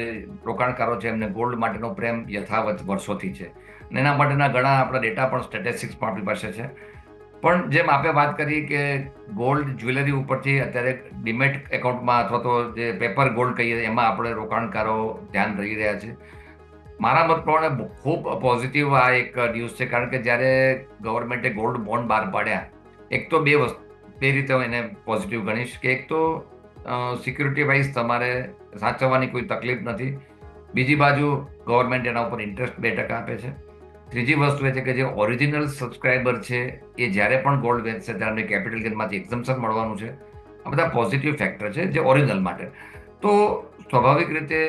રોકાણકારો છે એમને ગોલ્ડ માટેનો પ્રેમ યથાવત વર્ષોથી છે અને એના માટેના ઘણા આપણા ડેટા પણ સ્ટેટિસ્ટિક્સ પણ આપણી પાસે છે. પણ જેમ આપણે વાત કરી કે ગોલ્ડ જ્વેલરી ઉપરથી અત્યારે ડીમેટ એકાઉન્ટમાં અથવા તો જે પેપર ગોલ્ડ કહીએ એમાં આપણે રોકાણકારો ધ્યાન રહી રહ્યા છે. મારા મત પ્રમાણે ખૂબ પોઝિટિવ આ એક ન્યૂઝ છે, કારણ કે જ્યારે ગવર્મેન્ટે ગોલ્ડ બોન્ડ બહાર પાડ્યા, એક તો બે રીતે હું એને પોઝિટિવ ગણીશ કે એક તો સિક્યુરિટી વાઇઝ તમારે સાચવવાની કોઈ તકલીફ નથી. બીજી બાજુ ગવર્મેન્ટ એના ઉપર ઇન્ટરેસ્ટ 2% આપે છે. ત્રીજી વસ્તુ એ છે કે જે ઓરિજિનલ સબસ્ક્રાઈબર છે એ જ્યારે પણ ગોલ્ડ વેચશે ત્યારે એમને કેપિટલ ગેઇનમાંથી એક્ઝમ્પશન મળવાનું છે. આ બધા પોઝિટિવ ફેક્ટર છે જે ઓરિજિનલ માટે. તો સ્વાભાવિક રીતે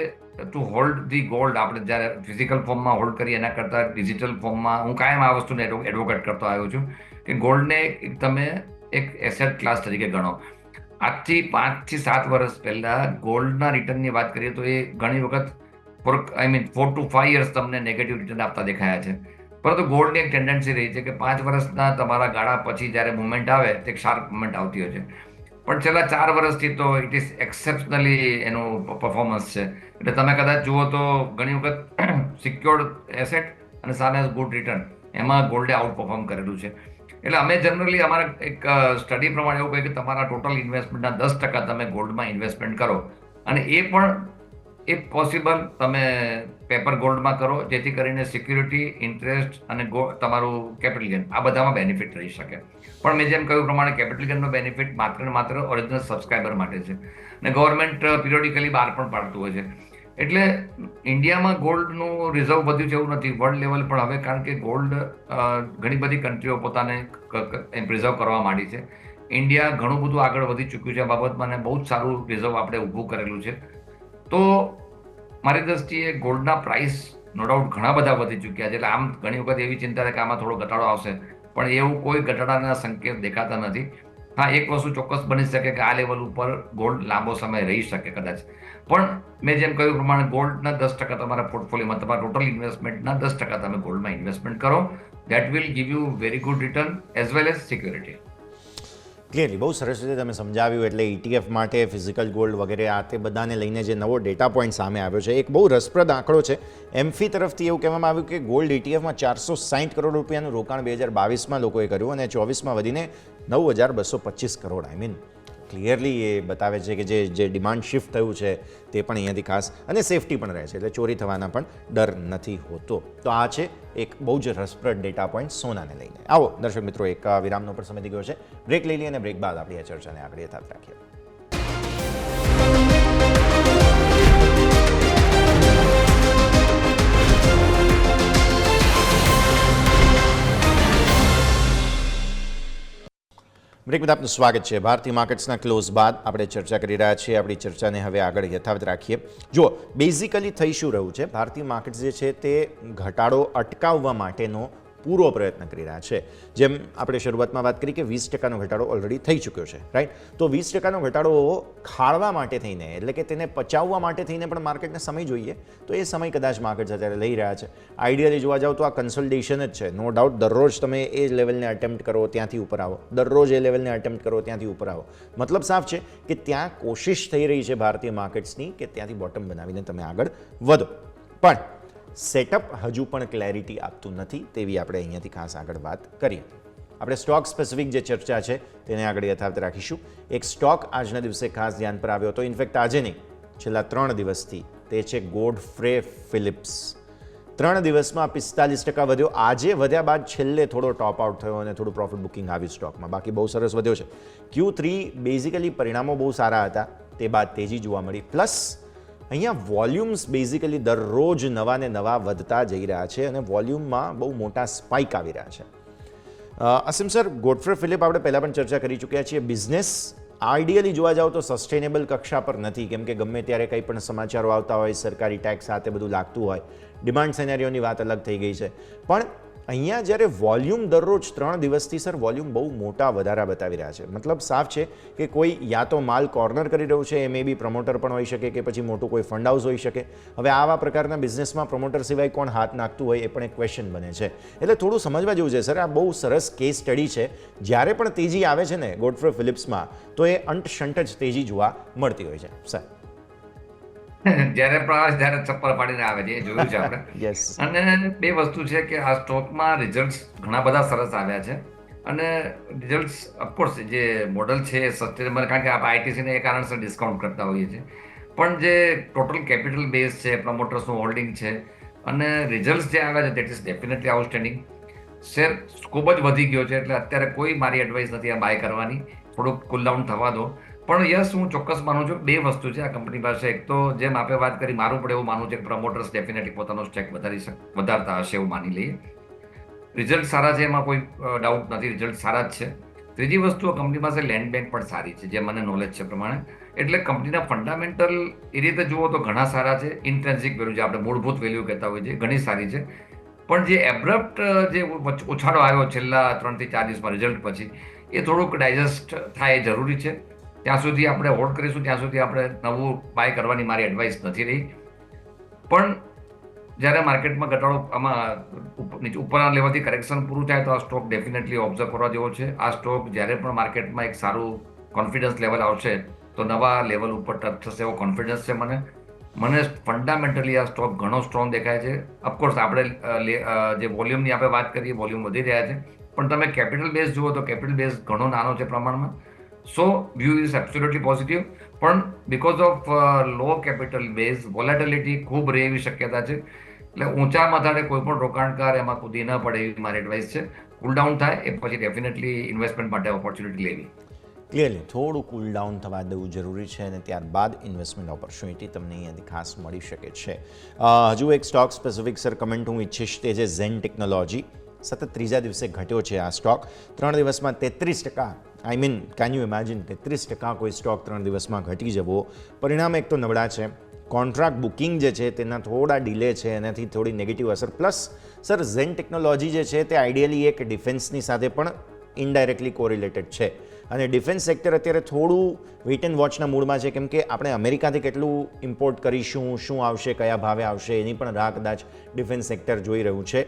ટુ હોલ્ડ ધી ગોલ્ડ આપણે જ્યારે ફિઝિકલ ફોર્મમાં હોલ્ડ કરીએ એના કરતાં ડિજિટલ ફોર્મમાં હું કાયમ આ વસ્તુને એડવોકેટ કરતો આવ્યો છું કે ગોલ્ડને તમે એક એસેટ ક્લાસ તરીકે ગણો. આજથી 5 થી 7 વર્ષ પહેલાં ગોલ્ડના રિટર્નની વાત કરીએ તો એ ઘણી વખત 4 to 5 years તમને નેગેટિવ રિટર્ન આપતા દેખાયા છે. પરંતુ ગોલ્ડની એક ટેન્ડન્સી રહી છે કે 5 વર્ષના તમારા ગાળા પછી જ્યારે મુવમેન્ટ આવે તે એક શાર્પ મુવમેન્ટ આવતી હોય છે. પણ છેલ્લા 4 વર્ષથી તો ઇટ ઇઝ એક્સેપ્શનલી એનું પરફોર્મન્સ છે. એટલે તમે કદાચ જુઓ તો ઘણી વખત સિક્યોર્ડ એસેટ અને સામે ગુડ રિટર્ન એમાં ગોલ્ડે આઉટ પરફોર્મ કરેલું છે. એટલે અમે જનરલી અમારા એક સ્ટડી પ્રમાણે એવું કહીએ કે તમારા ટોટલ ઇન્વેસ્ટમેન્ટના 10% તમે ગોલ્ડમાં ઇન્વેસ્ટમેન્ટ કરો અને એ પણ ઇફ પોસિબલ તમે પેપર ગોલ્ડમાં કરો, જેથી કરીને સિક્યુરિટી, ઇન્ટરેસ્ટ અને તમારું કેપિટલ ગેઇન આ બધામાં બેનિફિટ રહી શકે. પણ મેં જેમ કહ્યું પ્રમાણે કેપિટલ ગેઇનનો બેનિફિટ માત્ર ને માત્ર ઓરિજિનલ સબસ્ક્રાઈબર માટે છે અને ગવર્મેન્ટ પિરિયોડિકલી બહાર પણ પાડતું હોય છે. એટલે ઇન્ડિયામાં ગોલ્ડનું રિઝર્વ વધ્યું છે એવું નથી, વર્લ્ડ લેવલ પણ હવે, કારણ કે ગોલ્ડ ઘણી બધી કન્ટ્રીઓ પોતાને પ્રિઝર્વ કરવા માંડી છે. ઇન્ડિયા ઘણું બધું આગળ વધી ચૂક્યું છે આ બાબતમાં અને બહુ જ સારું રિઝર્વ આપણે ઊભું કરેલું છે. તો મારી દ્રષ્ટિએ ગોલ્ડના પ્રાઇસ નો ડાઉટ ઘણા બધા વધી ચૂક્યા છે. એટલે આમ ઘણી વખત એવી ચિંતા છે કે આમાં થોડો ઘટાડો આવશે, પણ એવું કોઈ ઘટાડાના સંકેત દેખાતા નથી. હા, એક વસ્તુ ચોક્કસ બની શકે કે આ લેવલ ઉપર ગોલ્ડ લાંબો સમય રહી શકે કદાચ. પણ મેં જેમ કહ્યું પ્રમાણે ગોલ્ડના 10% તમારા પોર્ટફોલિયોમાં, તમારા ટોટલ ઇન્વેસ્ટમેન્ટના 10% તમે ગોલ્ડમાં ઇન્વેસ્ટમેન્ટ કરો. That will give you very good return as well as security. Clearly બહુ સરસ રીતે તમે સમજાવ્યું. એટલે ETF માટે ફિઝિકલ ગોલ્ડ વગેરે આ તે બધાને લઈને જે નવો ડેટા પોઈન્ટ સામે આવ્યો છે, એક બહુ રસપ્રદ આંકડો છે. એમ્ફી તરફથી એવું કહેવામાં આવ્યું કે ગોલ્ડ ETFમાં 460 કરોડ રૂપિયાનું રોકાણ 2022માં લોકોએ કર્યું અને 24માં વધીને 9,225 કરોડ. આઈ મીન ક્લિયરલી એ બતાવે છે કે જે ડિમાન્ડ શિફ્ટ થયું છે તે પણ અહીંયાથી ખાસ અને સેફટી પણ રહે છે, એટલે ચોરી થવાના પણ ડર નથી હોતો. તો આ છે એક બહુ જ રસપ્રદ ડેટા પોઈન્ટ સોનાને લઈને. આવો દર્શક મિત્રો, એક વિરામનો પણ સમય થઈ ગયો છે. બ્રેક લઈ લઈએ અને બ્રેક બાદ આપણી આ ચર્ચાને આગળ યથાવત રાખીએ. બ્રેક બાદ આપનું સ્વાગત છે. ભારતીય માર્કેટ્સના ક્લોઝ બાદ આપણે ચર્ચા કરી રહ્યા છીએ. આપણી ચર્ચાને હવે આગળ યથાવત રાખીએ. જો બેઝિકલી થઈ શું રહ્યું છે, ભારતીય માર્કેટ્સ જે છે તે ઘટાડો અટકાવવા માટેનો પૂરો પ્રયત્ન કરી રહ્યા છે. જેમ આપણે શરૂઆતમાં વાત કરી કે 20%નો ઘટાડો ઓલરેડી થઈ ચૂક્યો છે, રાઈટ? તો 20%નો ઘટાડો ખાળવા માટે થઈને, એટલે કે તેને પચાવવા માટે થઈને પણ માર્કેટને સમય જોઈએ, તો એ સમય કદાચ માર્કેટ્સ અત્યારે લઈ રહ્યા છે. આઈડિયલી જોવા જાવ તો આ કન્સોલિડેશન જ છે. નો ડાઉટ દરરોજ તમે એ લેવલને અટેમ્પ્ટ કરો, ત્યાંથી ઉપર આવો, દરરોજ એ લેવલને અટેમ્પ્ટ કરો, ત્યાંથી ઉપર આવો. મતલબ સાફ છે કે ત્યાં કોશિશ થઈ રહી છે ભારતીય માર્કેટ્સની કે ત્યાંથી બોટમ બનાવીને તમે આગળ વધો. પણ સેટઅપ હજુ પણ ક્લેરિટી આપતું નથી તેવી આપણે અહીંયાથી ખાસ આગળ વાત કરીએ. આપણે સ્ટોક સ્પેસિફિક જે ચર્ચા છે તેને આગળ યથાવત રાખીશું. એક સ્ટોક આજના દિવસે ખાસ ધ્યાન પર આવ્યો હતો, ઇનફેક્ટ આજે નહીં, છેલ્લા 3 દિવસથી, તે છે ગોડફ્રે ફિલિપ્સ. 3 દિવસમાં 45% વધ્યો. આજે વધ્યા બાદ છેલ્લે થોડો ટોપ આઉટ થયો અને થોડું પ્રોફિટ બુકિંગ આવ્યું સ્ટોકમાં, બાકી બહુ સરસ વધ્યો છે. Q3 બેઝિકલી પરિણામો બહુ સારા હતા, તે બાદ તેજી જોવા મળી. પ્લસ અહીંયા વોલ્યુમ્સ બેઝિકલી દરરોજ નવા ને નવા વધતા જઈ રહ્યા છે અને વોલ્યુમમાં બહુ મોટા સ્પાઇક આવી રહ્યા છે. અસીમ સર, ગોડફ્રે ફિલિપ આપણે પહેલાં પણ ચર્ચા કરી ચૂક્યા છીએ. બિઝનેસ આઈડિયલી જોવા જાઓ તો સસ્ટેનેબલ કક્ષા પર નથી, કેમ કે ગમે ત્યારે કંઈ પણ સમાચારો આવતા હોય, સરકારી ટેક્સ સાથે બધું લાગતું હોય, ડિમાન્ડ સેનેરિયોની વાત અલગ થઈ ગઈ છે. પણ અહીંયા જ્યારે વોલ્યુમ દરરોજ 3 દિવસથી સર વોલ્યુમ બહુ મોટા વધારા બતાવી રહ્યા છે. મતલબ સાફ છે કે કોઈ યા તો માલ કોર્નર કરી રહ્યું છે, એ મે બી પ્રમોટર પણ હોઈ શકે કે પછી મોટું કોઈ ફંડ હાઉસ હોઈ શકે. હવે આવા પ્રકારના બિઝનેસમાં પ્રમોટર સિવાય કોણ હાથ નાખતું હોય એ પણ એક ક્વેશ્ચન બને છે. એટલે થોડું સમજવા જેવું છે સર. આ બહુ સરસ કેસ સ્ટડી છે. જ્યારે પણ તેજી આવે છે ને ગોડફ્રે ફિલિપ્સમાં, તો એ અંટ-શંટ જ તેજી જોવા મળતી હોય છે સર. જ્યારે ચપ્પલ પાડીને આવે છે એ જોયું છે આપણે. યસ. અને બે વસ્તુ છે કે આ સ્ટોકમાં રિઝલ્ટ્સ ઘણા બધા સરસ આવ્યા છે અને રિઝલ્ટ્સ ઓફકોર્સ જે મોડલ છે એ સસ્ટેનેબલ, કારણ કે આપણે આઈટીસીને એ કારણસર ડિસ્કાઉન્ટ કરતા હોઈએ છીએ, પણ જે ટોટલ કેપિટલ બેઝ છે, પ્રમોટર્સનું હોલ્ડિંગ છે અને રિઝલ્ટ્સ જે આવ્યા છે that is definitely outstanding. Share ખૂબ જ વધી ગયો છે, એટલે અત્યારે કોઈ મારી એડવાઇસ નથી આ બાય કરવાની, થોડુંક કુલ ડાઉન થવા દો. પણ યસ, હું ચોક્કસ માનું છું બે વસ્તુ છે આ કંપની પાસે. એક તો જેમ આપણે વાત કરી, મારું પણ એવું માનવું છે કે પ્રમોટર્સ ડેફિનેટલી પોતાનો સ્ટેક વધારતા હશે એવું માની લઈએ. રિઝલ્ટ સારા છે, એમાં કોઈ ડાઉટ નથી, રિઝલ્ટ સારા જ છે. ત્રીજી વસ્તુ, કંપની પાસે લેન્ડ બેંક પણ સારી છે, જે મને નોલેજ છે પ્રમાણે. એટલે કંપનીના ફંડામેન્ટલ એ રીતે જુઓ તો ઘણા સારા છે. ઇન્ટ્રેન્સિક વેલ્યુ, જે આપણે મૂળભૂત વેલ્યુ કહેતા હોઈએ છીએ, ઘણી સારી છે. પણ જે એબ્રપ્ટ જે ઉછાળો આવ્યો છેલ્લા 3 થી 4 દિવસમાં રિઝલ્ટ પછી, એ થોડુંક ડાયજેસ્ટ થાય એ જરૂરી છે. ત્યાં સુધી આપણે હોલ્ડ કરીશું, ત્યાં સુધી આપણે નવું બાય કરવાની મારી એડવાઇસ નથી રહી. પણ જ્યારે માર્કેટમાં ઘટાડો, આમાં ઉપરના લેવલથી કરેક્શન પૂરું થાય તો આ સ્ટોક ડેફિનેટલી ઓબ્ઝર્વ કરવા જેવો છે. આ સ્ટોક જ્યારે પણ માર્કેટમાં એક સારું કોન્ફિડન્સ લેવલ આવશે તો નવા લેવલ ઉપર ટચ થશે એવો કોન્ફિડન્સ છે મને ફંડામેન્ટલી આ સ્ટોક ઘણો સ્ટ્રોંગ દેખાય છે. ઓફકોર્સ આપણે જે વોલ્યુમની આપણે વાત કરીએ, વોલ્યુમ વધી રહ્યા છે, પણ તમે કેપિટલ બેઝ જુઓ તો કેપિટલ બેઝ ઘણો નાનો છે પ્રમાણમાં. So view is absolutely positive. પણ because of low capital base volatility ખૂબ રહે એવી શક્યતા છે. એટલે ઊંચા માથાને કોઈ પણ રોકાણકાર એમાં કૂદી ન પડે એવી મારી એડવાઇસ છે. કુલ ડાઉન થાય એ પછી ડેફિનેટલી ઇન્વેસ્ટમેન્ટ માટે ઓપોર્ચ્યુનિટી લેવી. ક્લિયરલી થોડું કુલ ડાઉન થવા દેવું જરૂરી છે અને ત્યારબાદ ઇન્વેસ્ટમેન્ટ ઓપોર્ચ્યુનિટી તમને અહીંયાથી ખાસ મળી શકે છે. હજુ એક સ્ટોક સ્પેસિફિક સર કમેન્ટ હું ઈચ્છીશ, તે છે ઝેન ટેકનોલોજી. સતત 3જા દિવસે ઘટ્યો છે આ સ્ટોક. 3 દિવસમાં 33%, I mean can you imagine 33% કોઈ સ્ટોક 3 દિવસમાં ઘટી જવો. પરિણામ એક તો નબળા છે, કોન્ટ્રાક્ટ બુકિંગ જે છે તેના થોડા ડિલે છે, એનાથી થોડી નેગેટિવ અસર. પ્લસ સર ઝેન ટેકનોલોજી જે છે તે આઈડિયલી એક ડિફેન્સની સાથે પણ ઇનડાયરેક્ટલી કોરિલેટેડ છે અને ડિફેન્સ સેક્ટર અત્યારે થોડું વેઇટ એન્ડ વોચના મૂડમાં છે, કેમ કે આપણે અમેરિકાથી કેટલું ઇમ્પોર્ટ કરીશું, શું આવશે, કયા ભાવે આવશે, એની પણ રાહ કદાચ ડિફેન્સ સેક્ટર જોઈ રહ્યું છે.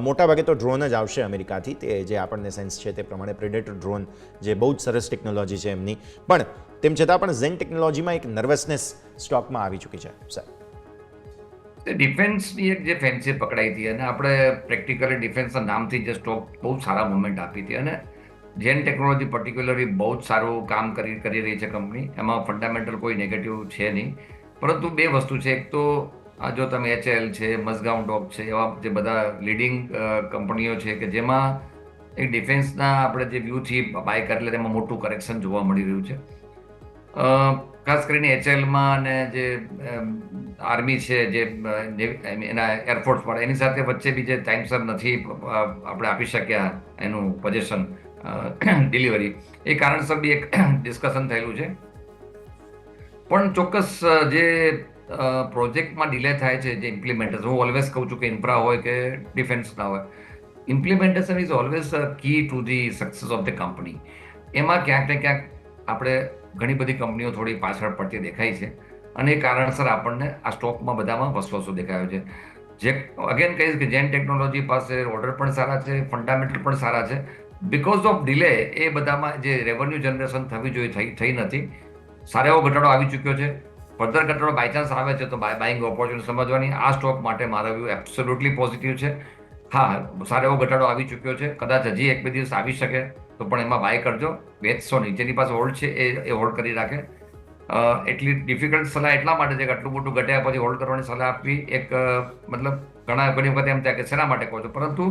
મોટાભાગે તો ડ્રોન જ આવશે અમેરિકાથી, તે જે આપણને સેન્સ છે તે પ્રમાણે પ્રેડેટર ડ્રોન, જે બહુ જ સરસ ટેકનોલોજી છે એમની. પણ તેમ છતાં પણ ઝેન ટેકનોલોજીમાં એક નર્વસનેસ સ્ટોકમાં આવી ચૂકી છે સર. ડિફેન્સની એક જે ફેન્સી પકડાઈ હતી અને આપણે પ્રેક્ટિકલી ડિફેન્સના નામથી જે સ્ટોક બહુ સારા મુવમેન્ટ આપી હતી અને ઝેન ટેકનોલોજી પર્ટિક્યુલરલી બહુ જ સારું કામ કરી રહી છે કંપની. એમાં ફંડામેન્ટલ કોઈ નેગેટિવ છે નહીં. પરંતુ બે વસ્તુ છે. એક તો આ જો તમે HL છે, મઝગાઉં ડોક છે, એવા જે બધા લીડિંગ કંપનીઓ છે કે જેમાં એક ડિફેન્સના આપણે જે વ્યૂથી બાય કરે તેમાં મોટું કરેક્શન જોવા મળી રહ્યું છે. ખાસ કરીને HLમાં અને જે આર્મી છે, જે એના એરફોર્સમાં, એની સાથે વચ્ચે બી જે ટાઈમસર નથી આપણે આપી શક્યા એનું પોઝિશન ડિલિવરી, એ કારણસર બી એક ડિસ્કશન થયેલું છે. પણ ચોક્કસ જે પ્રોજેક્ટમાં ડિલે થાય છે, જે ઇમ્પ્લિમેન્ટેશન, હું ઓલવેઝ કહું છું કે ઇન્ફ્રા હોય કે ડિફેન્સના હોય, implementation is always key to the success of the company. એમાં ક્યાંક ને ક્યાંક આપણે ઘણી બધી કંપનીઓ થોડી પાછળ પડતી દેખાય છે અને એ કારણસર આપણને આ સ્ટોકમાં બધામાં વસવસો દેખાયો છે. જે અગેન કહીશ કે ઝેન ટેકનોલોજી પાસે ઓર્ડર પણ સારા છે, ફંડામેન્ટલ પણ સારા છે. બિકોઝ ઓફ ડિલે એ બધામાં જે રેવન્યુ જનરેશન થવી જોઈએ થઈ નથી. સારો એવો ઘટાડો આવી ચૂક્યો છે. ફર્ધર ઘટાડો બાય ચાન્સ આવે છે તો બાઇંગ ઓપોર્ચ્યુનિટી સમજવાની. આ સ્ટોક માટે મારો વ્યૂ એબ્સોલ્યુટલી પોઝિટિવ છે. હા, સારો એવો ઘટાડો આવી ચૂક્યો છે, કદાચ હજી 1-2 દિવસ આવી શકે તો પણ એમાં બાય કરજો. વેચશો નહીં, જેની પાસે હોલ્ડ છે એ હોલ્ડ કરી રાખે. એટલી ડિફિકલ્ટ સલાહ એટલા માટે છે કે આટલું મોટું ઘટ્યા પછી હોલ્ડ કરવાની સલાહ આપવી એક મતલબ ઘણી વખત એમ થાય કે શેના માટે કહો છો, પરંતુ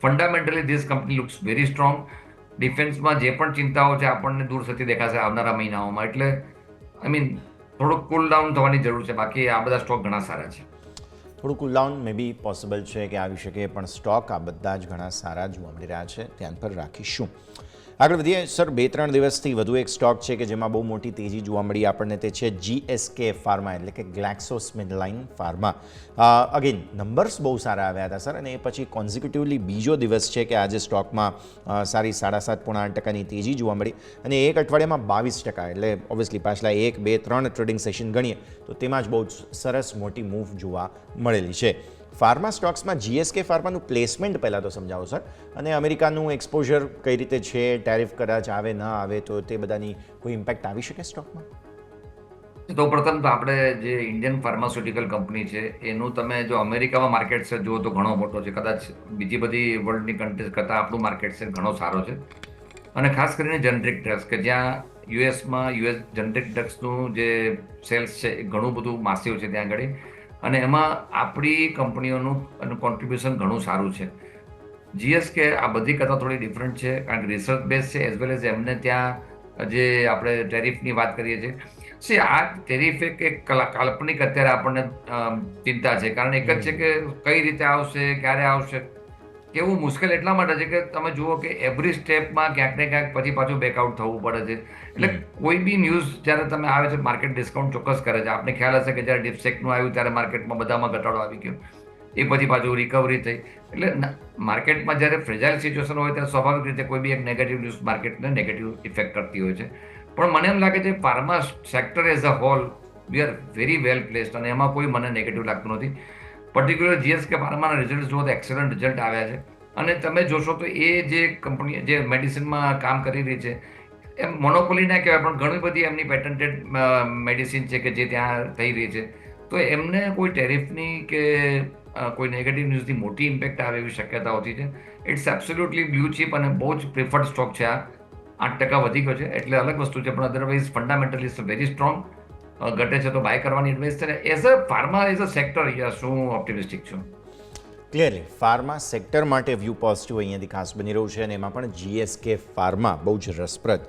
fundamentally this company looks very strong. ડિફેન્સમાં જે પણ ચિંતાઓ છે આપણને દૂર થતી દેખાશે આવનારા મહિનાઓમાં. એટલે આઈ મીન થોડુંક કુલ ડાઉન થવાની જરૂર છે, બાકી આ બધા સ્ટોક ઘણા સારા છે. થોડું કુલડાઉન મે બી પોસિબલ છે કે આવી શકે, પણ સ્ટોક આ બધા જ ઘણા સારા જોવા મળી રહ્યા છે, ધ્યાન પર રાખીશું. આગળ વધીએ સર. 2-3 દિવસથી વધુ એક સ્ટોક છે કે જેમાં બહુ મોટી તેજી જોવા મળી આપણને, તે છે GSK ફાર્મા, એટલે કે ગ્લેક્સોસ્મિથક્લાઇન ફાર્મા. અગેન નંબર્સ બહુ સારા આવ્યા હતા સર, અને એ પછી કોન્ઝિક્યુટિવલી બીજો દિવસ છે કે આજે સ્ટોકમાં સારી 7.5-8% તેજી જોવા મળી, અને એક અઠવાડિયામાં 22%. એટલે ઓબ્વિયસલી પાછલા 1, 2, 3 ટ્રેડિંગ સેશન ગણીએ તો તેમાં જ બહુ સરસ મોટી મૂવ જોવા મળેલી છે. ફાર્મા સ્ટોક્સમાં GSK ફાર્માનું પ્લેસમેન્ટ પહેલાં તો સમજાવો સર, અને અમેરિકાનું એક્સપોઝર કઈ રીતે છે, ટેરિફ કદાચ આવે ન આવે તો તે બધાની કોઈ ઇમ્પેક્ટ આવી શકે સ્ટોકમાં? તો પ્રથમ તો આપણે જે ઇન્ડિયન ફાર્માસ્યુટિકલ કંપની છે એનું તમે જો અમેરિકામાં માર્કેટ છે જુઓ તો ઘણો મોટો છે, કદાચ બીજી બધી વર્લ્ડની કન્ટ્રીઝ કરતાં આપણું માર્કેટ છે ઘણો સારો છે. અને ખાસ કરીને જનરિક ડ્રગ્સ કે જ્યાં US જનરિક ડ્રગ્સનું જે સેલ્સ છે એ ઘણું બધું માસિવ છે ત્યાં આગળ, અને એમાં આપણી કંપનીઓનું કોન્ટ્રીબ્યુશન ઘણું સારું છે. GSK આ બધી કરતાં થોડી ડિફરન્ટ છે કારણ કે રિસર્ચ બેઝ છે, એઝ વેલ એઝ એમને ત્યાં જે આપણે ટેરિફની વાત કરીએ છીએ આ ટેરિફ એક કાલ્પનિક અત્યારે આપણને ચિંતા છે, કારણ એક જ છે કે કઈ રીતે આવશે, ક્યારે આવશે, કેવું મુશ્કેલ એટલા માટે છે કે તમે જુઓ કે એવરી સ્ટેપમાં ક્યાંક ને ક્યાંક પછી પાછું બેકઆઉટ થવું પડે છે. એટલે કોઈ બી ન્યૂઝ જ્યારે તમે આવે છે માર્કેટ ડિસ્કાઉન્ટ ચોક્કસ કરે છે. આપને ખ્યાલ હશે કે જ્યારે ડિપસેકનું આવ્યું ત્યારે માર્કેટમાં બધામાં ઘટાડો આવી ગયો, એ પછી પાછું રિકવરી થઈ. એટલે માર્કેટમાં જ્યારે ફ્રેજાઇલ સિચ્યુએશન હોય ત્યારે સ્વાભાવિક રીતે કોઈ બી એક નેગેટિવ ન્યૂઝ માર્કેટને નેગેટિવ ઇફેક્ટ કરતી હોય છે. પણ મને એમ લાગે છે pharma sector as a whole we are very well placed, અને એમાં કોઈ મને નેગેટિવ લાગતું નથી. પર્ટિક્યુલર GSK ફાર્માના રિઝલ્ટ જુઓ તો એક્સલન્ટ રિઝલ્ટ આવ્યા છે, અને તમે જોશો તો એ જે કંપની જે મેડિસિનમાં કામ કરી રહી છે એમ મોનોપોલી ના કહેવાય, પણ ઘણી બધી એમની પેટન્ટેડ મેડિસિન છે કે જે ત્યાં થઈ રહી છે, તો એમને કોઈ ટેરિફની કે કોઈ નેગેટિવ ન્યૂઝની મોટી ઇમ્પેક્ટ આવે એવી શક્યતા હોતી છે. ઇટ્સ એબ્સોલ્યુટલી બ્લુ ચીપ અને બહુ જ પ્રિફર્ડ સ્ટોક છે. આ 8% વધી ગયો છે એટલે અલગ વસ્તુ છે, પણ અધરવાઇઝ ફંડામેન્ટલી વેરી સ્ટ્રોંગ. ઘટે છે તો બાય કરવાની એડવાઇસ છે. As a pharma as a sector હું ઓપ્ટિમિસ્ટિક છું. ક્લિયરલી ફાર્મા સેક્ટર માટે વ્યૂ પોઝિટિવ અહીંયાથી ખાસ બની રહ્યું છે, અને એમાં પણ GSK ફાર્મા બહુ જ રસપ્રદ.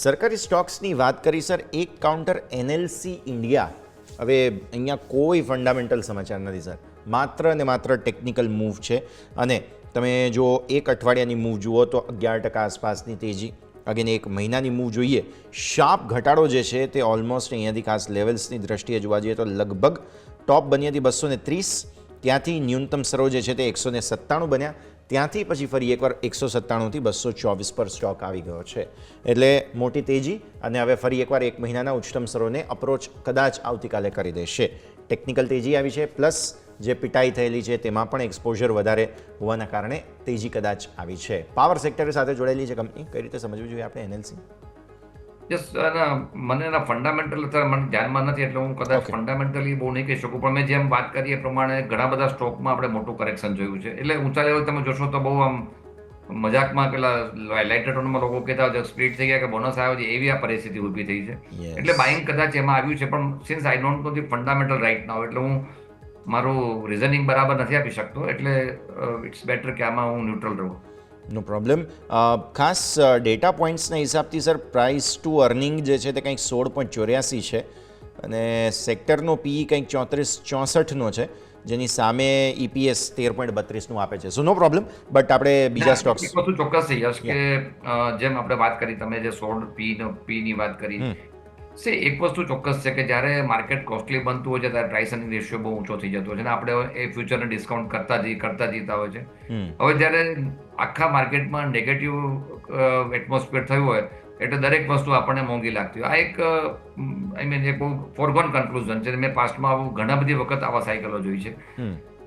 સરકારી સ્ટોક્સની વાત કરી સર. એક કાઉન્ટર NLC ઇન્ડિયા, હવે અહીંયા કોઈ ફંડામેન્ટલ સમાચાર નથી સર, માત્ર ને માત્ર ટેકનિકલ મૂવ છે, અને તમે જો એક અઠવાડિયાની મૂવ જુઓ તો 11% આસપાસની તેજી. અગેન એક મહિનાની મૂવ જોઈએ, શાર્પ ઘટાડો જે છે તે ઓલમોસ્ટ અહીંયાથી ખાસ લેવલ્સની દ્રષ્ટિએ જોવા જઈએ તો લગભગ ટોપ બની હતી 230, ત્યાંથી ન્યૂનતમ સરો જે છે તે 197 બન્યા, ત્યાંથી પછી ફરી એકવાર 197થી 224 પર સ્ટોક આવી ગયો છે. એટલે મોટી તેજી, અને હવે ફરી એકવાર એક મહિનાના ઉચ્ચતમ સરોને અપ્રોચ કદાચ આવતીકાલે કરી દેશે. ટેકનિકલ તેજી આવી છે, પ્લસ જે પિટાઈ થયેલી છે તેમાં પણ એક્સપોઝર વધારે હોવાના કારણે તેજી કદાચ આવી છે. પાવર સેક્ટર સાથે જોડાયેલી છે કંપની, કઈ રીતે સમજવું જોઈએ આપણે NLC? યસ, મને એના ફંડામેન્ટલ અત્યારે મને ધ્યાનમાં નથી એટલે હું કદાચ ફંડામેન્ટલી બહુ નહીં કહી શકું, પણ મેં જેમ વાત કરી એ પ્રમાણે ઘણા બધા સ્ટોકમાં આપણે મોટું કરેક્શન જોયું છે. એટલે ઊંચા લેવલ તમે જોશો તો બહુ આમ મજાકમાં પેલા લાઇટર ટોનમાં લોકો કહેતા હોય સ્પ્લિટ થઈ ગયા કે બોનસ આવ્યો છે, એવી આ પરિસ્થિતિ ઊભી થઈ છે. એટલે બાઇંગ કદાચ એમાં આવ્યું છે, પણ since I don't know the fundamental right now, એટલે હું મારું રિઝનિંગ બરાબર નથી આપી શકતો, એટલે ઇટ્સ બેટર કે આમાં હું ન્યુટ્રલ રહું. નો પ્રોબ્લેમ. ખાસ ડેટા પોઈન્ટ્સના હિસાબથી સર પ્રાઇસ ટુ અર્નિંગ જે છે તે કંઈક 16.84 છે, અને સેક્ટરનો PE કંઈક 34-64નો છે, જેની સામે EPS 13.32નું આપે છે. સો નો પ્રોબ્લેમ, બટ આપણે બીજા સ્ટોક્સ એક વસ્તુ ચોક્કસ છે યશ કે જેમ આપણે વાત કરી, તમે જે 16 P ની વાત કરી, એક વસ્તુ ચોક્કસ છે કે જ્યારે માર્કેટ કોસ્ટલી બનતું હોય છે ત્યારે પ્રાઇસ અર્નિંગ રેશિયો બહુ ઊંચો થઈ જતો હોય છે, અને આપણે એ ફ્યુચરને ડિસ્કાઉન્ટ કરતા જીતા હોય છે. હવે જ્યારે આખા માર્કેટમાં નેગેટિવ એટમોસ્ફિયર થયું હોય એટલે દરેક વસ્તુ આપણને મોંઘી લાગતી હોય. આ એક આઈ મીન એક બહુ ફોરગોન કન્ક્લુઝન છે. મેં પાસ્ટમાં આવું ઘણા બધી વખત આવા સાયકલો જોઈ છે.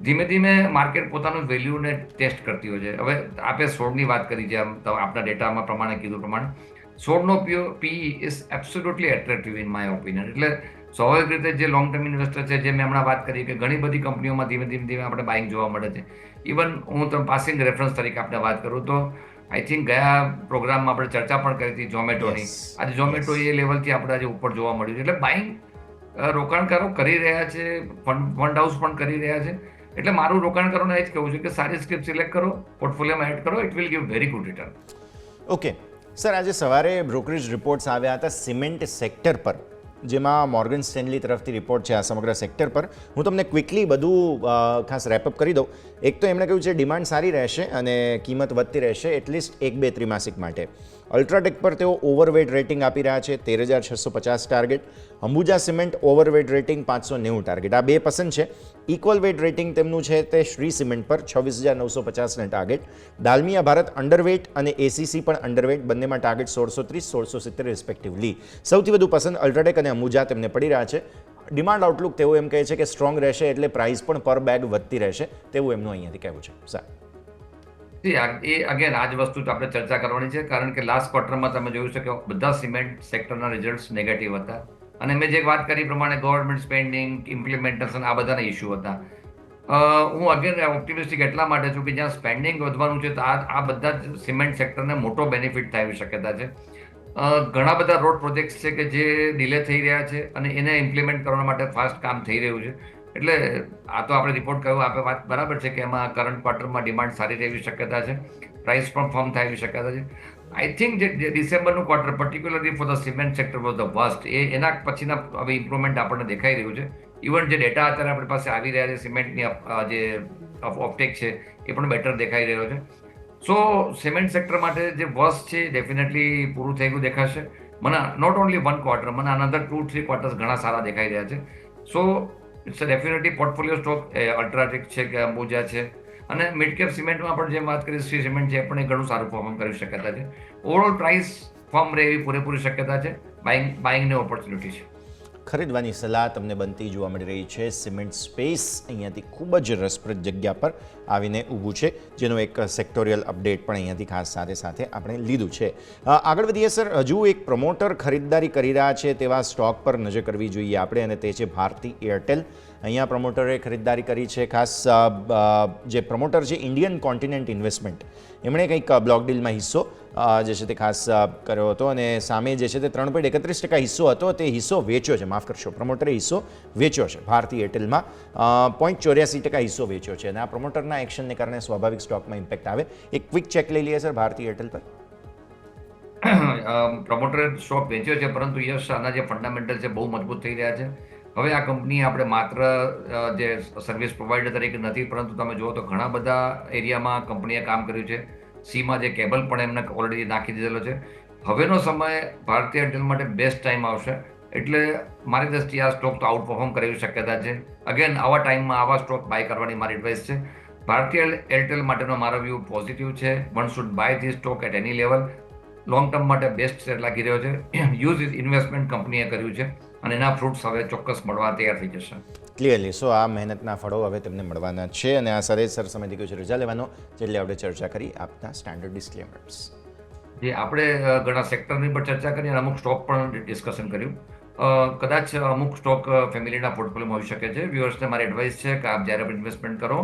ધીમે ધીમે માર્કેટ પોતાનું વેલ્યુને ટેસ્ટ કરતી હોય છે. હવે આપણે 16ની વાત કરી છે, આપણા ડેટામાં પ્રમાણે કીધું પ્રમાણે, સોળનો PE is absolutely attractive in my opinion. એટલે સ્વાભાવિક રીતે જે લોંગ ટર્મ ઇન્વેસ્ટર છે, જે મેં હમણાં વાત કરી કે ઘણી બધી કંપનીઓમાં ધીમે ધીમે આપણે બાઇંગ જોવા મળે છે. ઇવન હું તમે પાસિંગ રેફરન્સ તરીકે આપણે વાત કરું તો આઈ થિંક ગયા પ્રોગ્રામમાં આપણે ચર્ચા પણ કરી હતી ઝોમેટોની. Yes. આજે ઝોમેટો એ લેવલથી આપણે આજે ઉપર જોવા મળ્યું છે. એટલે બાઇંગ રોકાણકારો કરી રહ્યા છે, ફંડ હાઉસ પણ કરી રહ્યા છે. એટલે મારું રોકાણકારોને એ જ કહેવું છે કે સારી સ્ક્રિપ્ટ સિલેક્ટ કરો, પોર્ટફોલિયોમાં એડ કરો, it will give very good return. Okay sir, આજે સવારે બ્રોકરેજ રિપોર્ટ્સ આવ્યા હતા સિમેન્ટ સેક્ટર પર, જેમાં મોર્ગન સ્ટેનલી તરફથી રિપોર્ટ છે આ સમગ્ર સેક્ટર પર. હું તમને ક્વિકલી બધું ખાસ રેપઅપ કરી દઉં. એક તો એમણે કહ્યું છે ડિમાન્ડ સારી રહેશે અને કિંમત વધતી રહેશે એટલીસ્ટ 1-2 ત્રિમાસિક માટે. અલ્ટ્રાટેક પર તેઓ ઓવરવેટ રેટિંગ આપી રહ્યા છે, 13,650 target. Ambuja cement overweight rating 590 target. આ બે પસંદ છે. ઇક્વલ વેટ રેટિંગ તેમનું છે તે શ્રી સિમેન્ટ પર 26,950 ટાર્ગેટ. દાલમિયા ભારત અંડરવેટ અને એસીસી પણ અંડરવેટ, બંનેમાં ટાર્ગેટ 1,630-1,670 રિસ્પેક્ટિવલી. સૌથી વધુ પસંદ અલ્ટ્રાટેક અને અંબુજા તેમને પડી રહ્યા છે. ડિમાન્ડ આઉટલુક તેઓ એમ કહે છે કે સ્ટ્રોંગ રહેશે એટલે પ્રાઇસ પણ પર બેગ વધતી રહેશે, તેવું એમનું અહીંયાથી કહેવું છે. સર એ અગેન આ જ વસ્તુ આપણે ચર્ચા કરવાની છે, કારણ કે લાસ્ટ ક્વાર્ટરમાં તમે જોયું છે કે બધા સિમેન્ટ સેક્ટરના રિઝલ્ટ્સ નેગેટિવ હતા. અને મેં જે વાત કરી પ્રમાણે ગવર્મેન્ટ સ્પેન્ડિંગ, ઇમ્પ્લિમેન્ટેશન આ બધાના ઇસ્યુ હતા. હું અગેન ઓપ્ટિમિસ્ટિક એટલા માટે છું કે જ્યાં સ્પેન્ડિંગ વધવાનું છે તો આ બધા જ સિમેન્ટ સેક્ટરને મોટો બેનિફિટ થાય એવી શક્યતા છે. ઘણા બધા રોડ પ્રોજેક્ટ્સ છે કે જે ડિલે થઈ રહ્યા છે અને એને ઇમ્પ્લિમેન્ટ કરવા માટે ફાસ્ટ કામ થઈ રહ્યું છે. એટલે આ તો આપણે રિપોર્ટ કહ્યું, આપણે વાત બરાબર છે કે એમાં કરંટ ક્વાર્ટરમાં ડિમાન્ડ સારી રહેવી શક્યતા છે, પ્રાઇસ પણ ફર્મ થાય એવી શક્યતા છે. આઈ થિંક જે ડિસેમ્બરનું quarter particularly for the cement sector was the worst. એના પછીના હવે ઇમ્પ્રુવમેન્ટ આપણને દેખાઈ રહ્યું છે. ઇવન જે ડેટા અત્યારે આપણી પાસે આવી રહ્યા છે સિમેન્ટની જે ઓફટેક છે એ પણ બેટર દેખાઈ રહ્યો છે. સો સિમેન્ટ સેક્ટર માટે જે વર્સ્ટ છે ડેફિનેટલી પૂરું થઈ ગયું દેખાશે. મને નોટ ઓનલી 1 ક્વાર્ટર, મને અનધર 2-3 ક્વાર્ટર્સ ઘણા સારા દેખાઈ રહ્યા છે. So it's definitely portfolio stock UltraTech છે કે અંબુજા છે અને મિડ કેપ સિમેન્ટમાં પણ જેમ વાત કરી શ્રી સિમેન્ટ છે એ પણ ઘણું સારું પરફોર્મ કરી શક્યતા છે. ઓવરઓલ પ્રાઇસ ફર્મ રહે એવી પૂરેપૂરી શક્યતા છે. બાઇંગની ઓપોર્ચ્યુનિટી છે. ખરીદવાની સલાહ તમને બનતી જોવા મળી રહી છે. સિમેન્ટ સ્પેસ અહીંયાથી ખૂબ જ રસપ્રદ જગ્યા પર આવીને ઊભું છે, જેનો એક સેક્ટોરિયલ અપડેટ પણ અહીંયાથી ખાસ સાથે સાથે આપણે લીધું છે. આગળ વધીએ સર. હજુ એક પ્રમોટર ખરીદદારી કરી રહ્યા છે તેવા સ્ટોક પર નજર કરવી જોઈએ આપણે, અને તે છે ભારતી એરટેલ. અહીંયા પ્રમોટરે ખરીદદારી કરી છે. ખાસ જે પ્રમોટર છે ઇન્ડિયન કોન્ટિનેન્ટ ઇન્વેસ્ટમેન્ટ, એમણે કંઈક બ્લોક ડીલમાં હિસ્સો જે છે તે ખાસ કર્યો હતો અને સામે જે છે તે 3.31% હિસ્સો હતો, તે હિસ્સો વેચ્યો છે. માફ કરશો, પ્રમોટરે હિસ્સો વેચ્યો છે ભારતી એરટેલમાં. 0.84% હિસ્સો વેચ્યો છે અને આ પ્રમોટરના એક્શનને કારણે સ્વાભાવિક સ્ટોકમાં ઇમ્પેક્ટ આવે. એક ક્વિક ચેક લઈ લઈએ સર ભારતી એરટેલ પર. પ્રમોટરે સ્ટોક વેચ્યો છે, પરંતુ યશ આના જે ફંડામેન્ટલ છે બહુ મજબૂત થઈ રહ્યા છે. હવે આ કંપની આપણે માત્ર જે સર્વિસ પ્રોવાઈડર તરીકે નથી, પરંતુ તમે જુઓ તો ઘણા બધા એરિયામાં કંપનીએ કામ કર્યું છે. સીમાં જે કેબલ પણ એમને ઓલરેડી નાખી દીધેલો છે. હવેનો સમય ભારતીય એરટેલ માટે બેસ્ટ ટાઈમ આવશે. એટલે મારી દ્રષ્ટિએ આ સ્ટોક તો આઉટ પરફોર્મ કરેવી શક્યતા છે. અગેન આવા ટાઈમમાં આવા સ્ટોક બાય કરવાની મારી એડવાઇસ છે. ભારતીય એરટેલ માટેનો મારો વ્યૂ પોઝિટિવ છે. One should buy this stock at any level. Long term માટે બેસ્ટ શેર લાગી રહ્યો છે. યુઝ ઇન્વેસ્ટમેન્ટ કંપનીએ કર્યું છે અને એના ફ્રૂટ્સ હવે ચોક્કસ મળવા તૈયાર થઈ જશે. ક્લિયરલી. સો આ મહેનતના ફળો હવે તેમને મળવાના છે. અને આ સરે સર સમયથી ગયો છે રજા લેવાનો, જેટલી આપણે ચર્ચા કરી આપના સ્ટાન્ડર્ડ ડિસ્ક્લેમર્સ. જે આપણે ઘણા સેક્ટરની પર ચર્ચા કરી અને અમુક સ્ટોક પણ ડિસ્કશન કર્યું. કદાચ અમુક સ્ટોક ફેમિલીના પોર્ટફોલિયોમાં હોઈ શકે છે. વ્યુઅર્સને મારી એડવાઇસ છે કે આપ જ્યારે પણ ઇન્વેસ્ટમેન્ટ કરો,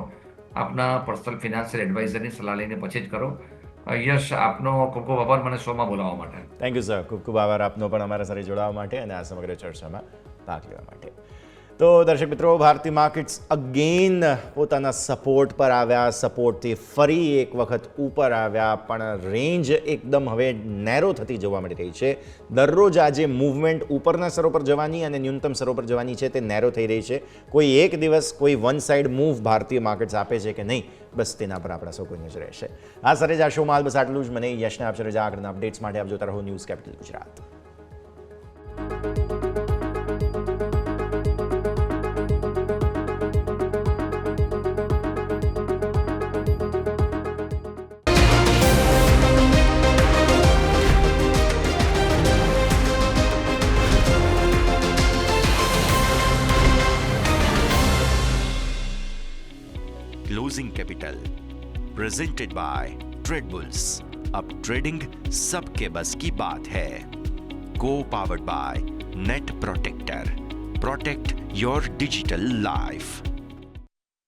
આપના પર્સનલ ફિનાન્શિયલ એડવાઇઝરની સલાહ લઈને પછી જ કરો. યશ, આપનો ખૂબ ખૂબ આભાર મને શોમાં બોલાવવા માટે. Thank you sir. ખૂબ ખૂબ આભાર આપનો પણ અમારા સાથે જોડાવા માટે અને આ સમગ્ર ચર્ચામાં ભાગ લેવા માટે. તો દર્શક મિત્રો, ભારતીય માર્કેટ્સ અગેન પોતાના સપોર્ટ પર આવ્યા. સપોર્ટથી ફરી એક વખત ઉપર આવ્યા, પણ રેન્જ એકદમ હવે નેરો થતી જોવા મળી રહી છે. દરરોજ આજે મૂવમેન્ટ ઉપરના સ્તરો પર જવાની અને ન્યૂનતમ સ્તરો પર જવાની છે તે નેરો થઈ રહી છે. કોઈ એક દિવસ કોઈ વન સાઇડ મૂવ ભારતીય માર્કેટ્સ આપે છે કે નહીં, બસ તેના પર આપણા સૌ કોઈ નજર રહેશે. આ સરે જ આ શોમાં બસ આટલું જ. મને યશને આપશે રજા. આગળના અપડેટ્સ માટે આપ જોતા રહો news capital Gujarat. Closing Capital, presented by Trade Bulls. अब ट्रेडिंग सबके बस की बात है। को powered by Net Protector, protect your digital life.